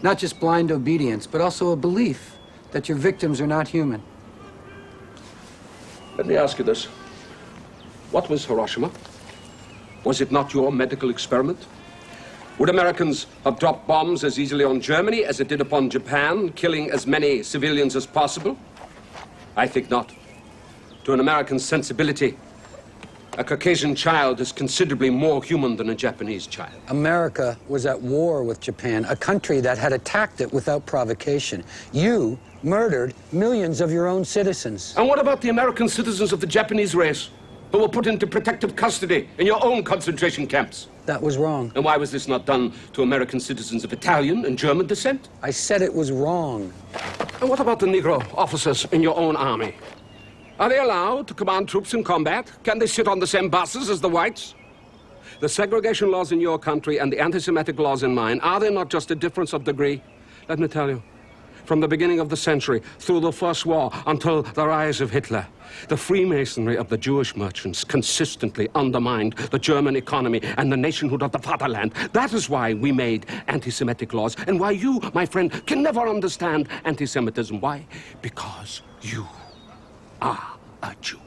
S2: Not just blind obedience, but also a belief that your victims are not human.
S24: Let me ask you this. What was Hiroshima? Was it not your medical experiment? Would Americans have dropped bombs as easily on Germany as it did upon Japan, killing as many civilians as possible? I think not. To an American sensibility, a Caucasian child is considerably more human than a Japanese child.
S13: America was at war with Japan, a country that had attacked it without provocation. You murdered millions of your own citizens.
S24: And what about the American citizens of the Japanese race who were put into protective custody in your own concentration camps?
S13: That was wrong.
S24: And why was this not done to American citizens of Italian and German descent?
S13: I said it was wrong.
S24: And what about the Negro officers in your own army? Are they allowed to command troops in combat? Can they sit on the same buses as the whites? The segregation laws in your country and the anti-Semitic laws in mine, are they not just a difference of degree? Let me tell you, from the beginning of the century, through the First War, until the rise of Hitler, the Freemasonry of the Jewish merchants consistently undermined the German economy and the nationhood of the fatherland. That is why we made anti-Semitic laws, and why you, my friend, can never understand anti-Semitism. Why? Because you are a Jew.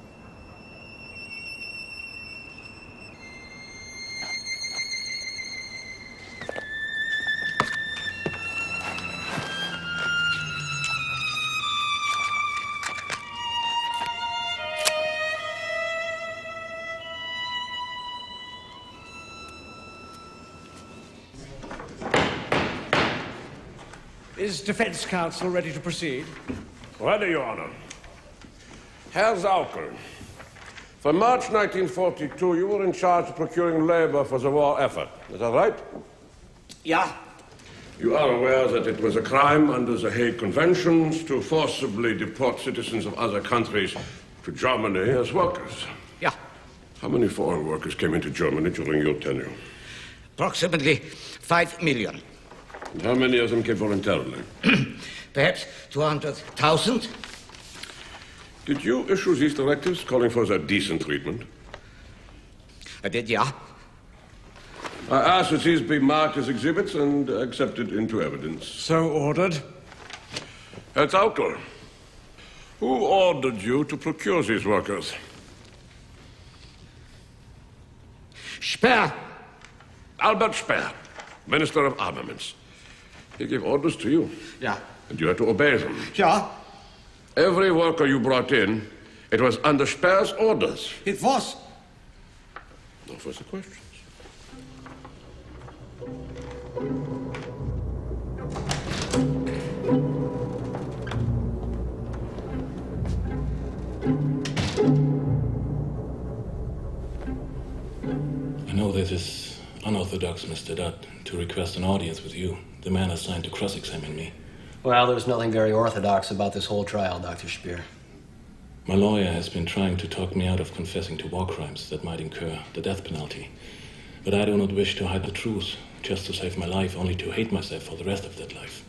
S19: Is defense counsel ready to proceed?
S14: Ready, Your Honor. Herr Saukel, from March 1942, you were in charge of procuring labor for the war effort. Is that right?
S17: Yeah.
S14: You are aware that it was a crime under the Hague Conventions to forcibly deport citizens of other countries to Germany as workers?
S17: Yeah.
S14: How many foreign workers came into Germany during your tenure?
S17: Approximately 5 million.
S14: And how many of them came voluntarily?
S17: Perhaps 200,000.
S14: Did you issue these directives calling for their decent treatment?
S17: I did, yeah.
S14: I ask that these be marked as exhibits and accepted into evidence.
S19: So ordered.
S14: Herr Saukel, who ordered you to procure these workers?
S17: Speer.
S14: Albert Speer, Minister of Armaments. He gave orders to you.
S17: Yeah.
S14: And you had to obey them.
S17: Yeah.
S14: Every worker you brought in, it was under Speer's orders.
S17: It was.
S14: No further questions.
S22: I know this is unorthodox, Mr. Dutt, to request an audience with you, the man assigned to cross-examine me.
S11: Well, there's nothing very orthodox about this whole trial, Dr. Speer.
S22: My lawyer has been trying to talk me out of confessing to war crimes that might incur the death penalty. But I do not wish to hide the truth, just to save my life, only to hate myself for the rest of that life.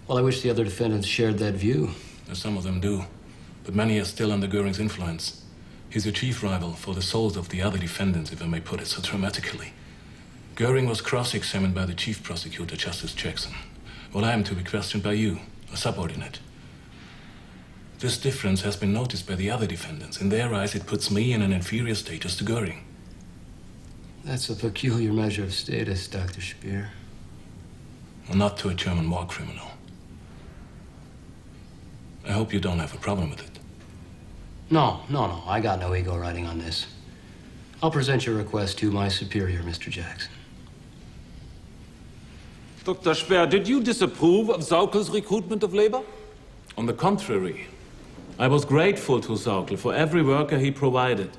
S11: Well, I wish the other defendants shared that view.
S22: Some of them do, but many are still under Goering's influence. He's a chief rival for the souls of the other defendants, if I may put it so dramatically. Goering was cross-examined by the chief prosecutor, Justice Jackson, while I am to be questioned by you, a subordinate. This difference has been noticed by the other defendants. In their eyes, it puts me in an inferior status to Goering.
S11: That's a peculiar measure of status, Dr. Speer.
S22: Well, not to a German war criminal. I hope you don't have a problem with it.
S11: No. I got no ego riding on this. I'll present your request to my superior, Mr. Jackson.
S6: Dr. Speer, did you disapprove of Saukel's recruitment of labor? On the contrary. I was grateful to Saukel for every worker he provided.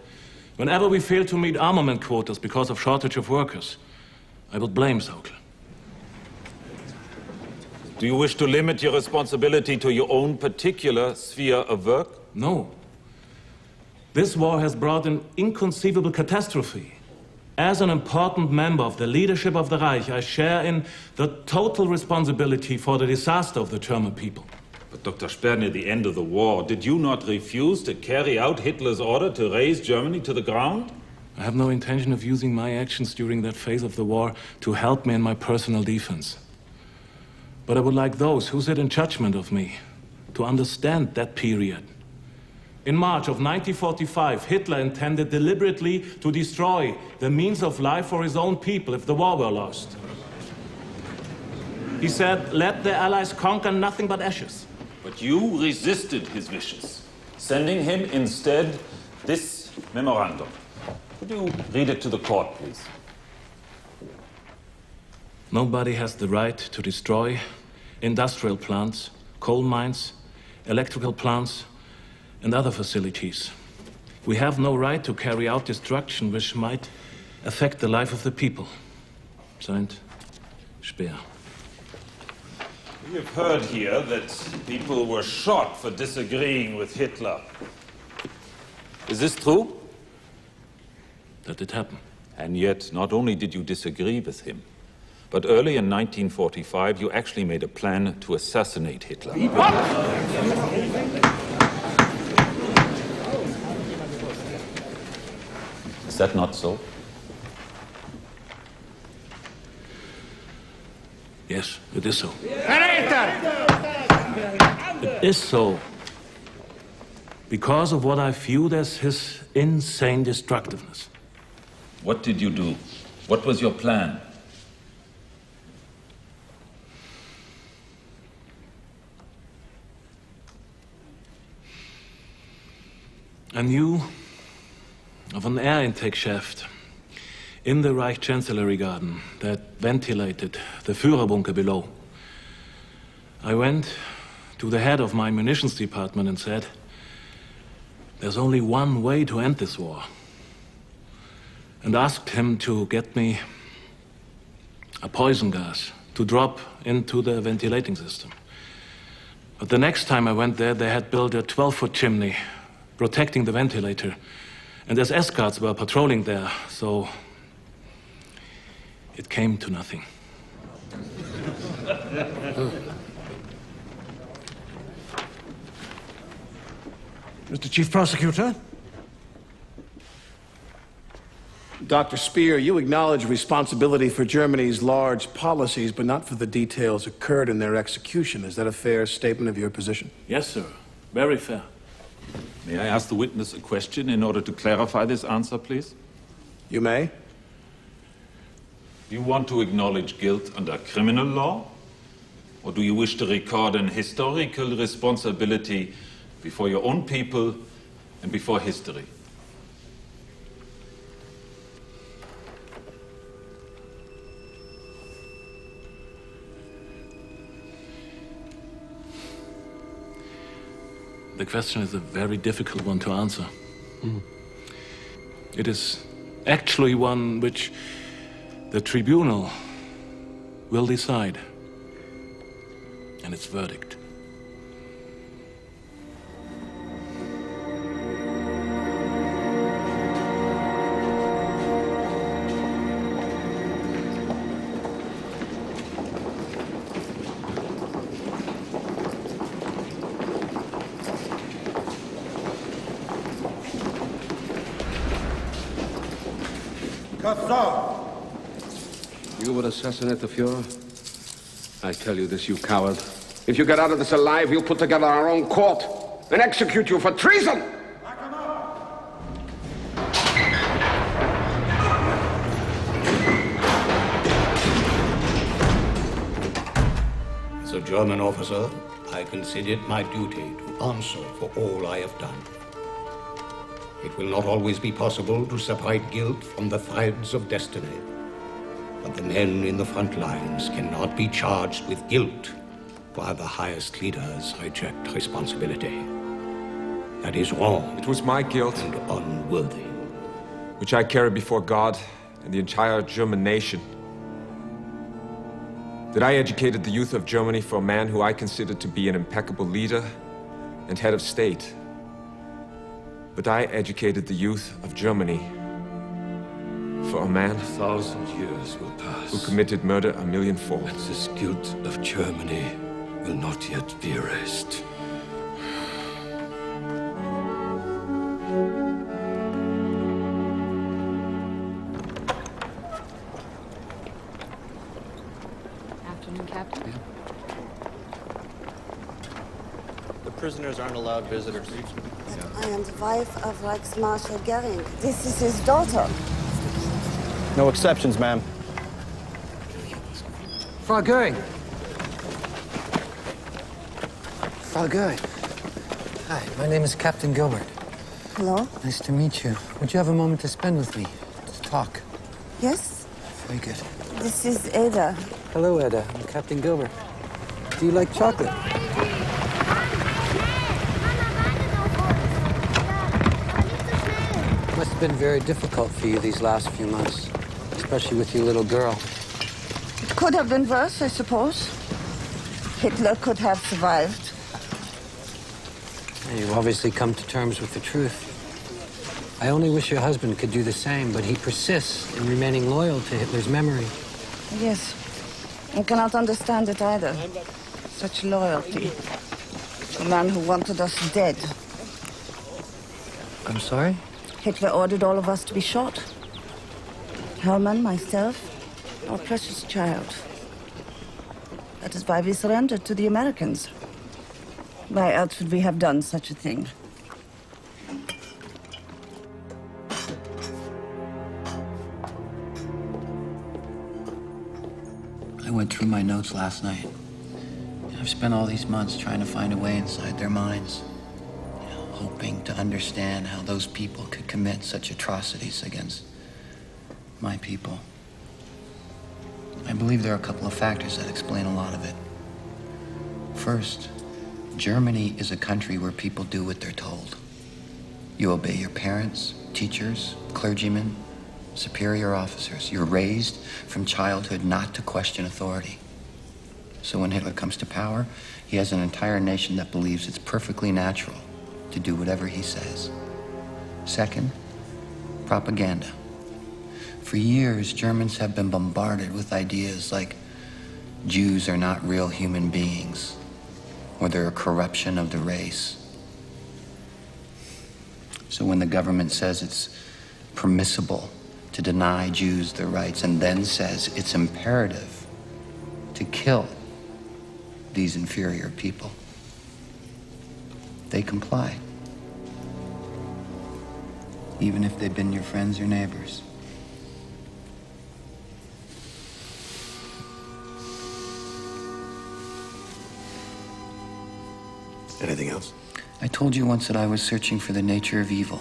S6: Whenever we failed to meet armament quotas because of shortage of workers, I would blame Saukel.
S23: Do you wish to limit your responsibility to your own particular sphere of work?
S6: No. This war has brought an inconceivable catastrophe. As an important member of the leadership of the Reich, I share in the total responsibility for the disaster of the German people.
S23: But Dr. Speer, near the end of the war, did you not refuse to carry out Hitler's order to raise Germany to the ground?
S22: I have no intention of using my actions during that phase of the war to help me in my personal defense. But I would like those who sit in judgment of me to understand that period. In March of 1945, Hitler intended deliberately to destroy the means of life for his own people if the war were lost. He said, let the Allies conquer nothing but ashes.
S23: But you resisted his wishes. sending him instead this memorandum. Could you read it to the court, please?
S22: Nobody has the right to destroy industrial plants, coal mines, electrical plants, and other facilities. We have no right to carry out destruction which might affect the life of the people. Signed, Speer.
S23: We have heard here that people were shot for disagreeing with Hitler. Is this true?
S22: That did happen.
S23: And yet, not only did you disagree with him, but early in 1945, you actually made a plan to assassinate Hitler. Is that not so?
S22: Yes, it is so. It is so. Because of what I viewed as his insane destructiveness.
S23: What did you do? What was your plan?
S22: I knew of an air intake shaft in the Reich Chancellery Garden that ventilated the Führerbunker below. I went to the head of my munitions department and said, there's only one way to end this war, and asked him to get me a poison gas to drop into the ventilating system. But the next time I went there, they had built a 12-foot chimney protecting the ventilator, and SS guards were patrolling there, so it came to nothing.
S19: Mr. Chief Prosecutor?
S7: Dr. Speer, you acknowledge responsibility for Germany's large policies, but not for the details occurred in their execution. Is that a fair statement of your position?
S22: Yes, sir. Very fair.
S23: May I ask the witness a question in order to clarify this answer, please?
S7: You may.
S23: Do you want to acknowledge guilt under criminal law? Or do you wish to record an historical responsibility before your own people and before history?
S22: The question is a very difficult one to answer. It is actually one which the tribunal will decide, and its verdict.
S24: You would assassinate the Fuhrer? I tell you this, you coward. If you get out of this alive, we'll put together our own court and execute you for treason!
S8: As a German officer, I consider it my duty to answer for all I have done. It will not always be possible to separate guilt from the threads of destiny. But the men in the front lines cannot be charged with guilt while the highest leaders reject responsibility. That is wrong.
S12: It was my guilt.
S8: And unworthy.
S12: Which I carry before God and the entire German nation. That I educated the youth of Germany for a man who I considered to be an impeccable leader and head of state. But I educated the youth of Germany for a man
S24: 1,000 years will pass.
S12: Who committed murder 1,000,000-fold.
S24: And this guilt of Germany will not yet be erased.
S16: Afternoon, Captain.
S21: The prisoners aren't allowed visitors.
S25: I am the wife of Reichsmarshal Goering. This is his daughter.
S21: No exceptions, ma'am.
S13: Frau Goering. Frau Goering. Hi, my name is Captain Gilbert.
S25: Hello?
S13: Nice to meet you. Would you have a moment to spend with me? To talk?
S25: Yes?
S13: Very good.
S25: This is Ada.
S13: Hello, Ada. I'm Captain Gilbert. Do you like chocolate? Must have been very difficult for you these last few months, especially with your little girl.
S25: It could have been worse, I suppose. Hitler could have survived.
S13: You've obviously come to terms with the truth. I only wish your husband could do the same, but he persists in remaining loyal to Hitler's memory.
S25: Yes. I cannot understand it either. Such loyalty. A man who wanted us dead.
S13: I'm sorry?
S25: Hitler ordered all of us to be shot. Hermann, myself, our precious child. That is why we surrendered to the Americans. Why else would we have done such a thing?
S2: I went through my notes last night. I've spent all these months trying to find a way inside their minds, hoping to understand how those people could commit such atrocities against my people. I believe there are a couple of factors that explain a lot of it. First, Germany is a country where people do what they're told. You obey your parents, teachers, clergymen, superior officers. You're raised from childhood not to question authority. So when Hitler comes to power, he has an entire nation that believes it's perfectly natural to do whatever he says. Second, propaganda. For years, Germans have been bombarded with ideas like Jews are not real human beings, or they're a corruption of the race. So when the government says it's permissible to deny Jews their rights and then says it's imperative to kill these inferior people, they comply, even if they've been your friends or neighbors.
S7: Anything else?
S2: I told you once that I was searching for the nature of evil.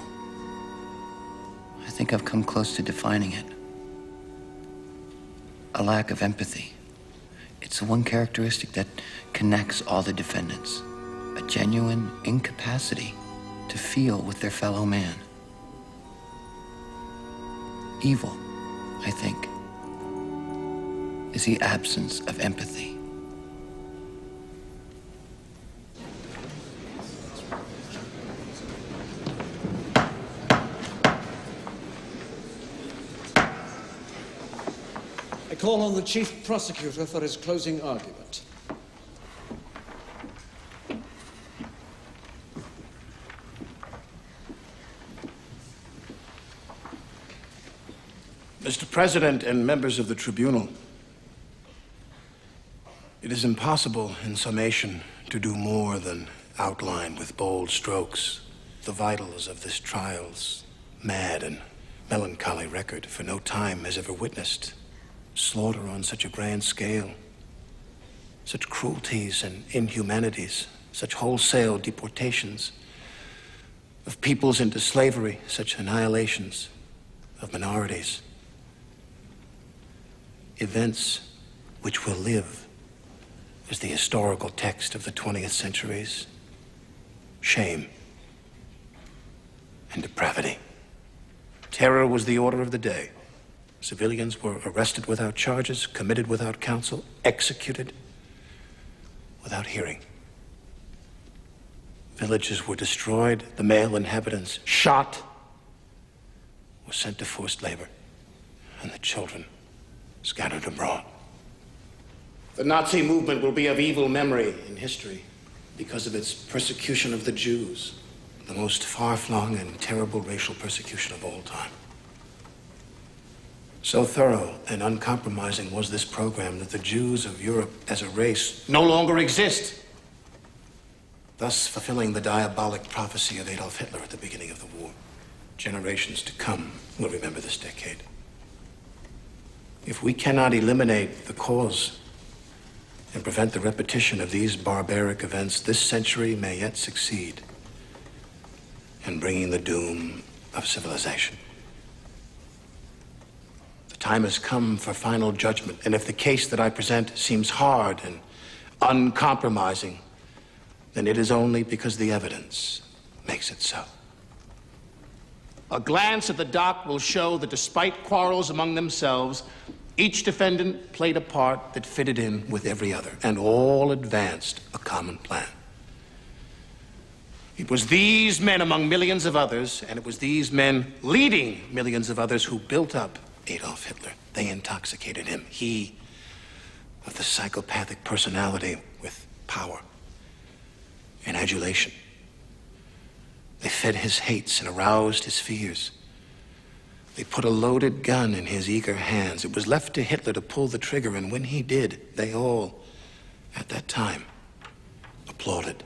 S2: I think I've come close to defining it. A lack of empathy. It's the one characteristic that connects all the defendants. A genuine incapacity to feel with their fellow man. Evil, I think, is the absence of empathy.
S19: I call on the chief prosecutor for his closing argument.
S7: Mr. President and members of the tribunal, it is impossible, in summation, to do more than outline with bold strokes the vitals of this trial's mad and melancholy record, for no time has ever witnessed slaughter on such a grand scale, such cruelties and inhumanities, such wholesale deportations of peoples into slavery, such annihilations of minorities. Events which will live as the historical text of the 20th century's shame and depravity. Terror was the order of the day. Civilians were arrested without charges, committed without counsel, executed without hearing. Villages were destroyed, the male inhabitants shot, were sent to forced labor, and the children scattered abroad. The Nazi movement will be of evil memory in history because of its persecution of the Jews, the most far-flung and terrible racial persecution of all time. So thorough and uncompromising was this program that the Jews of Europe as a race no longer exist, thus fulfilling the diabolic prophecy of Adolf Hitler at the beginning of the war. Generations to come will remember this decade. If we cannot eliminate the cause and prevent the repetition of these barbaric events, this century may yet succeed and bringing the doom of civilization. The time has come for final judgment, and if the case that I present seems hard and uncompromising, then it is only because the evidence makes it so. A glance at the dock will show that despite quarrels among themselves, each defendant played a part that fitted in with every other, and all advanced a common plan. It was these men among millions of others, and it was these men leading millions of others who built up Adolf Hitler. They intoxicated him. He, of the psychopathic personality with power and adulation. They fed his hates and aroused his fears. They put a loaded gun in his eager hands. It was left to Hitler to pull the trigger, and when he did, they all, at that time, applauded.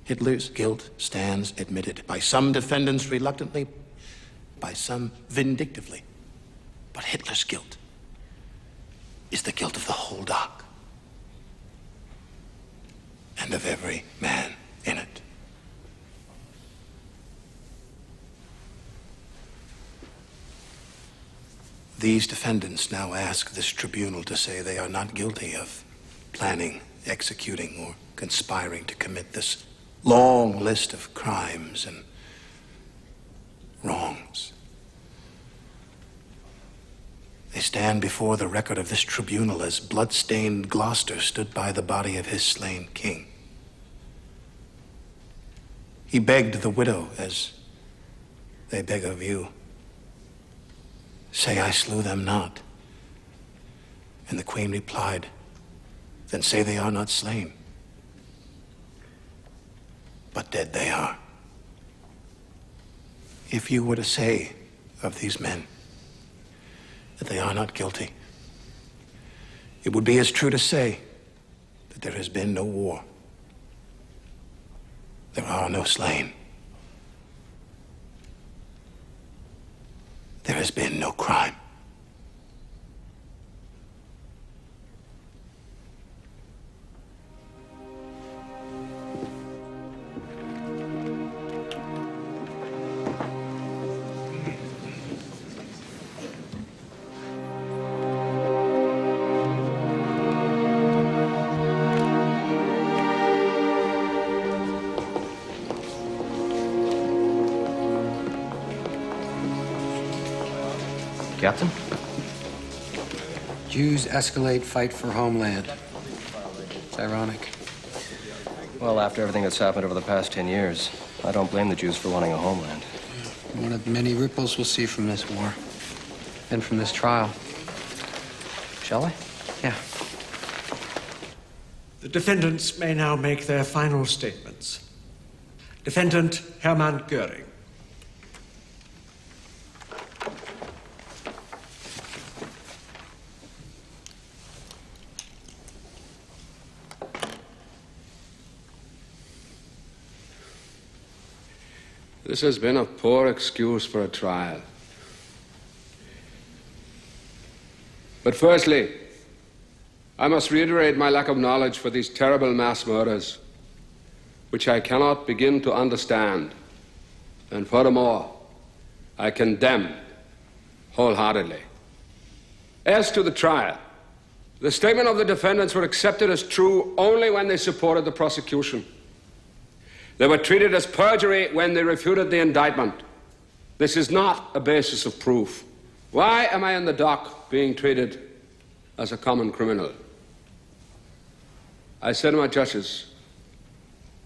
S7: Hitler's guilt stands admitted, by some defendants reluctantly, by some vindictively. But Hitler's guilt is the guilt of the whole dock, and of every man in it. These defendants now ask this tribunal to say they are not guilty of planning, executing, or conspiring to commit this long list of crimes and wrongs. They stand before the record of this tribunal as blood-stained Gloucester stood by the body of his slain king. He begged the widow, as they beg of you, "Say I slew them not." And the queen replied, "Then say they are not slain. But dead they are." If you were to say of these men that they are not guilty, it would be as true to say that there has been no war. There are no slain. There has been no crime.
S11: Captain?
S13: Jews escalate fight for homeland. It's ironic.
S11: Well, after everything that's happened over the past 10 years, I don't blame the Jews for wanting a homeland.
S13: One of the many ripples we'll see from this war and from this trial.
S11: Shall I?
S13: Yeah.
S19: The defendants may now make their final statements. Defendant Hermann Goering.
S14: This has been a poor excuse for a trial. But firstly, I must reiterate my lack of knowledge for these terrible mass murders, which I cannot begin to understand. And furthermore, I condemn wholeheartedly. As to the trial, the statement of the defendants were accepted as true only when they supported the prosecution. They were treated as perjury when they refuted the indictment. This is not a basis of proof. Why am I in the dock being treated as a common criminal? I said to my judges,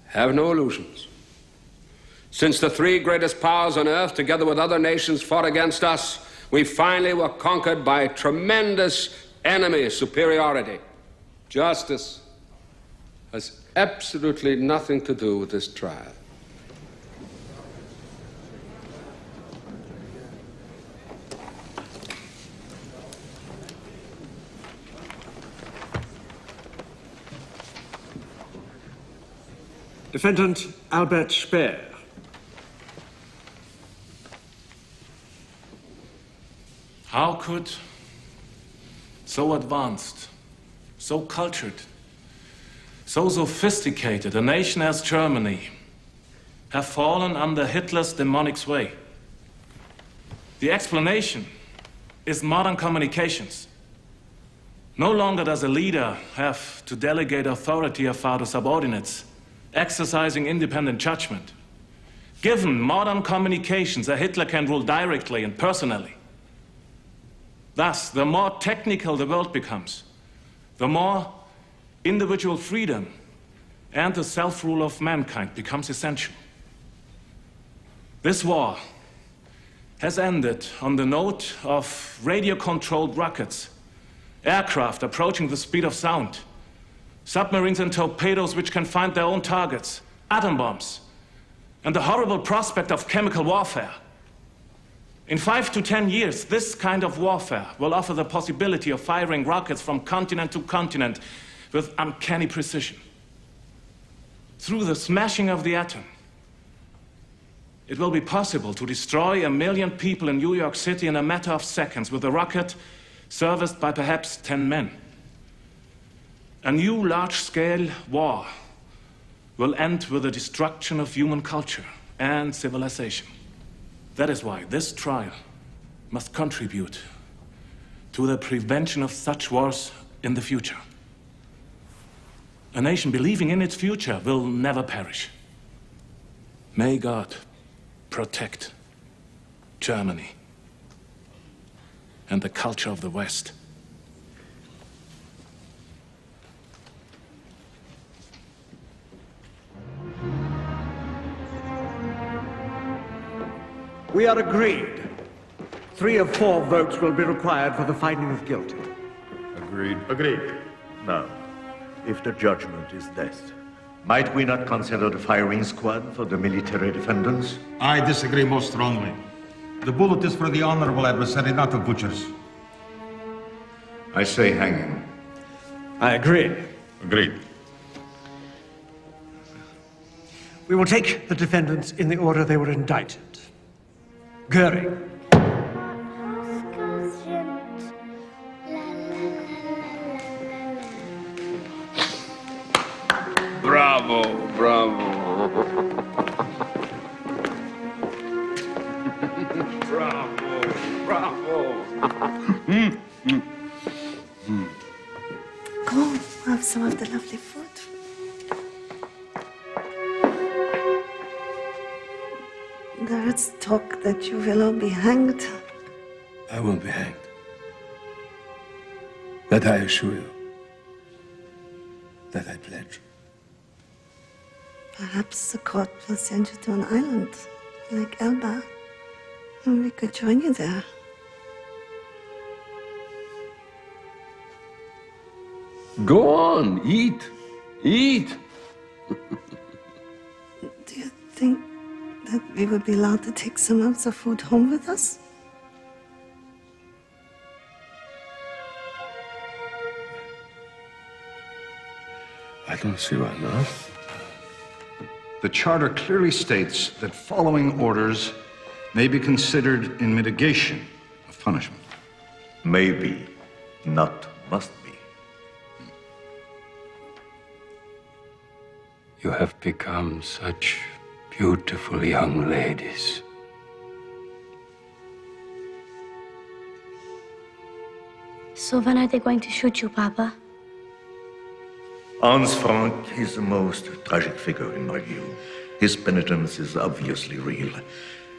S14: have no illusions. Since the three greatest powers on earth, together with other nations, fought against us, we finally were conquered by tremendous enemy superiority. Justice has absolutely nothing to do with this trial.
S19: Defendant Albert Speer.
S22: How could so advanced, so cultured, so sophisticated a nation as Germany have fallen under Hitler's demonic sway. The explanation is modern communications. No longer does a leader have to delegate authority afar to subordinates, exercising independent judgment. Given modern communications, a Hitler can rule directly and personally. Thus, the more technical the world becomes, the more individual freedom and the self-rule of mankind becomes essential. This war has ended on the note of radio-controlled rockets, aircraft approaching the speed of sound, submarines and torpedoes which can find their own targets, atom bombs, and the horrible prospect of chemical warfare. In 5 to 10 years, this kind of warfare will offer the possibility of firing rockets from continent to continent with uncanny precision. Through the smashing of the atom, it will be possible to destroy 1 million people in New York City in a matter of seconds with a rocket serviced by perhaps 10 men. A new large-scale war will end with the destruction of human culture and civilization. That is why this trial must contribute to the prevention of such wars in the future. A nation believing in its future will never perish. May God protect Germany and the culture of the West.
S19: We are agreed. 3 of 4 votes will be required for the finding of guilty.
S1: Agreed. Agreed. Now, if the judgment is death, might we not consider the firing squad for the military defendants?
S15: I disagree most strongly. The bullet is for the honorable adversary, not the butchers.
S1: I say hanging.
S19: I agree.
S1: Agreed.
S19: We will take the defendants in the order they were indicted. Goering.
S14: Bravo, bravo.
S5: Bravo, bravo.
S25: Go, have some of the lovely food. There is talk that you will all be hanged.
S14: I won't be hanged. That I assure you. That I pledge.
S25: Perhaps the court will send you to an island, like Elba, and we could join you there.
S14: Go on, eat. Eat.
S25: Do you think that we would be allowed to take some of the food home with us?
S14: I don't see why not.
S15: The charter clearly states that following orders may be considered in mitigation of punishment.
S1: Maybe, not must be.
S8: You have become such beautiful young ladies.
S9: So when are they going to shoot you, Papa?
S1: Hans Frank is the most tragic figure in my view. His penitence is obviously real.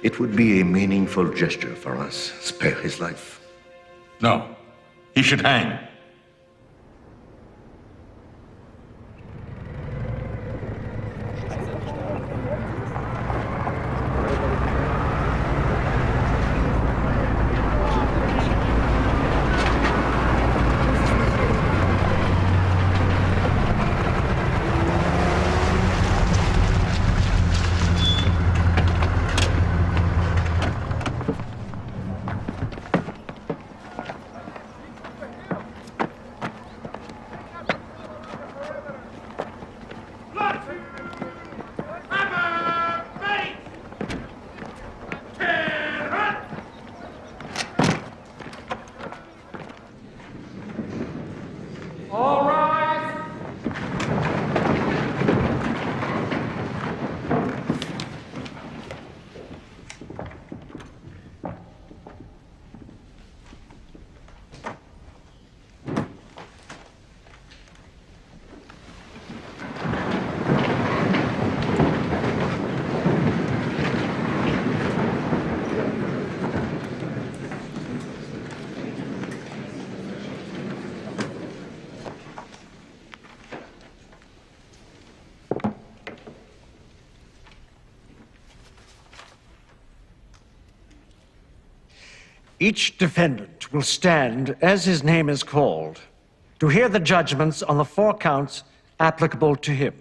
S1: It would be a meaningful gesture for us. Spare his life.
S15: No. He should hang.
S19: Each defendant will stand as his name is called to hear the judgments on the 4 counts applicable to him,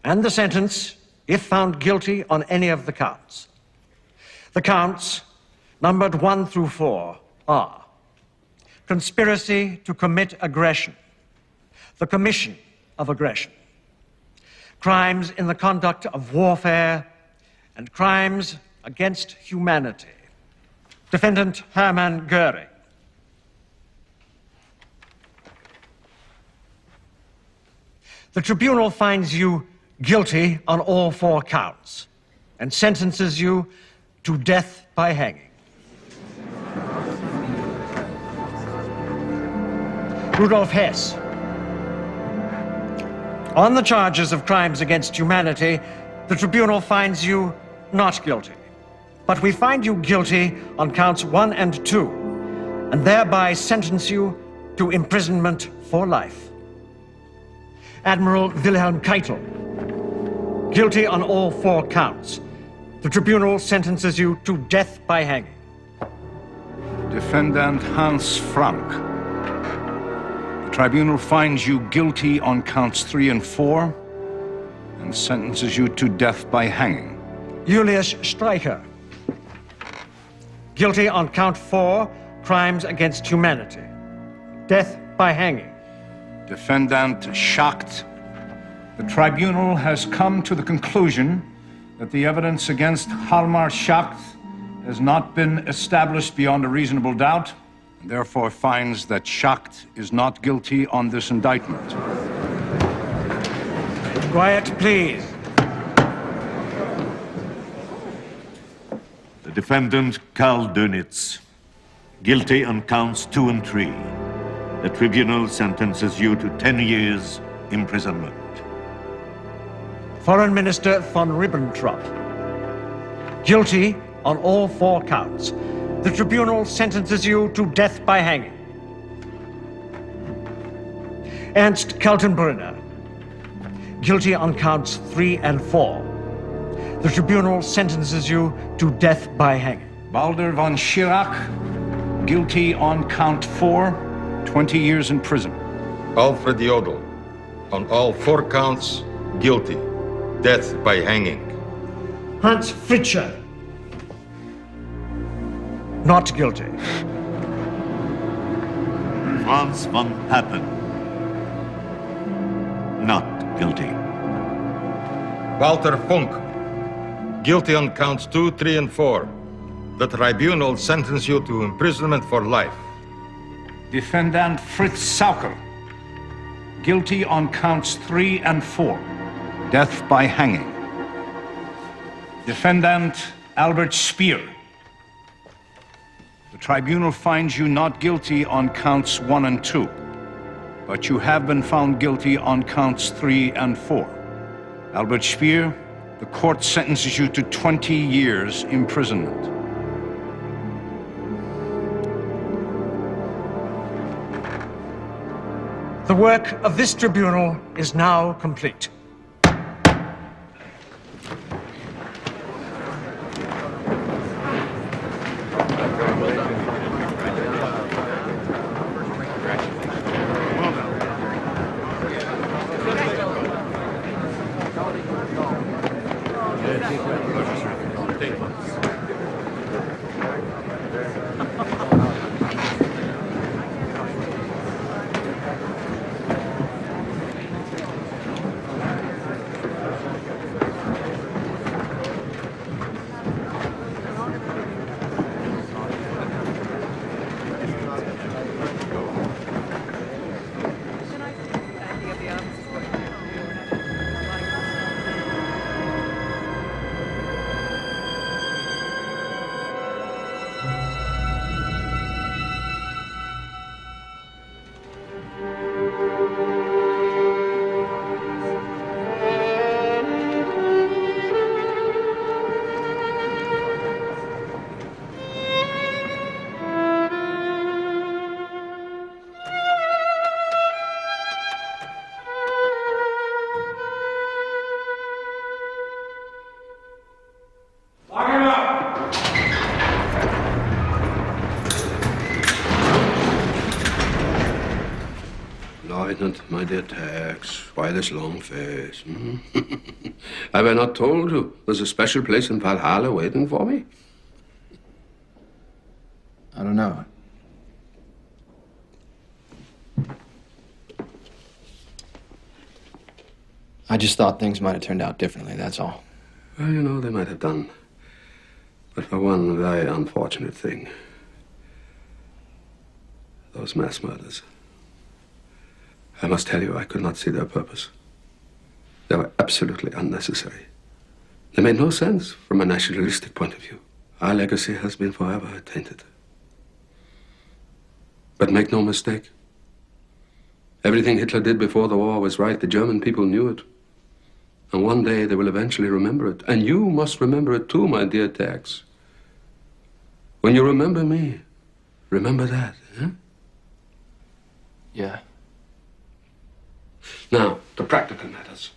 S19: and the sentence if found guilty on any of the counts. The counts, numbered 1 through 4, are conspiracy to commit aggression, the commission of aggression, crimes in the conduct of warfare, and crimes against humanity. Defendant Hermann Goering. The tribunal finds you guilty on all 4 counts and sentences you to death by hanging. Rudolf Hess. On the charges of crimes against humanity, the tribunal finds you not guilty. But we find you guilty on counts 1 and 2, and thereby sentence you to imprisonment for life. Admiral Wilhelm Keitel. Guilty on all 4 counts. The tribunal sentences you to death by hanging.
S3: Defendant Hans Frank. The tribunal finds you guilty on counts 3 and 4 and sentences you to death by hanging.
S19: Julius Streicher. Guilty on count 4, crimes against humanity. Death by hanging.
S3: Defendant Schacht. The tribunal has come to the conclusion that the evidence against Hjalmar Schacht has not been established beyond a reasonable doubt, and therefore finds that Schacht is not guilty on this indictment.
S19: Quiet, please.
S1: The defendant, Karl Dönitz, guilty on counts 2 and 3. The tribunal sentences you to 10 years imprisonment.
S19: Foreign Minister von Ribbentrop. Guilty on all 4 counts. The tribunal sentences you to death by hanging. Ernst Kaltenbrunner. Guilty on counts 3 and 4. The tribunal sentences you to death by hanging.
S3: Baldur von Schirach, guilty on count 4, 20 years in prison.
S4: Alfred Jodl, on all 4 counts, guilty. Death by hanging.
S19: Hans Fritscher. Not guilty.
S1: Franz von Papen. Not guilty.
S4: Walter Funk, guilty on counts 2, 3, and 4. The tribunal sentenced you to imprisonment for life.
S3: Defendant Fritz Saukel, guilty on counts 3 and 4. Death by hanging. Defendant Albert Speer. The tribunal finds you not guilty on counts 1 and 2, but you have been found guilty on counts 3 and 4. Albert Speer, the court sentences you to 20 years imprisonment.
S19: The work of this tribunal is now complete.
S24: frightened, my dear Tex? Why this long face? Hmm? Have I not told you there's a special place in Valhalla waiting for me?
S21: I don't know. I just thought things might have turned out differently, that's all.
S24: Well, you know, they might have done. But for one very unfortunate thing. Those mass murders. I must tell you, I could not see their purpose. They were absolutely unnecessary. They made no sense from a nationalistic point of view. Our legacy has been forever tainted. But make no mistake. Everything Hitler did before the war was right. The German people knew it. And one day they will eventually remember it. And you must remember it too, my dear Tex. When you remember me, remember that, eh?
S21: Yeah.
S24: Now, the practical matters.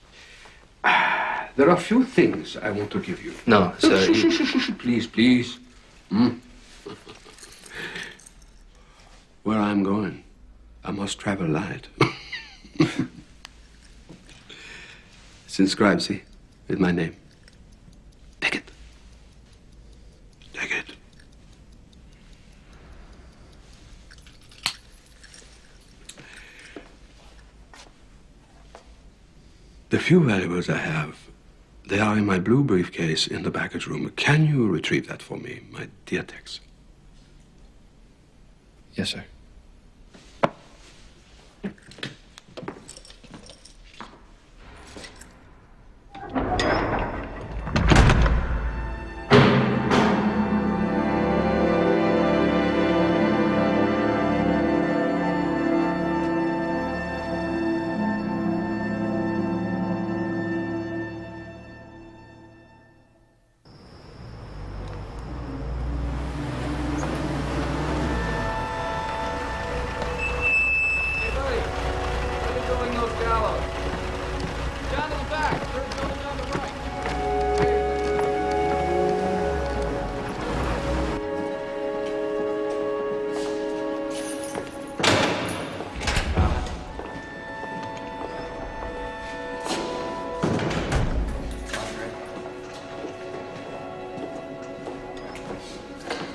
S24: There are a few things I want to give you.
S21: No, sir.
S24: Please, please. Where I'm going, I must travel light. It's inscribed, see, with my name. Take it. Take it. The few valuables I have, they are in my blue briefcase in the baggage room. Can you retrieve that for me, my dear Tex?
S21: Yes, sir.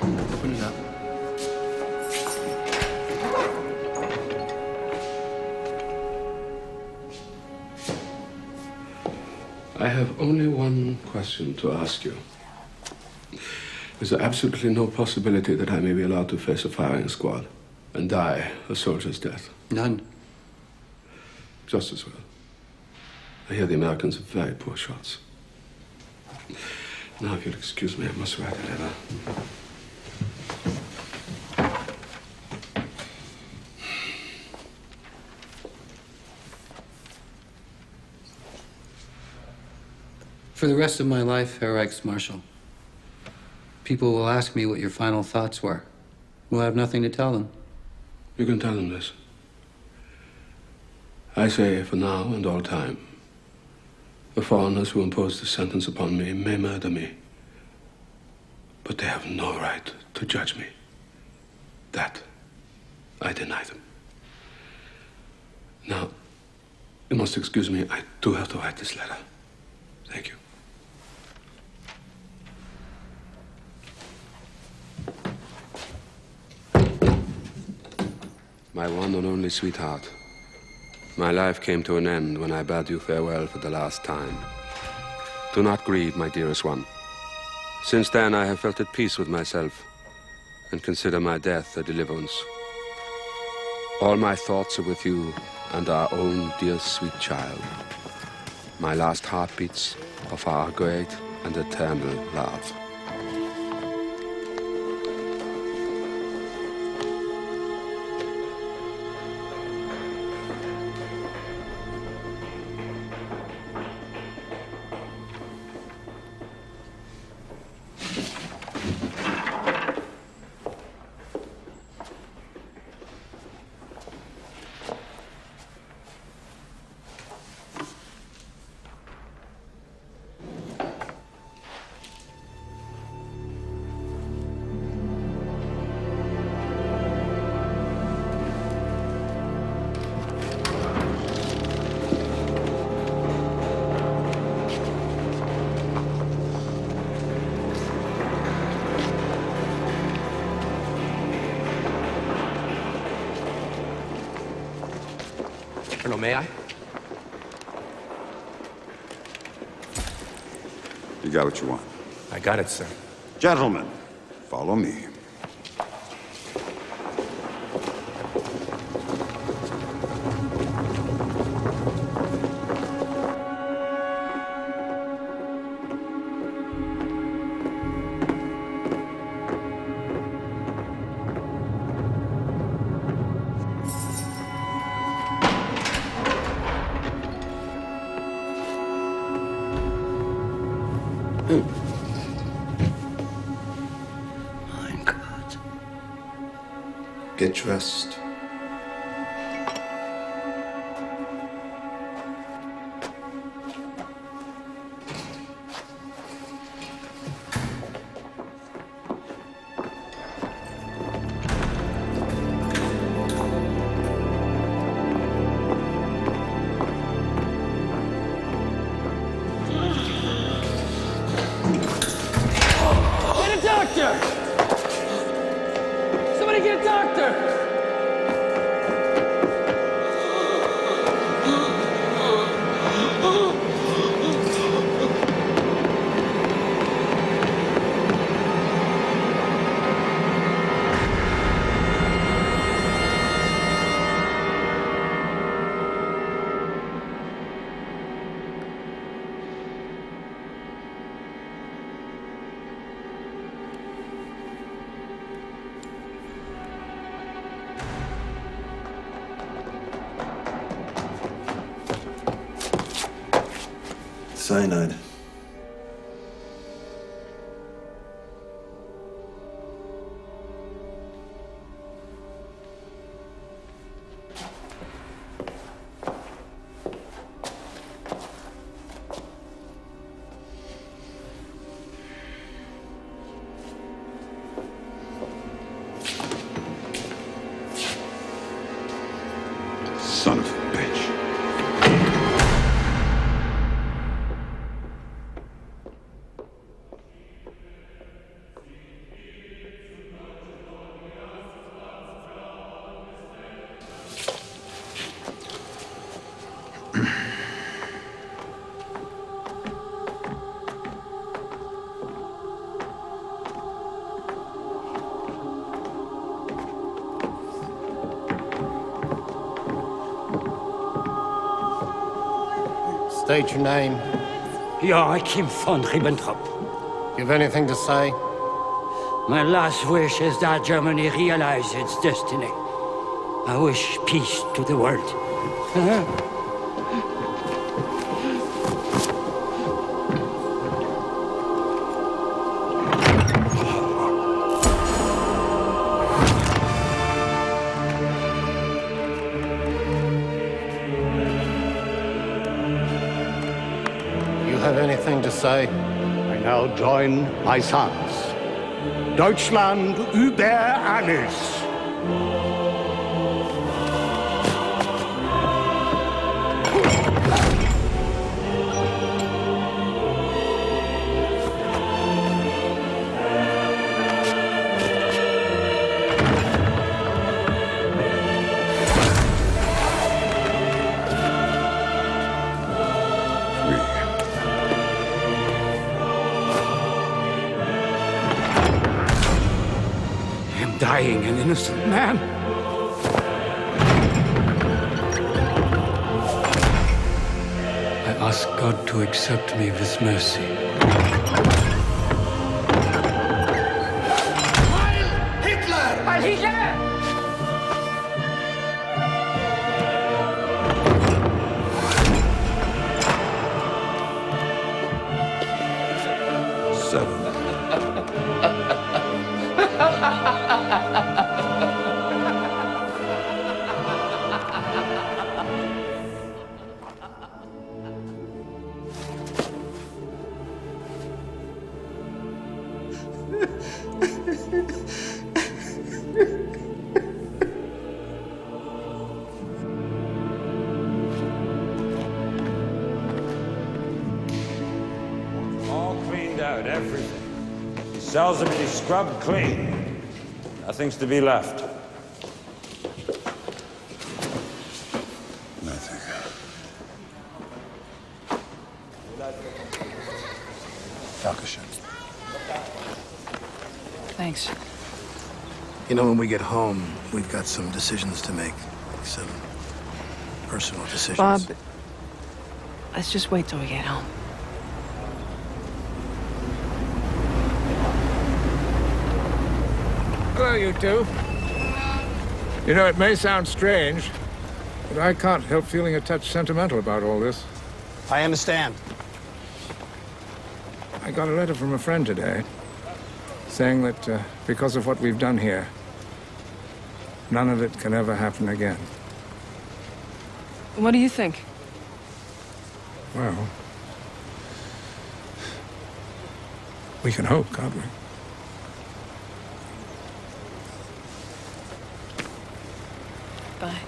S2: Open it up.
S24: I have only one question to ask you. Is there absolutely no possibility that I may be allowed to face a firing squad and die a soldier's death?
S2: None.
S24: Just as well. I hear the Americans are very poor shots. Now, if you'll excuse me, I must write a letter.
S2: For the rest of my life, Herr Reichsmarshal, people will ask me what your final thoughts were. We'll have nothing to tell them.
S24: You can tell them this. I say, for now and all time, the foreigners who impose the sentence upon me may murder me, but they have no right to judge me. That I deny them. Now, you must excuse me, I do have to write this letter. Thank you. My one and only sweetheart, my life came to an end when I bade you farewell for the last time. Do not grieve, my dearest one. Since then, I have felt at peace with myself and consider my death a deliverance. All my thoughts are with you and our own dear sweet child. My last heartbeats of our great and eternal love.
S14: Colonel, may I?
S6: You got what you want?
S14: I got it, sir.
S6: Gentlemen, follow me.
S7: Mein Gott. Get dressed.
S10: Get a doctor! Somebody get a doctor!
S17: Cyanide.
S6: Son of a bitch.
S18: State your name.
S20: Joachim von Ribbentrop.
S18: You have anything to say?
S20: My last wish is that Germany realize its destiny. I wish peace to the world.
S18: You have anything to say?
S26: I now join my sons. Deutschland über alles.
S20: Dying an innocent man.
S2: I ask God to accept me with mercy.
S10: Hitler! Heil Hitler!
S27: All cleaned out, everything. The cells are to be scrubbed clean. Nothing's to be left.
S6: Nothing.
S5: Dankeschön.
S7: Thanks. You know, when we get home, we've got some decisions to make. Some personal decisions.
S11: Bob, let's just wait till we get home.
S12: Hello, you two. You know, it may sound strange, but I can't help feeling a touch sentimental about all this.
S5: I understand.
S12: I got a letter from a friend today, saying that because of what we've done here, none of it can ever happen again.
S11: What do you think?
S12: Well, we can hope, can't we?
S11: Bye.